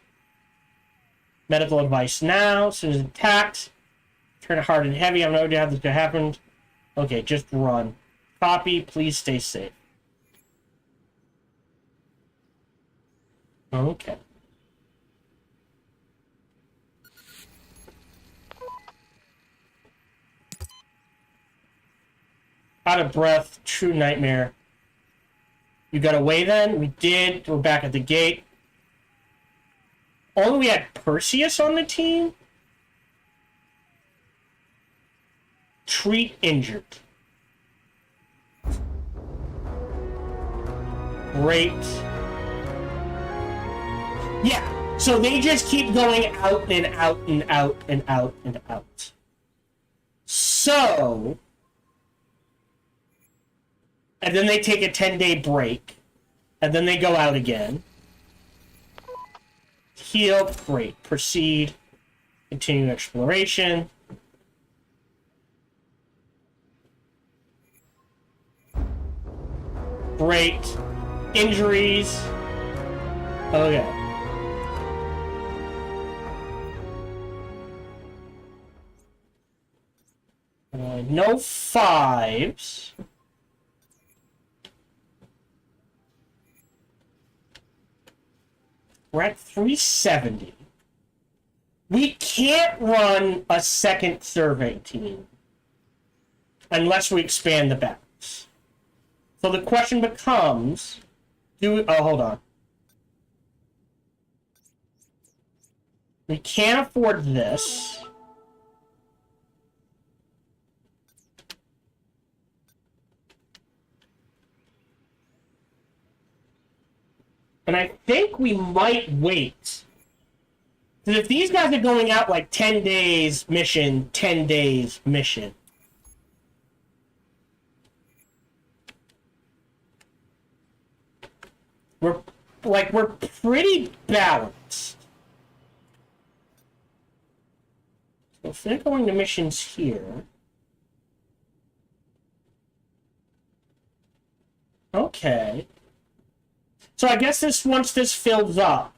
Medical advice now. As soon as attacked. Turn it hard and heavy. I have no idea how this could happen. Okay, just run. Copy. Please stay safe. Okay. Out of breath. True nightmare. You got away then? We did. We're back at the gate. Only we had Perseus on the team? Treat injured. Great. Yeah, so they just keep going out and out and out and out and out. So... and then they take a 10-day break. And then they go out again. Heal. Great. Proceed. Continue exploration. Great. Injuries. Okay. No fives. We're at 370. We can't run a second survey team unless we expand the balance. So the question becomes, oh, hold on. We can't afford this. And I think we might wait. Because if these guys are going out like 10 days mission, 10 days mission. We're pretty balanced. If they're going to missions here... Okay. So I guess once this fills up,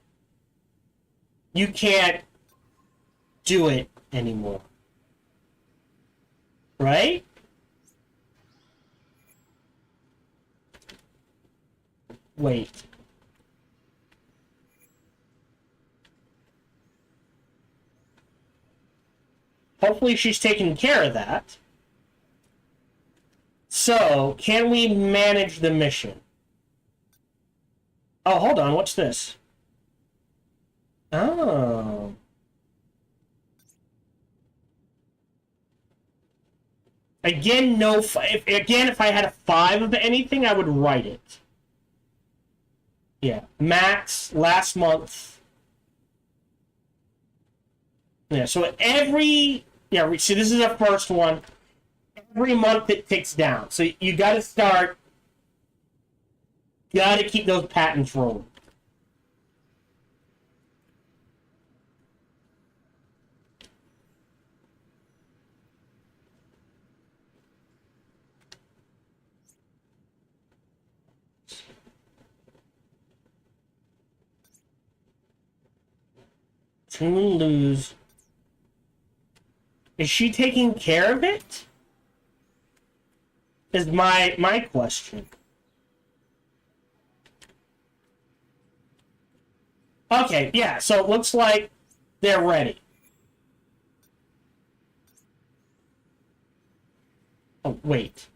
you can't do it anymore. Right? Wait. Hopefully she's taking care of that. So, can we manage the mission? Oh, hold on. What's this? Oh. Again, no. If I had a 5 of anything, I would write it. Yeah. Max, last month. Yeah, so every... Yeah, see, this is our first one. Every month it ticks down. So you got to start... You got to keep those patents rolling. To lose. Is she taking care of it? Is my question. Okay, yeah, so it looks like they're ready. Oh, wait.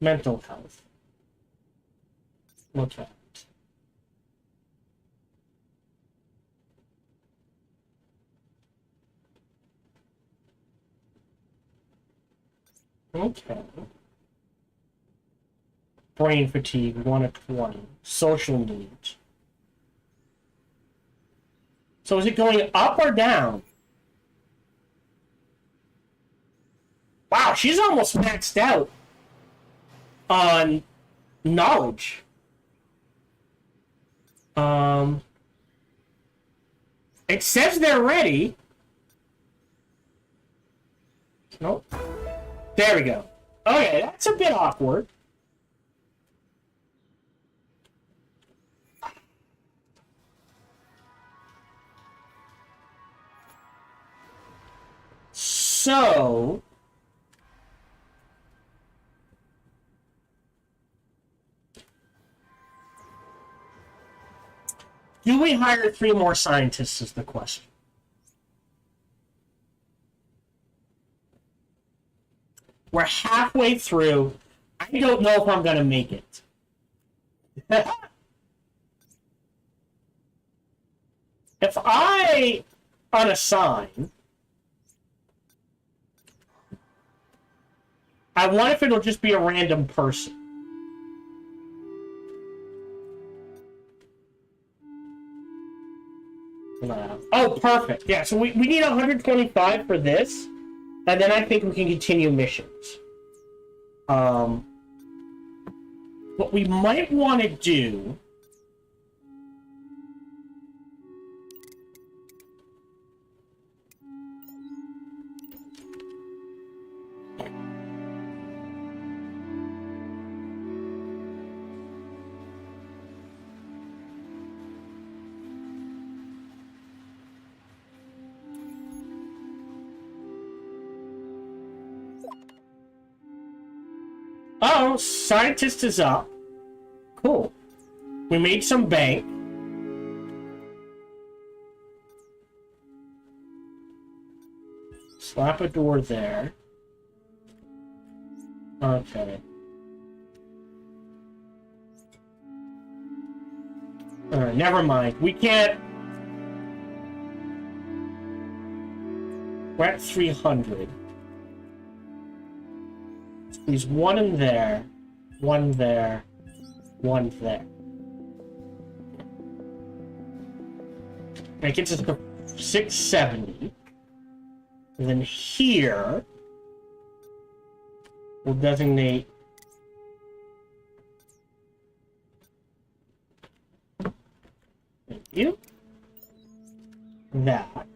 Mental health. Look at it. Okay. Brain fatigue, 1 of 20. Social needs. So is it going up or down? Wow, she's almost maxed out on knowledge. It says they're ready. Nope. There we go. Okay, that's a bit awkward. So... Do we hire 3 more scientists is the question. We're halfway through. I don't know if I'm going to make it. If I unassign, I wonder if it'll just be a random person. Oh, perfect. Yeah, so we need 125 for this, and then I think we can continue missions. What we might want to do... Oh, scientist is up. Cool. We made some bank. Slap a door there. Okay. Never mind. We can't... We're at 300. There's 1 in there, 1 there, 1 there. That gets us to 670. And then here, we'll designate... Thank you. that.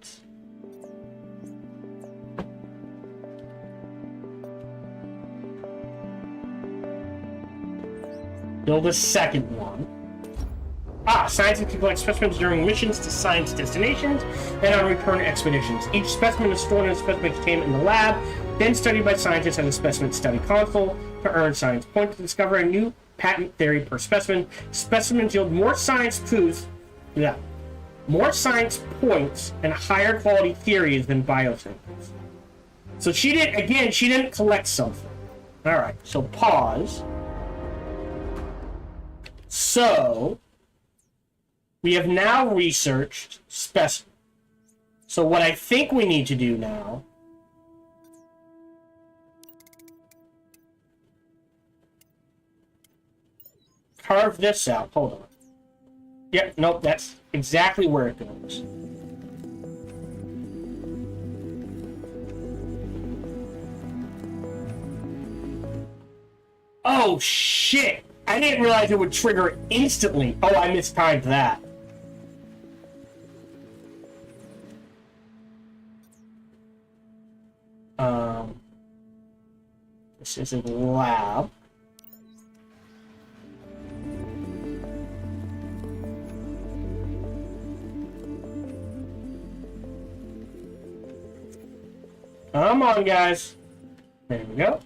Build a second one. Scientists can collect specimens during missions to science destinations and on return expeditions. Each specimen is stored in a specimen contained in the lab, then studied by scientists at a specimen study console to earn science points to discover a new patent theory per specimen. Specimens yield more science points and higher quality theories than biosamples. So she didn't collect something. Alright, so pause. So we have now researched specimens. So what I think we need to do now carve this out. Hold on. Yep, nope, that's exactly where it goes. Oh, shit! I didn't realize it would trigger instantly. Oh, I mistimed that. This is a lab. Come on, guys. There we go.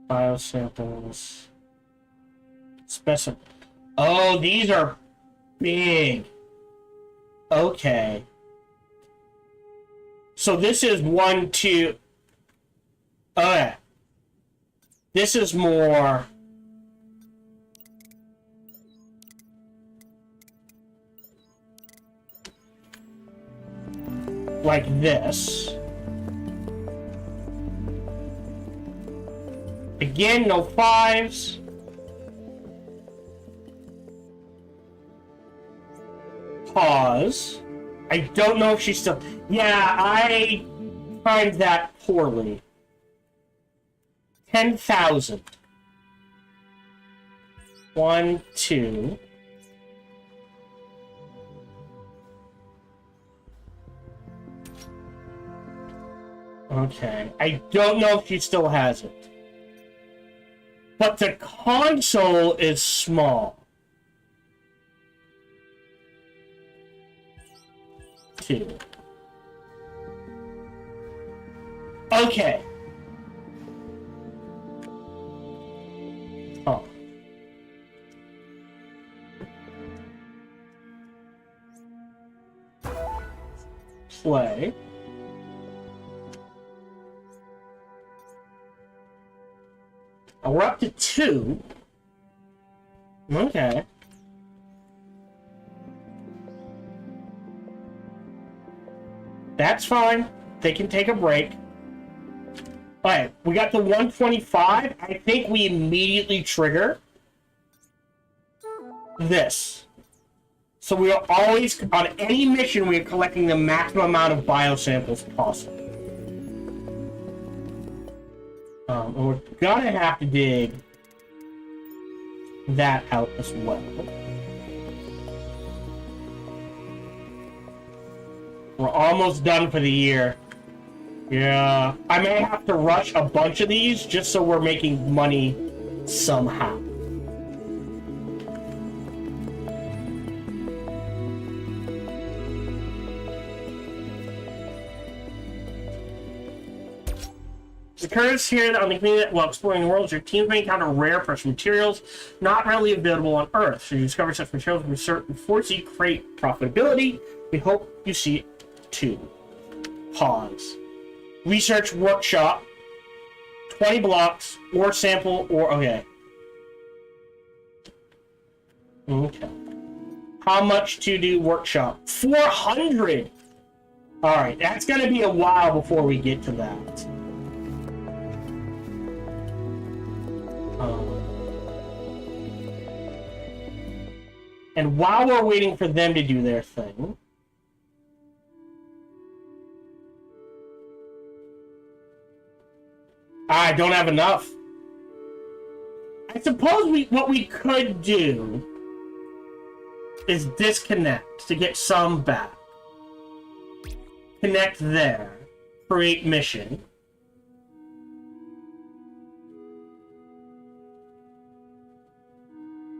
Biosamples. Specimen. Oh, these are big. Okay. So this is 1, 2. Okay. This is more. Like this. Again, no 5s. Pause. I don't know if she's still... Yeah, I timed that poorly. 10,000. 1, 2... Okay. I don't know if she still has it. But the console is small. 2. Okay. Oh. Play. Oh, we're up to 2. Okay. That's fine. They can take a break. Alright, we got the 125. I think we immediately trigger this. So we are always, on any mission, we are collecting the maximum amount of biosamples possible. And we're gonna have to dig that out as well. We're almost done for the year. Yeah, I may have to rush a bunch of these just so we're making money somehow. The occurs here on the planet while exploring the world. Your teams may encounter rare precious materials not readily available on Earth. So you discover such materials from certain foresee great profitability. We hope you see it too. Pause. Research workshop. 20 blocks or sample or okay. Okay. How much to do workshop? 400. All right, that's gonna be a while before we get to that. And while we're waiting for them to do their thing, I don't have enough. I suppose what we could do is disconnect to get some back. Connect there. Create mission.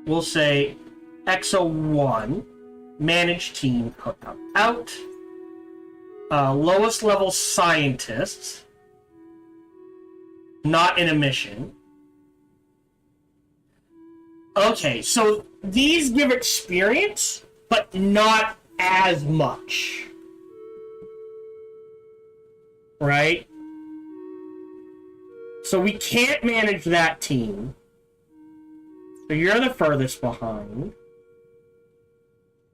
We'll say EXO1, manage team, out. Lowest level scientists, not in a mission. Okay, so these give experience, but not as much. Right? So we can't manage that team. So you're the furthest behind.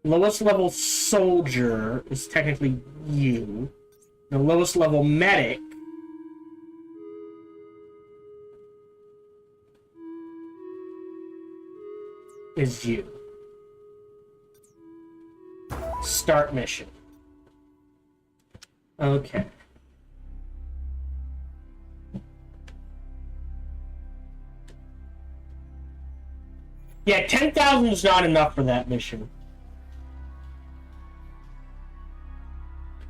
Lowest level soldier is technically you. The lowest level medic is you. Start mission. Okay. Yeah, 10,000 is not enough for that mission.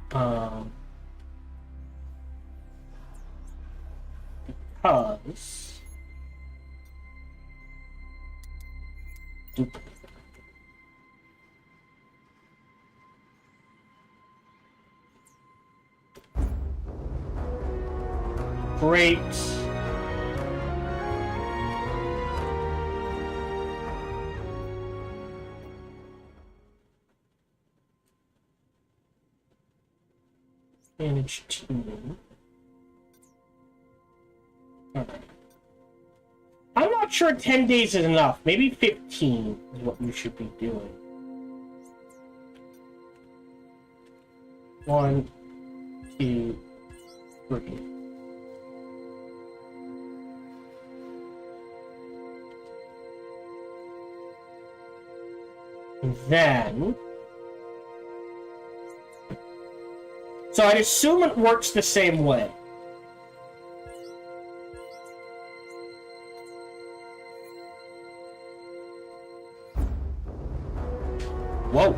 Because... Great. Manage team. Alright. I'm not sure 10 days is enough. Maybe 15 is what you should be doing. 1, 2, 3. And then... So I assume it works the same way. Whoa.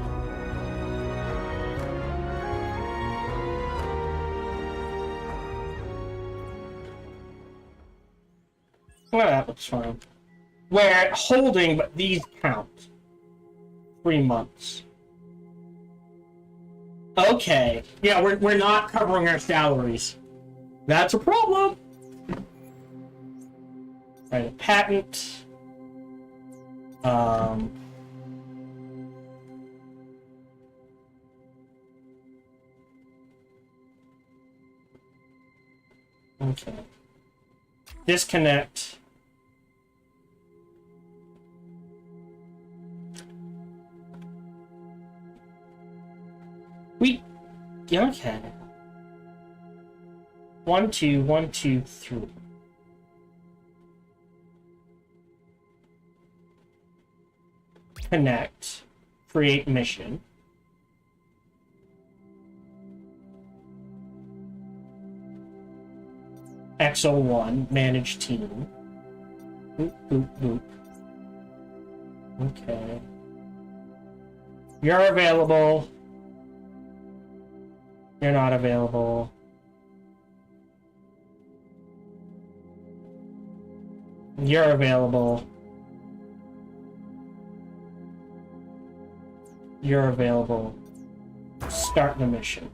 Well, that looks fine. We're holding, but these count. 3 months. Okay. Yeah, we're not covering our salaries. That's a problem. Right, a patent. Okay. Disconnect. Okay. 1, 2, 1, 2, 3. Connect. Create mission. EXO1, manage team. Boop, boop, boop. Okay. You're available. You're not available. You're available. You're available. Start the mission.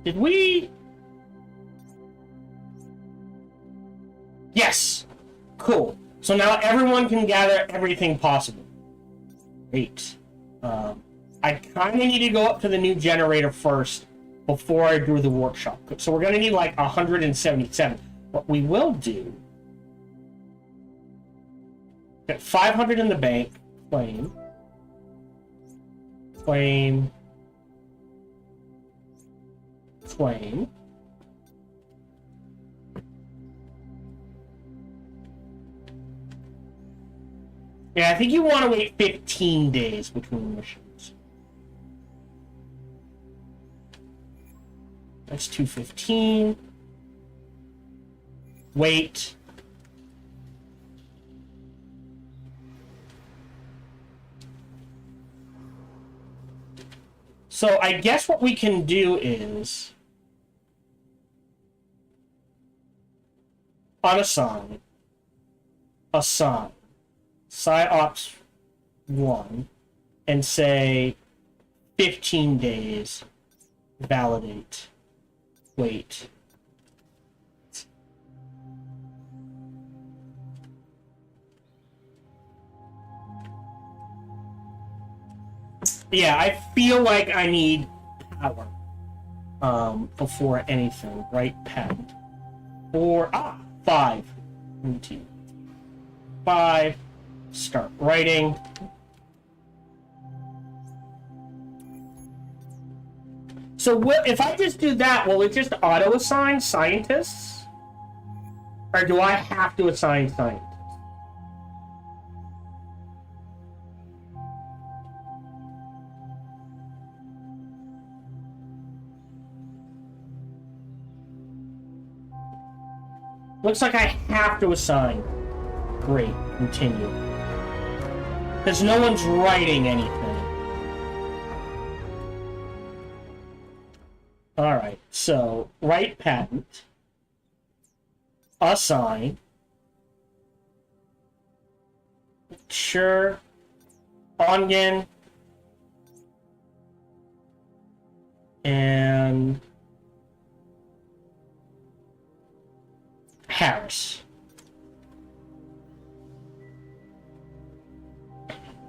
Did we... Yes! Cool. So now everyone can gather everything possible. Great. I kind of need to go up to the new generator first before I do the workshop. So we're going to need like 177. What we will do... Got 500 in the bank. Claim. Claim. Claim. Yeah, I think you want to wait 15 days between missions. That's 215. Wait. So I guess what we can do is unassign, assign, PsyOps 1, and say 15 days, validate, wait. Yeah, I feel like I need power before anything, right? Patent. 5. 1, 2, 5. Start writing. So what if I just do that? Will it just auto-assign scientists? Or do I have to assign scientists? Looks like I have to assign. Great, continue. Because no one's writing anything. Alright, so write patent. Assign. Sure. Ongen. And Harris.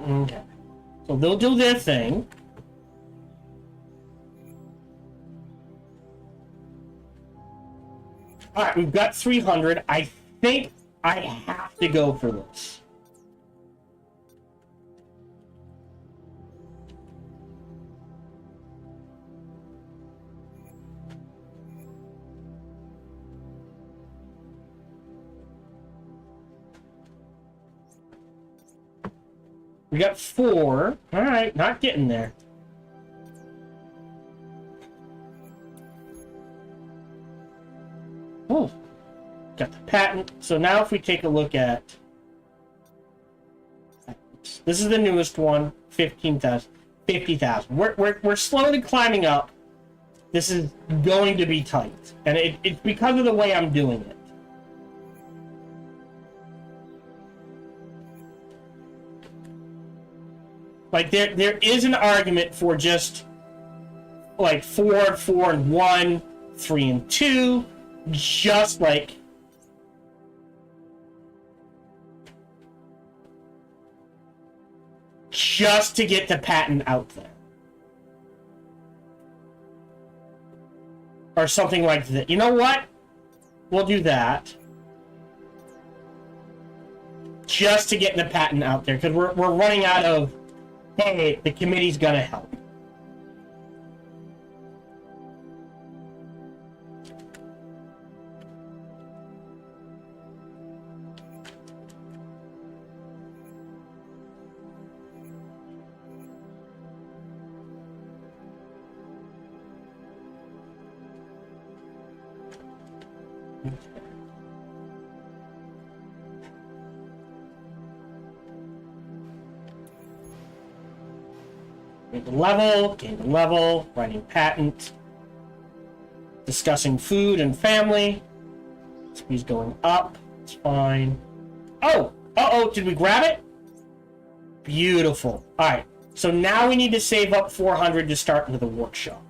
Okay. So they'll do their thing. Alright, we've got 300. I think I have to go for this. We got 4. Alright, not getting there. Oh, got the patent. So now if we take a look at... This is the newest one, 15,000, 50,000. We're slowly climbing up. This is going to be tight. And it's because of the way I'm doing it. Like, there is an argument for just, like, 4, 4, and 1, 3, and 2, just, like... just to get the patent out there. Or something like that. You know what? We'll do that. Just to get the patent out there, because we're running out of... Hey, the committee's gonna help. Gain the level, writing patent, discussing food and family. Speed's going up, it's fine. Oh! Uh-oh, did we grab it? Beautiful. Alright, so now we need to save up 400 to start into the workshop.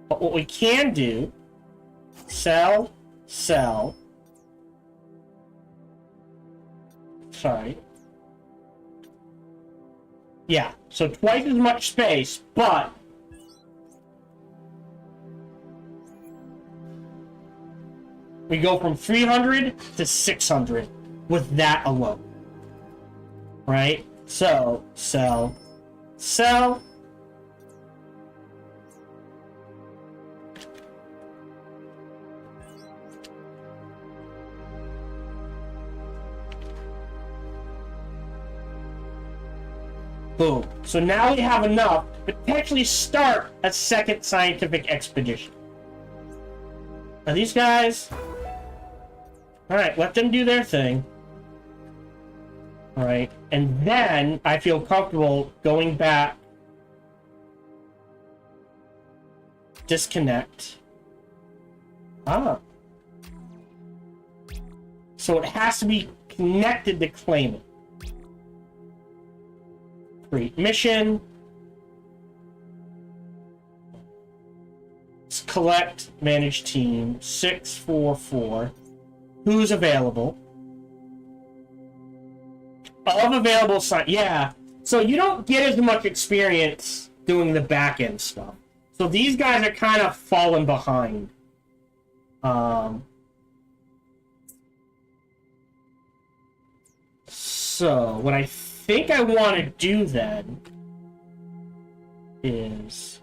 But what we can do, sell, sorry. Yeah, so twice as much space, but we go from 300 to 600 with that alone. Right? So, sell. Boom. So now we have enough to potentially start a second scientific expedition. Are these guys? Alright, let them do their thing. Alright, and then I feel comfortable going back. Disconnect. Ah. So it has to be connected to claim it. Create mission. Let's collect, manage team. 644. Who's available? Of available sign. Yeah. So you don't get as much experience doing the back end stuff. So these guys are kind of falling behind. So what I think I want to do then is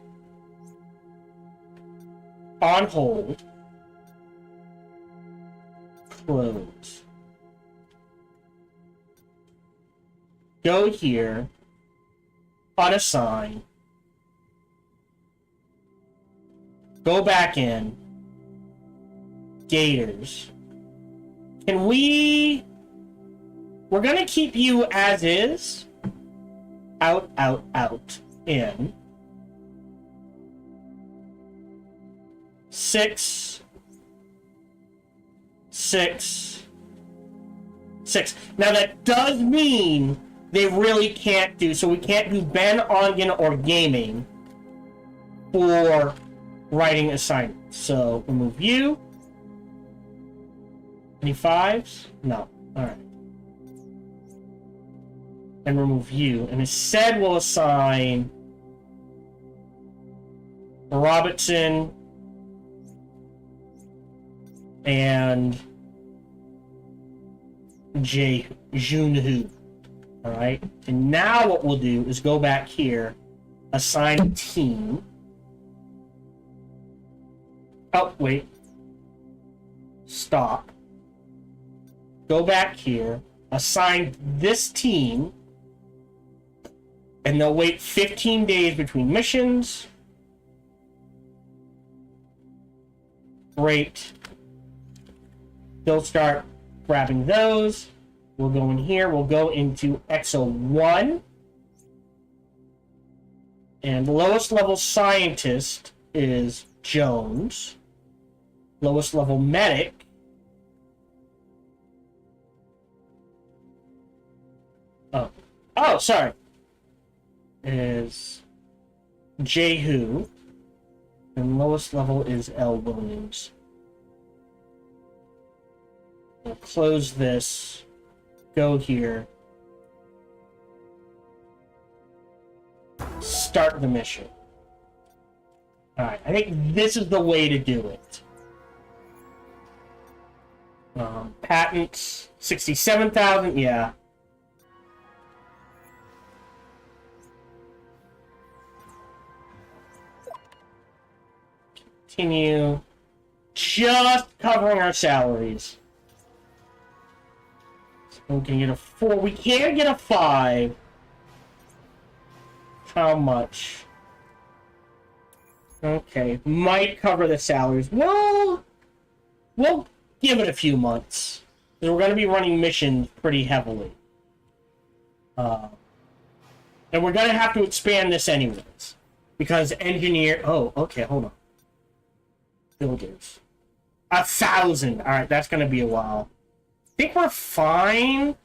on hold, close, go here, unassign, go back in, Gators. Can we... We're gonna keep you as is. Out, out, out, in. 6, 6, 6. Now that does mean they really can't do, so we can't do Ben, Ongen, or gaming for writing assignments. So remove you. Any 5s? No. Alright. And remove you. And instead we'll assign Robertson and Junhu. Alright? And now what we'll do is go back here, assign a team. Oh, wait. Stop. Go back here, assign this team, and they'll wait 15 days between missions. Great. They'll start grabbing those. We'll go in here. We'll go into EXO 1. And the lowest level scientist is Jones. Lowest level medic Oh, sorry. Is Jehu. And lowest level is L. Williams. We'll close this. Go here. Start the mission. Alright, I think this is the way to do it. Patents, 67,000, yeah. Continue. Just covering our salaries. So we can get a 4. We can't get a 5. How much? Okay, might cover the salaries. Well, we'll give it a few months. We're going to be running missions pretty heavily. And we're going to have to expand this anyways. Because engineer... Oh, okay, hold on. Builders. 1,000. Alright, that's going to be a while. I think we're fine.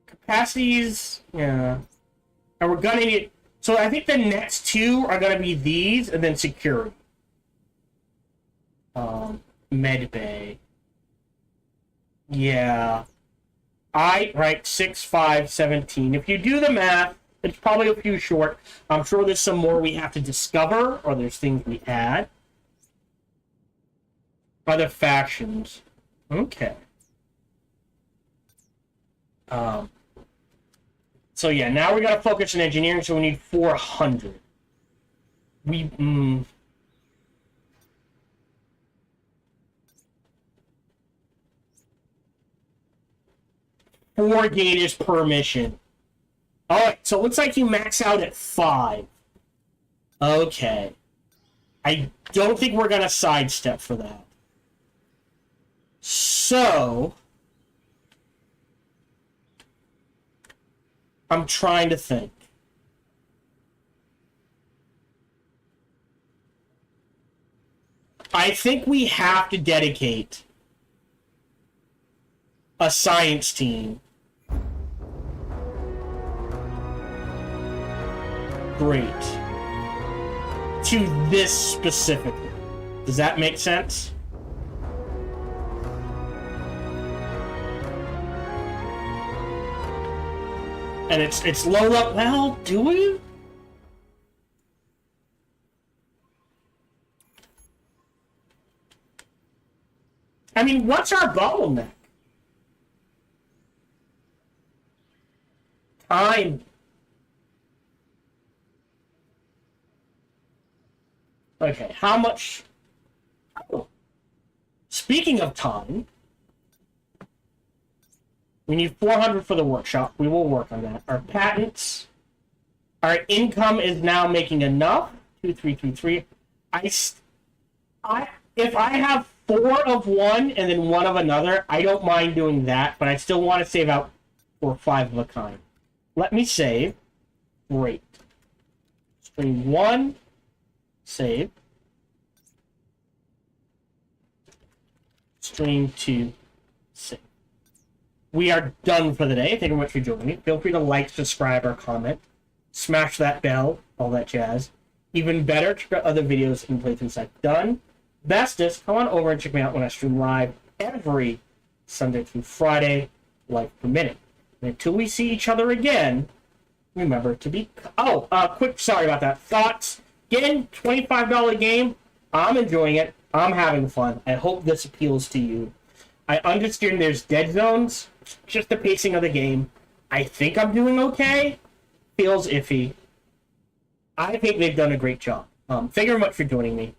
Capacities... Yeah. And we're going to need... So I think the next 2 are going to be these, and then security. Med bay. Yeah. Right, 6, 5, 17. If you do the math, it's probably a few short. I'm sure there's some more we have to discover, or there's things we add. Other factions. Okay. So yeah, now we gotta focus on engineering, so we need 400. We, 4 gators per mission. Alright, so it looks like you max out at 5. Okay. I don't think we're going to sidestep for that. So, I'm trying to think. I think we have to dedicate a science team. Great. To this specifically. Does that make sense? And it's low up. Well, do we? I mean, what's our bottleneck? Time. Okay, how much? Oh. Speaking of time, we need 400 for the workshop. We will work on that. Our patents, our income is now making enough. 2333. If I have 4 of one and then 1 of another, I don't mind doing that, but I still want to save out for 5 of a kind. Let me save. Great. Stream 1. Save. Stream 2. Save. We are done for the day. Thank you very much for joining me. Feel free to like, subscribe, or comment. Smash that bell, all that jazz. Even better, check out other videos and playthroughs I've done. Bestest, come on over and check me out when I stream live every Sunday through Friday, life permitting. And until we see each other again, remember to be... Oh, quick, sorry about that. Thoughts? Again, $25 game. I'm enjoying it. I'm having fun. I hope this appeals to you. I understand there's dead zones. It's just the pacing of the game. I think I'm doing okay. Feels iffy. I think they've done a great job. Thank you very much for joining me.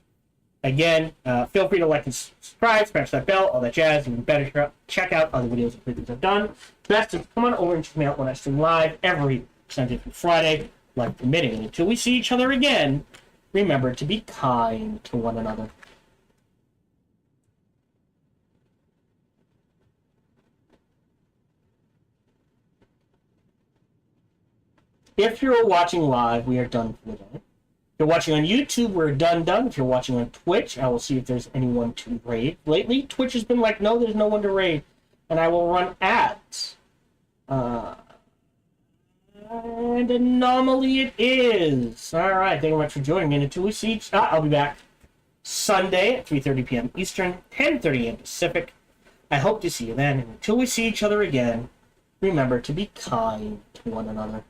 Again, feel free to like and subscribe, smash that bell, all that jazz. Even better, check out other videos and playthroughs I've done. Best is come on over and check me out when I stream live every Sunday through Friday, life permitting. And until we see each other again, remember to be kind to one another. If you're watching live, we are done for the day. If you're watching on YouTube, we're done. If you're watching on Twitch, I will see if there's anyone to raid. Lately, Twitch has been like, no, there's no one to raid. And I will run ads. And anomaly it is. Alright, thank you very much for joining me. And until we see each I'll be back Sunday at 3:30 p.m. Eastern, 10:30 a.m. Pacific. I hope to see you then. And until we see each other again, remember to be kind to one another.